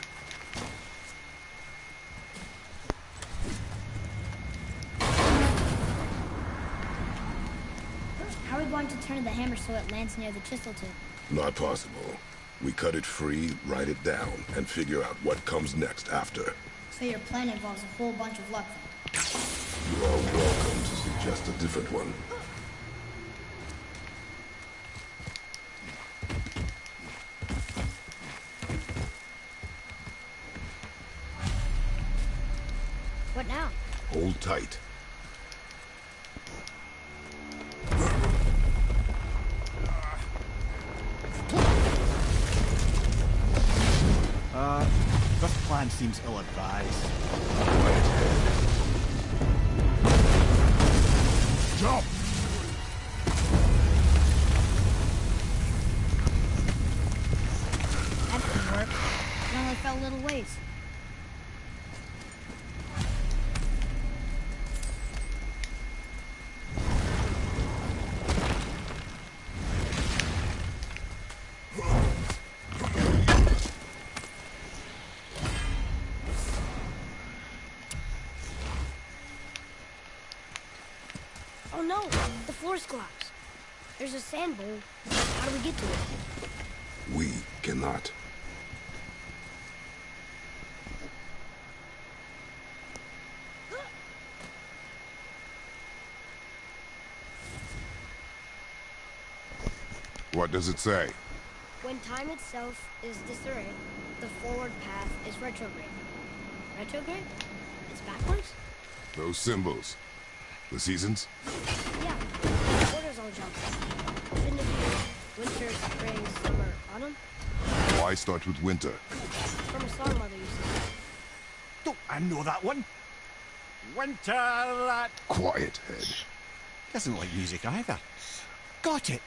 How are we going to turn the hammer so it lands near the chisel tip? Not possible. We cut it free, write it down, and figure out what comes next after. So your plan involves a whole bunch of luck. You are welcome to suggest a different one. What now? Hold tight. This plan seems ill-advised. Jump! That didn't work. It only fell a little ways. Oh no, the floor's collapsed. There's a sand bowl. How do we get to it? We cannot. What does it say? When time itself is disarray, the forward path is retrograde. Retrograde? It's backwards? Those symbols. The seasons? Yeah. Orders all jump. Shouldn't it be winter, spring, summer, autumn? Why start with winter? From a song mother used to sing. Don't I know that one? Winter that Quiet, head. doesn't like music either. Got it.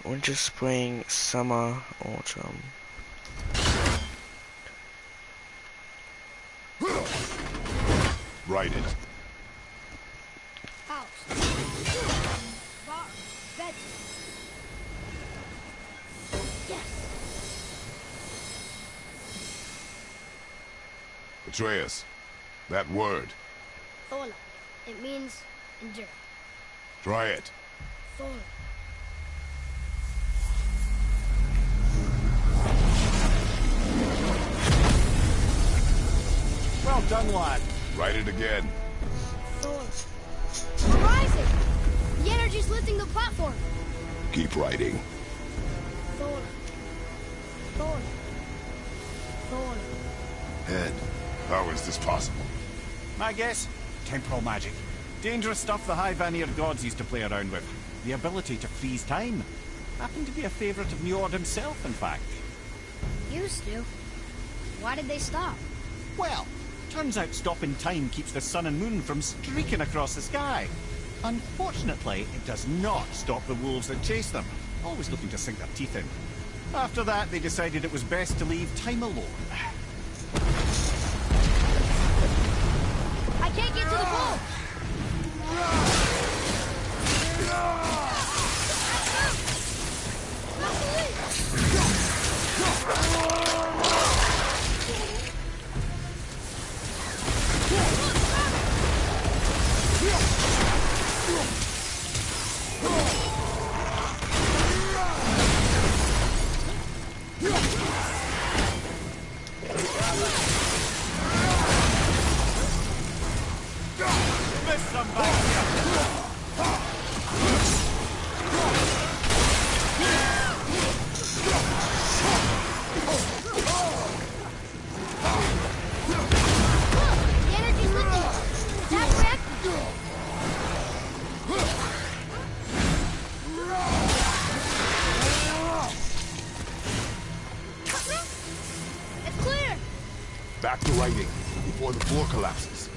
Winter, spring, summer, autumn. Write it. House. Bar. Bed. Yes. Atreus, that word. Thola. It means endure. Try it. Thola. Well done, lad. Write it again. Thola. We're rising. The energy's lifting the platform. Keep writing. Thola. Thola. Thola. Head, how is this possible? My guess? Temporal magic. Dangerous stuff the High Vanir gods used to play around with. The ability to freeze time. Happened to be a favourite of Njord himself, in fact. Used to. Why did they stop? Well, turns out stopping time keeps the sun and moon from streaking across the sky. Unfortunately, it does not stop the wolves that chase them, always looking to sink their teeth in. After that, they decided it was best to leave time alone. I can't get to the pole. Miss some back here. The energy's lifting us. Attack reactor. It's clear. Back to writing, before the floor collapses.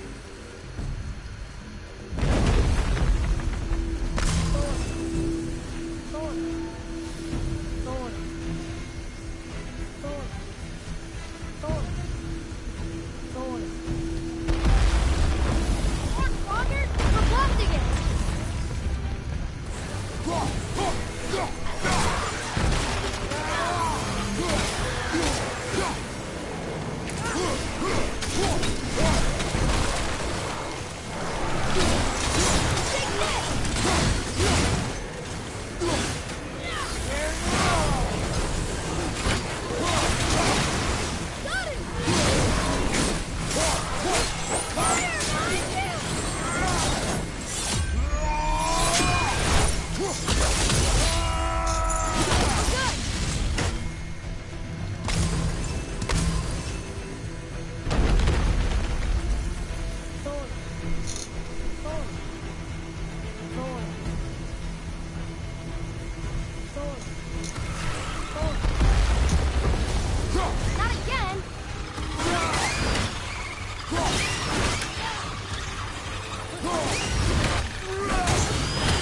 Not again.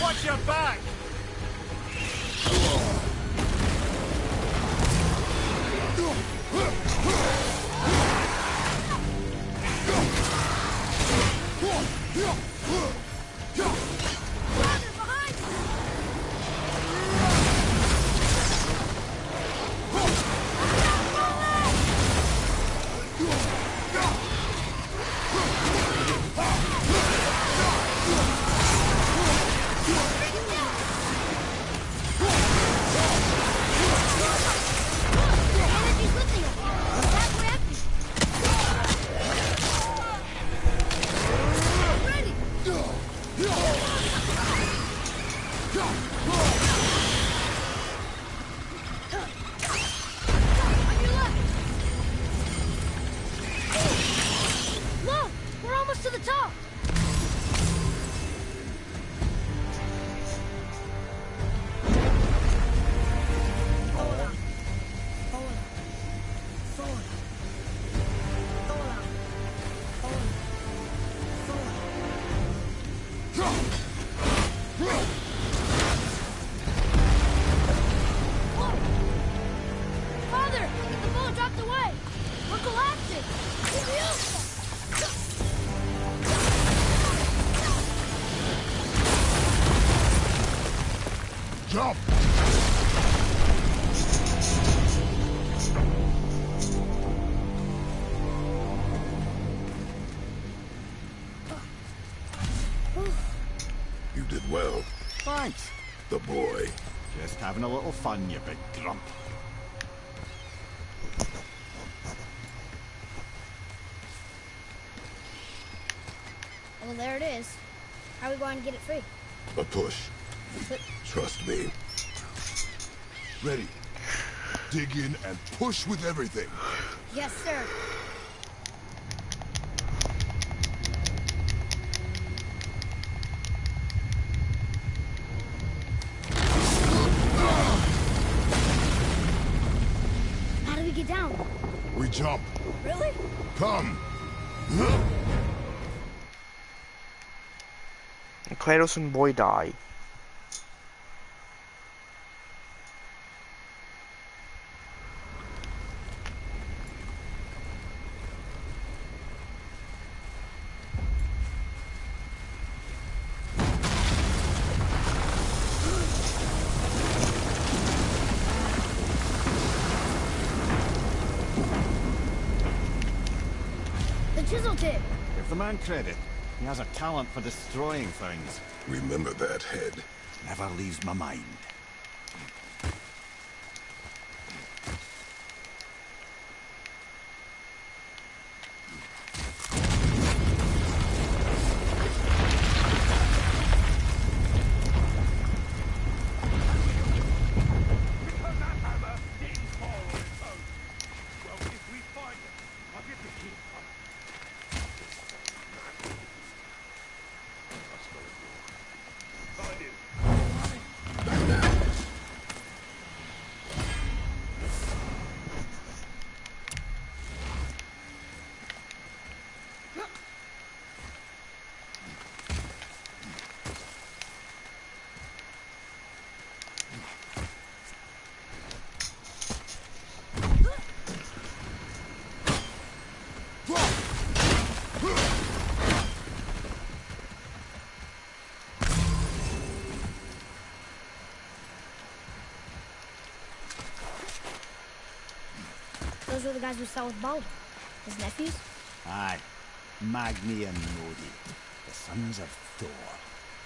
Watch your back! Father, behind you. Energy's lifting us. Attack reactor. Ready. On your left. Look, we're almost to the top. Hold on. Hold on. Jump! You did well, Thanks. the boy. Just having a little fun, you big grump. Well, there it is. How are we going to get it free? A push. Trust me. Ready. Dig in and push with everything. Yes, sir. How do we get down? We jump. Really? Come. Kratos and boy die. The chisel tip. Give the man credit. He has a talent for destroying things. Remember that head. Never leaves my mind. Those were the guys we saw with Baldur. His nephews? Aye. Magni and Modi, the sons of Thor.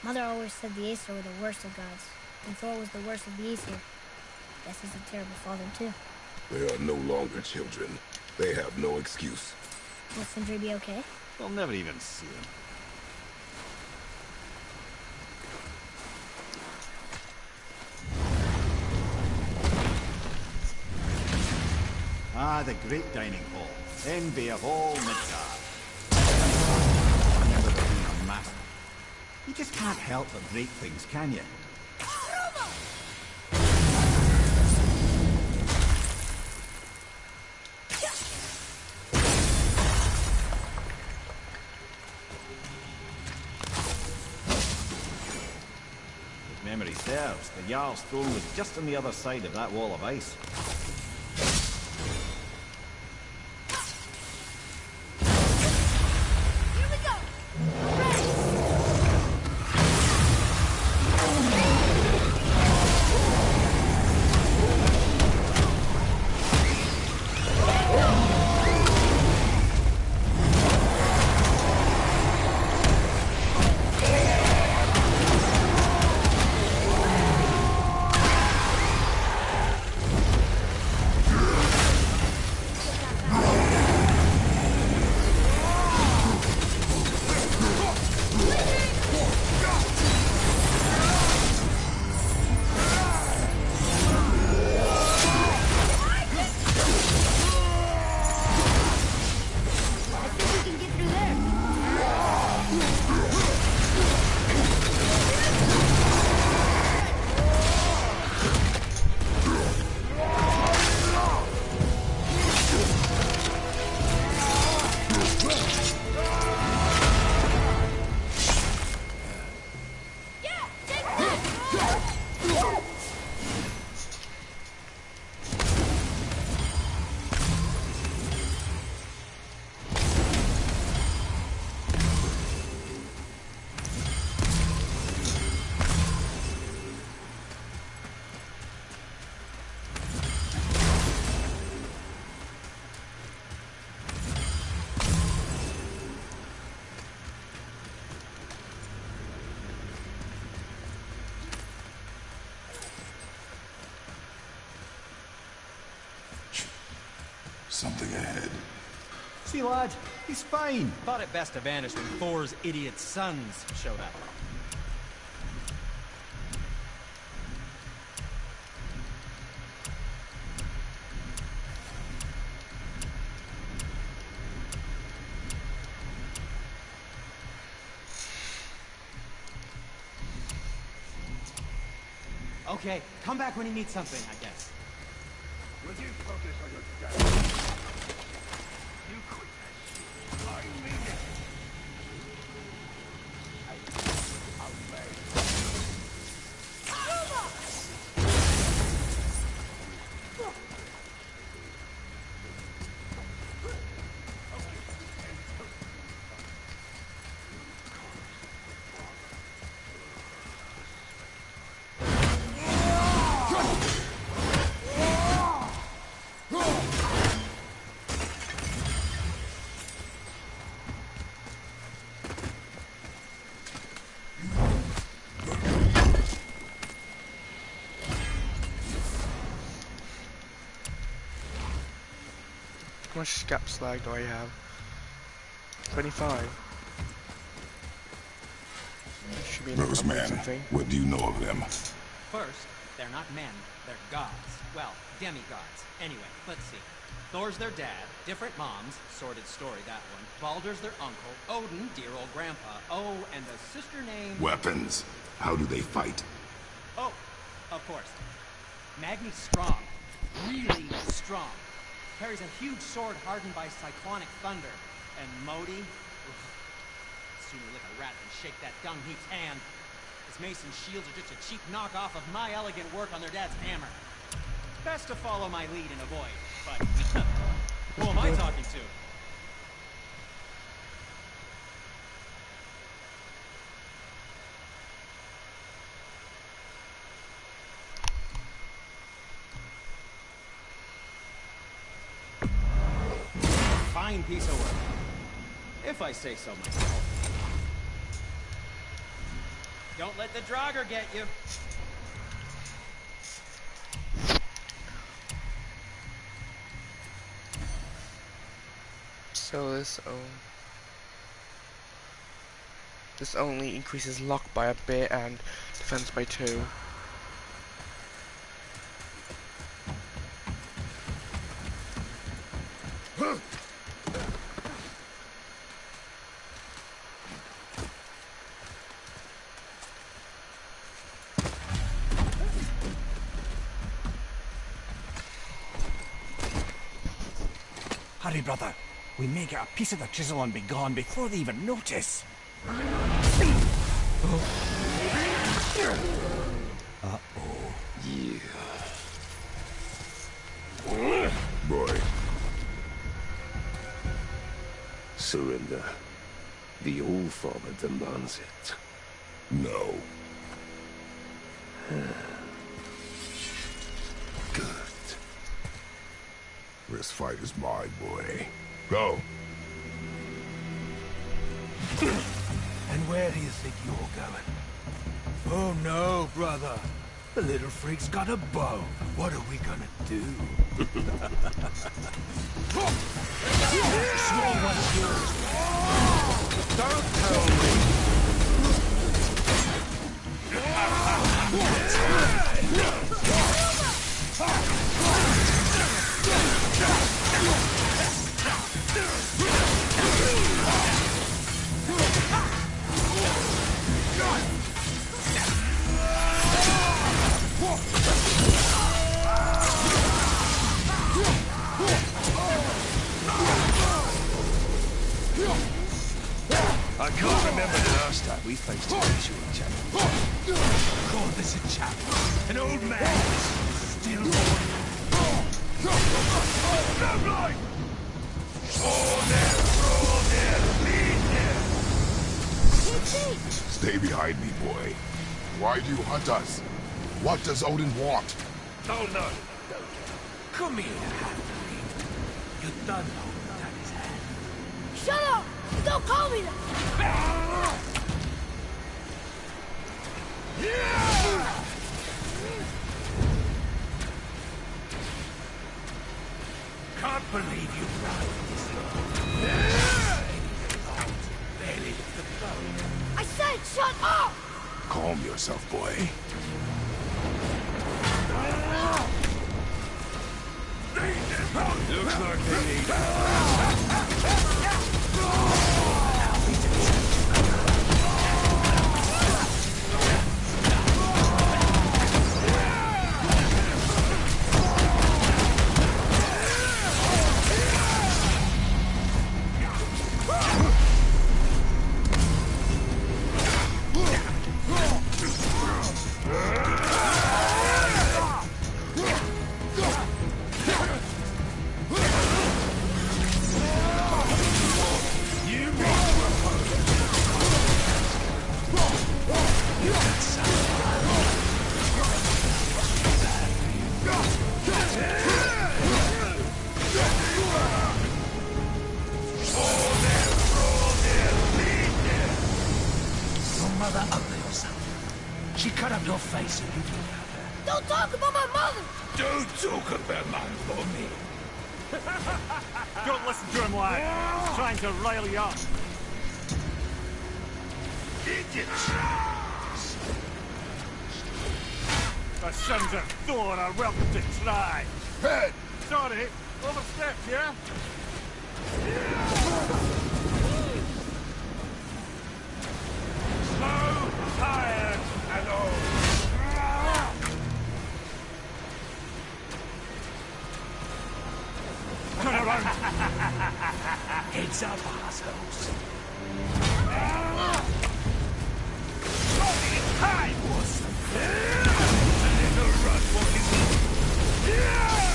Mother always said the Aesir were the worst of gods, and Thor was the worst of the Aesir. Guess he's a terrible father, too. They are no longer children. They have no excuse. Will Sindri be okay? They'll never even see him. Ah, the great dining hall. Envy of all Midgard. Never been a master. You just can't help but break things, can you? If memory serves, the Jarl's throne was just on the other side of that wall of ice. something ahead. See, lad, he's fine. Thought it best to vanish when Thor's idiot sons showed up. Okay, come back when you need something, I guess. Would you focus on your dad? You quit that shit. I mean it. How much scap slag do I have? 25. Should be enough Those to make men, something. what do you know of them? First, they're not men, they're gods. Well, demigods. Anyway, let's see. Thor's their dad, different moms, sordid story that one. Baldur's their uncle, Odin, dear old grandpa. Oh, and a sister named... Weapons. How do they fight? Oh, of course. Magni's strong. Really strong. Carries a huge sword hardened by cyclonic thunder. And Modi? Oof, sooner lick a rat than shake that dung heap's hand. His mace and shields are just a cheap knockoff of my elegant work on their dad's hammer. Best to follow my lead and avoid, but... who am I talking to? Fine piece of work. If I say so myself. Don't let the Draugr get you. So this only increases luck by a bit and defense by 2. Hurry, brother. We may get a piece of the chisel and be gone before they even notice. Boy, Surrender. The All-Father demands it. no. Good. This fight is mine, boy. Go. And where do you think you're going? Oh no, brother. The little freak's got a bow. What are we gonna do? Small one's yours. Don't tell me. I can't remember the last time we faced an each other. Call this a chap. An old man. Still born. Stay behind me, boy. Why do you hunt us? What does Odin want? Oh no. Come here, halfling. You done holding down his hand. Shut up! Don't call me that! Can't believe Calm yourself, boy. Looks like they need mother ugly or something. She cut up your face and you didn't know her. Don't talk about my mother! Don't talk about my mommy. Don't listen to him, lad. He's trying to rile you up. The sons of Thor are welcome to try. Head! Sorry, overstepped, yeah? so tired and old. Turn around! Heads up, assholes. Time was a little run walking.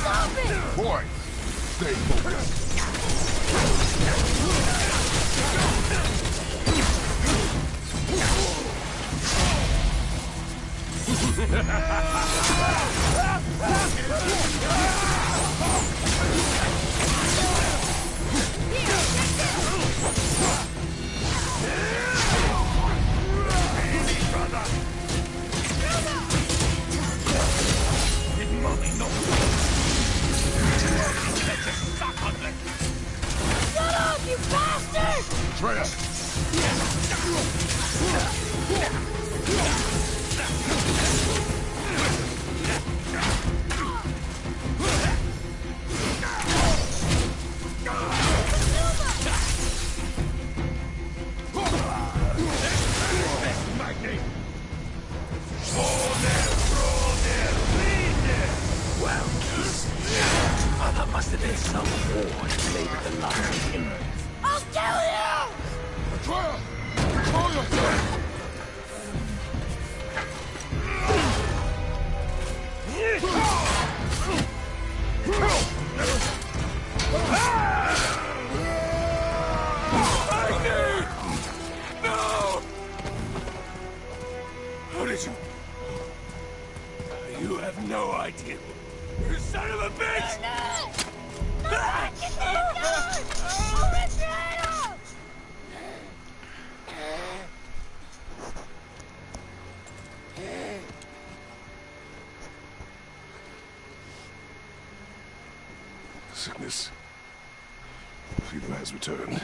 Stop it! Boy, stay focused. Shut up, you bastard! Treya! Well, kiss. Mother must have been some war to play with the lives of him. I'll kill you! Treya! Control yourself! How did you? You have no idea. You son of a bitch! Get these guys! I'll rip your head off! Sickness. Fever has returned.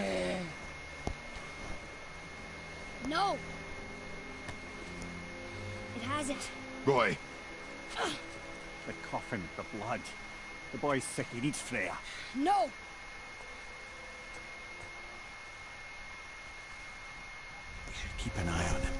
No! It hasn't. Boy, The coffin, the blood. The boy's sick, he needs Freya. No! We should keep an eye on him.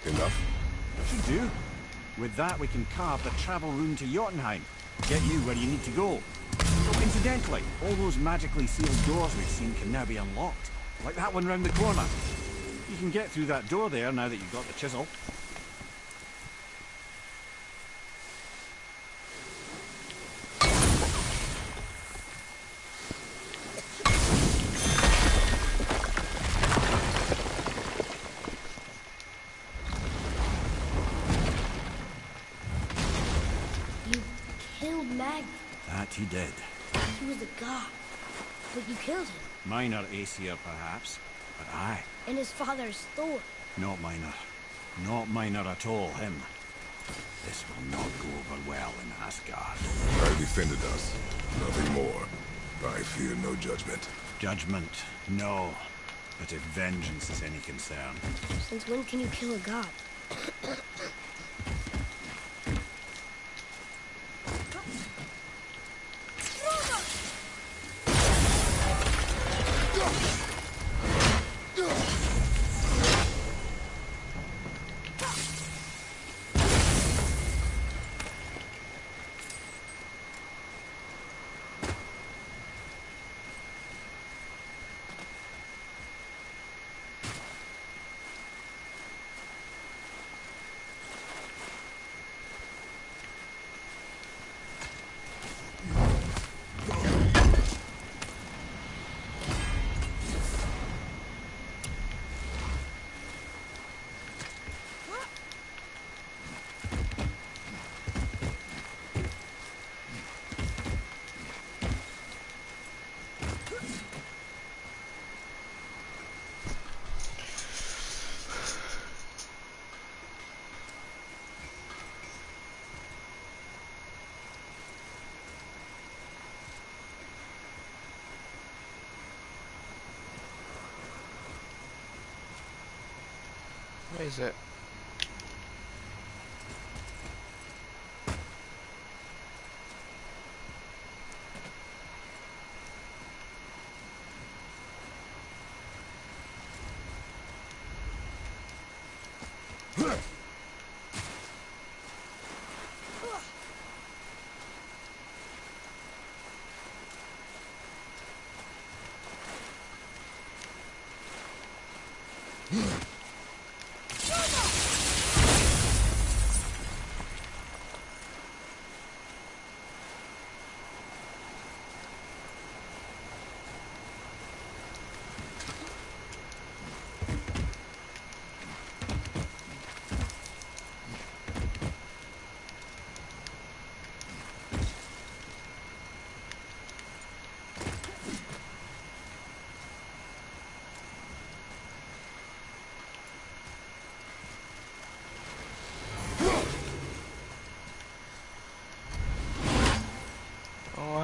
enough? Should do. With that, we can carve the travel rune to Jotunheim. Get you where you need to go. Oh, incidentally, all those magically sealed doors we've seen can now be unlocked. Like that one round the corner. You can get through that door there now that you've got the chisel. Killed Magni. That he did. He was a god. But you killed him. Minor Aesir, perhaps, but I. And his father's Thor. Not minor. Not minor at all, him. This will not go over well in Asgard. I defended us. Nothing more. I fear no judgment. Judgment, no. But if vengeance is any concern. Since when can you kill a god? Where is it?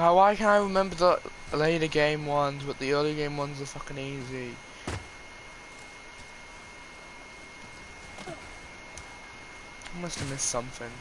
Why can't I remember the later game ones, but the early game ones are fucking easy. I must have missed something.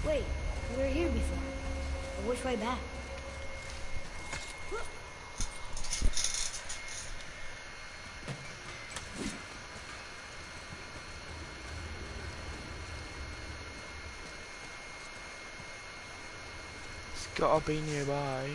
Wait, we were here before. But which way back? It's gotta be nearby.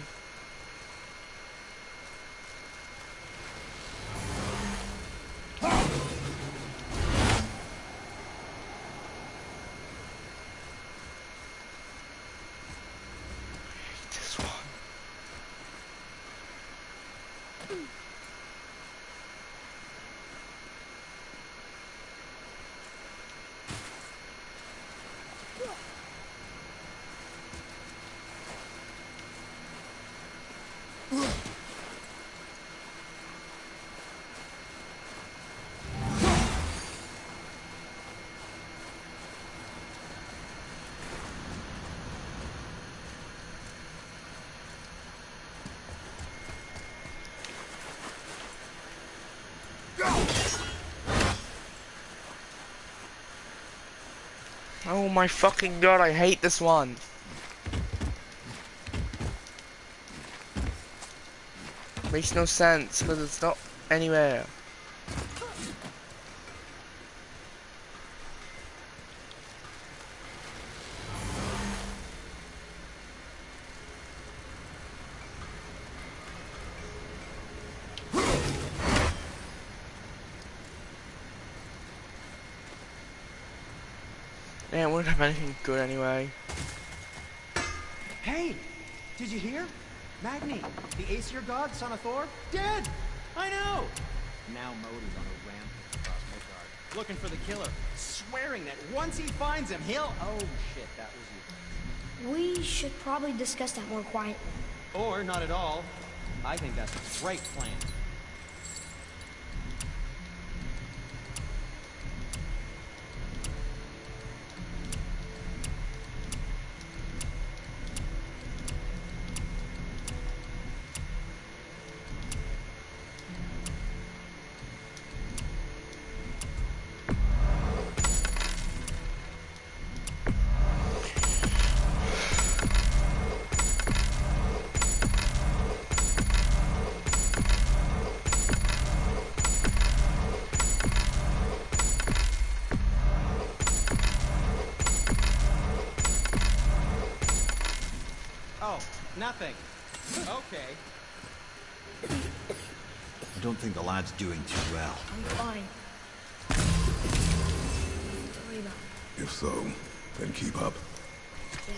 Oh my fucking god, I hate this one. Makes no sense, because it's not anywhere. Yeah, it wouldn't have anything good anyway. Hey! Did you hear? Magni, the Aesir god, son of Thor, dead! I know! Now Modi's on a rampage across Midgard, looking for the killer, swearing that once he finds him, he'll... Oh, shit, that was you. We should probably discuss that more quietly. Or not at all. I think that's a great plan. Oh, nothing. Okay. I don't think the lad's doing too well. I'm fine. Don't worry about it. If so, then keep up. Yeah.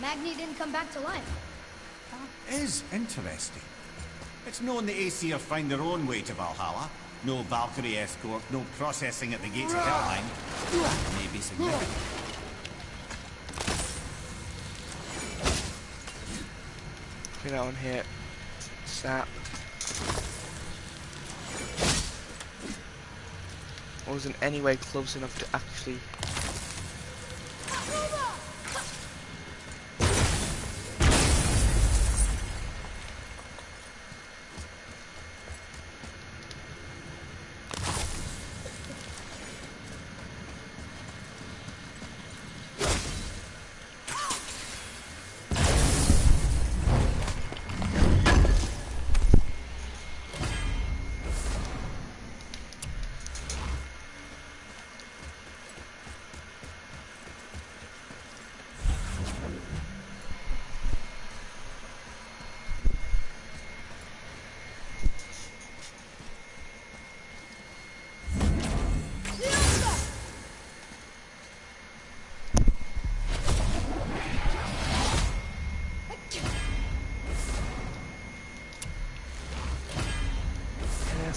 Magni didn't come back to life. That is interesting. It's known the Aesir find their own way to Valhalla. No Valkyrie escort, no processing at the gates of Helheim. That may be significant. Get that one hit. Sap. I wasn't anywhere close enough to actually...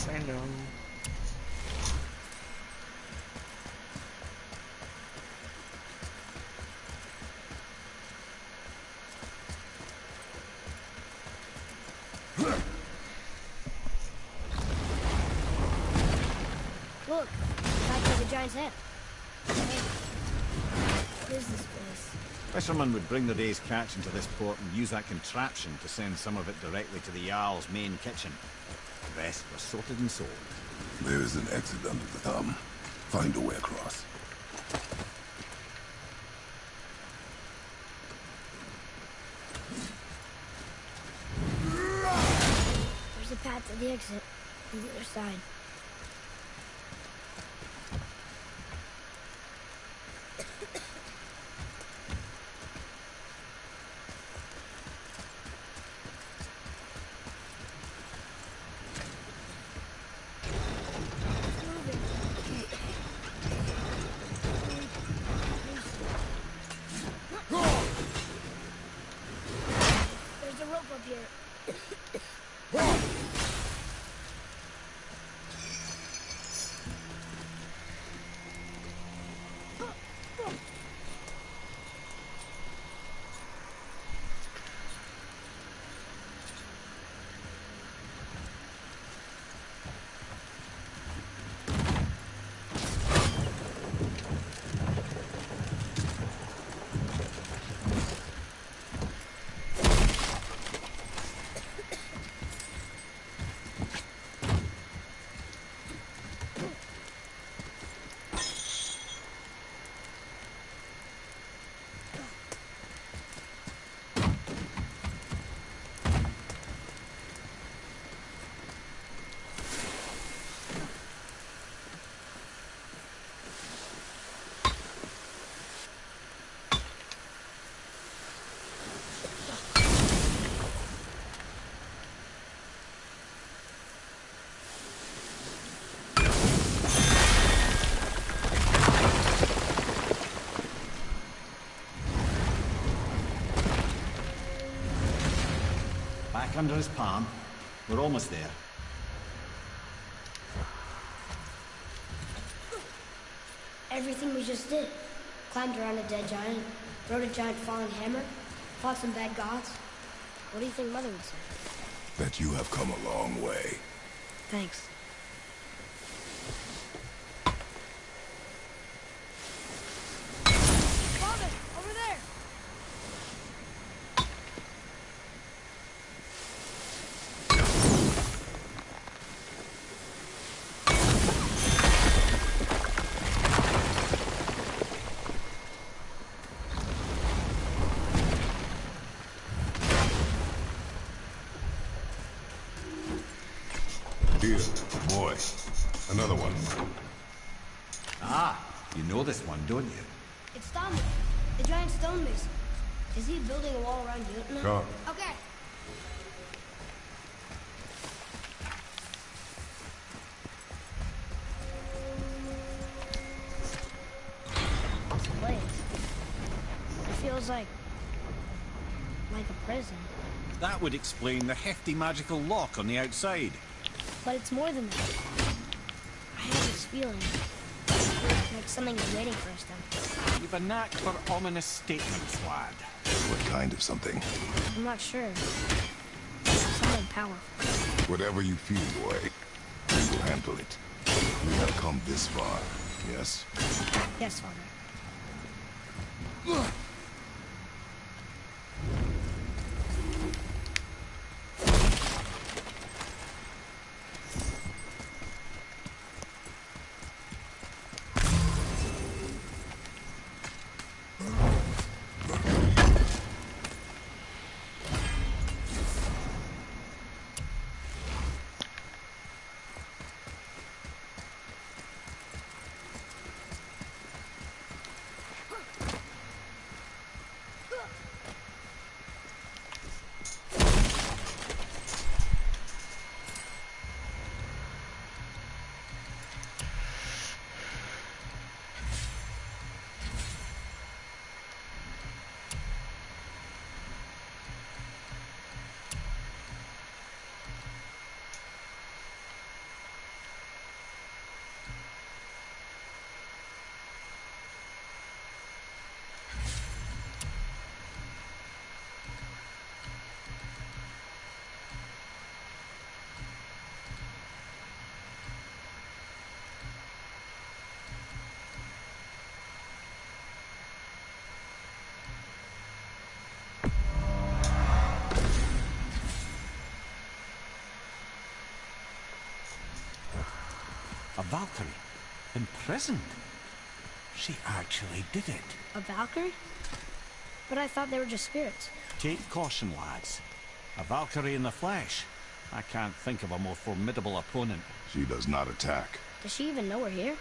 I know. Look, back to the giant's head. Hey, what is this place? Fishermen would bring their day's catch into this port and use that contraption to send some of it directly to the Jarl's main kitchen. The rest was sorted and sold. There is an exit under the thumb. Find a way across. There's a path to the exit on the other side. under his palm. We're almost there. Everything we just did. Climbed around a dead giant, rode a giant falling hammer, fought some bad gods. What do you think Mother would say? That you have come a long way. Thanks. Father, over there! Here, boy. Another one. Ah, you know this one, don't you? It's Dominic, the giant stonemason. Is he building a wall around Jotunheim? Come. Okay. This place. It feels like a prison. That would explain the hefty magical lock on the outside. But it's more than that. I have this feeling. Like something is waiting for us down. You've a knack for ominous statements, lad. What kind of something? I'm not sure. Something powerful. Whatever you feel, boy, we will handle it. We have come this far, yes? Yes, Father. A Valkyrie? Imprisoned? She actually did it. A Valkyrie? But I thought they were just spirits. Take caution, lads. A Valkyrie in the flesh. I can't think of a more formidable opponent. She does not attack. Does she even know we're here?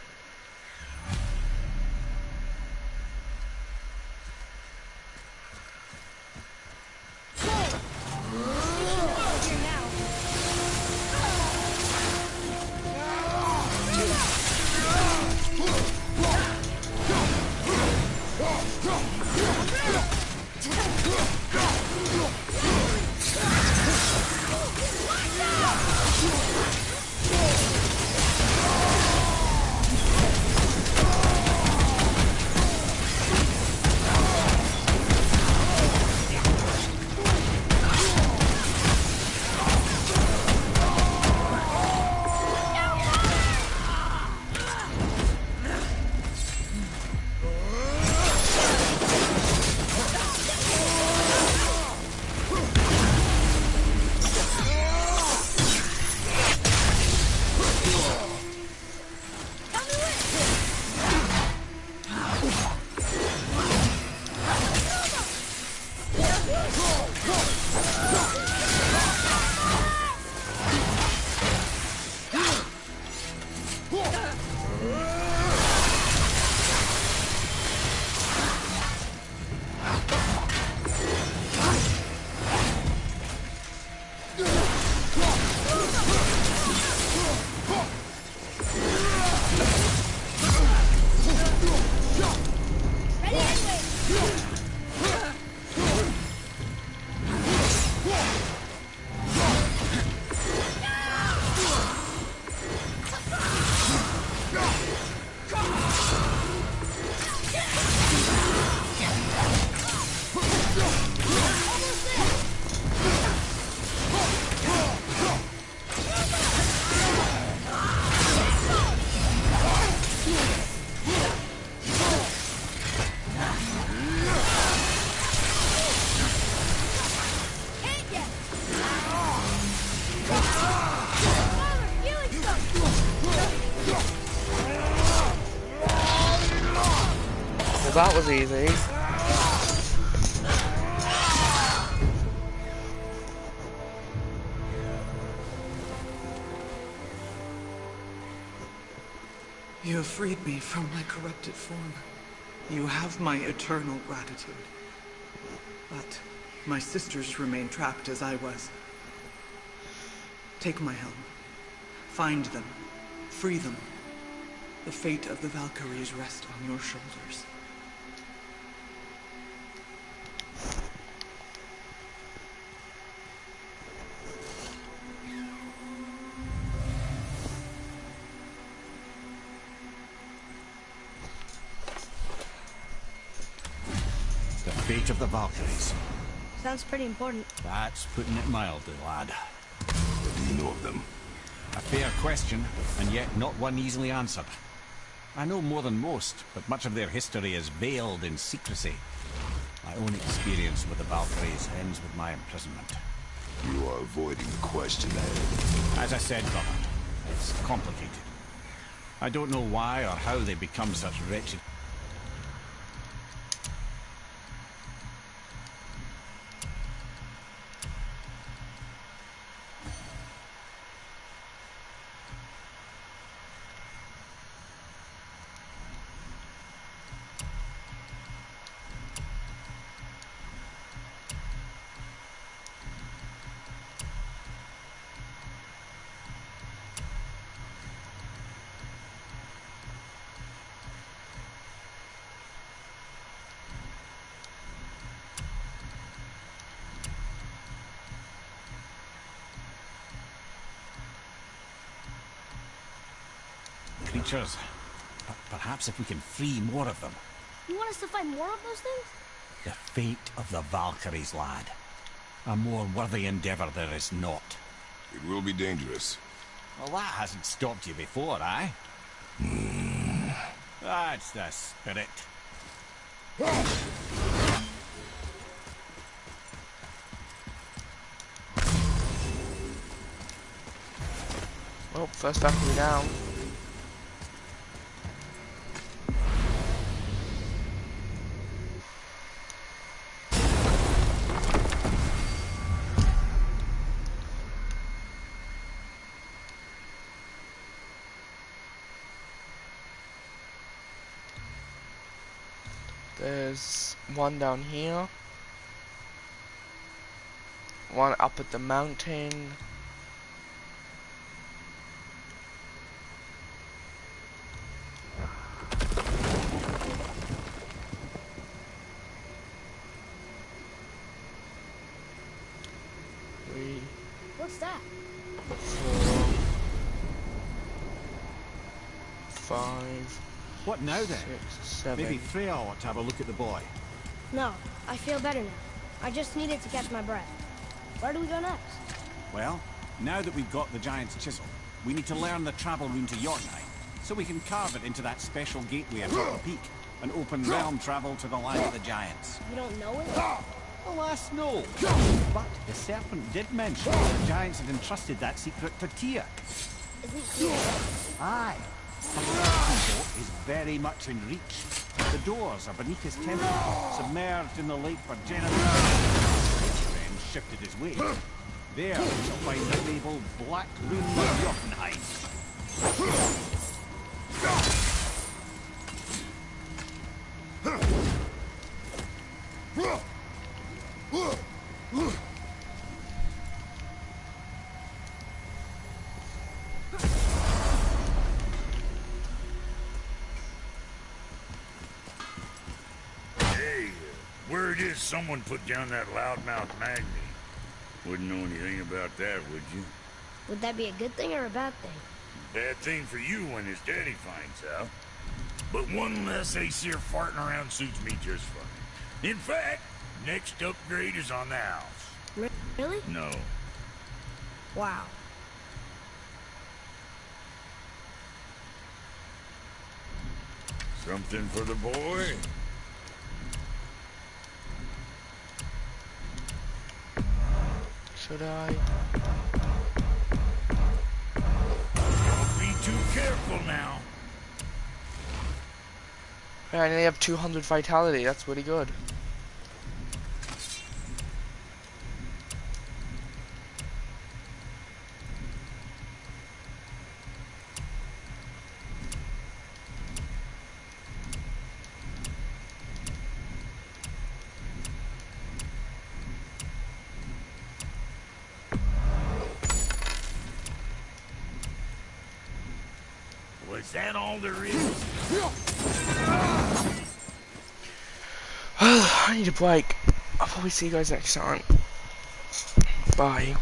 that was easy. You have freed me from my corrupted form. You have my eternal gratitude. But my sisters remain trapped as I was. Take my helm. Find them. Free them. The fate of the Valkyries rests on your shoulders. The fate of the Valkyries. Sounds pretty important. That's putting it mildly, lad. What do you know of them? A fair question, and yet not one easily answered. I know more than most, but much of their history is veiled in secrecy. My own experience with the Valkyries ends with my imprisonment. You are avoiding the question, Ed. As I said, brother, it's complicated. I don't know why or how they become such wretched... creatures. But perhaps if we can free more of them. You want us to fight more of those things? The fate of the Valkyries, lad. A more worthy endeavor there is not. It will be dangerous. Well, that hasn't stopped you before, eh? That's the spirit. Well, first Valkyrie down. There's one down here. One up at the mountain. What's that? 4, 5. What now then? 6, 7. Maybe Freya ought to have a look at the boy. No, I feel better now. I just needed to catch my breath. Where do we go next? Well, now that we've got the Giant's Chisel, we need to learn the travel rune to Jotunheim, so we can carve it into that special gateway atop the peak, and open realm travel to the land of the Giants. You don't know it? Alas, no. But the serpent did mention that the Giants had entrusted that secret to Tyr. Isn't he? Aye. The antidote is very much in reach. The doors are beneath his temple, submerged in the lake for generations. His friend shifted his way. There we shall find the fabled Black Rune of Jotunheim. Word is someone put down that loudmouth Magni. Wouldn't know anything about that, would you? Would that be a good thing or a bad thing? Bad thing for you when his daddy finds out. But one less Aesir farting around suits me just fine. In fact, next upgrade is on the house. Really? No. Wow. Something for the boy? Should I? Don't be too careful now. Hey, I only have 200 vitality, that's pretty good. Was that all there is? I need a break. I'll probably see you guys next time. Bye.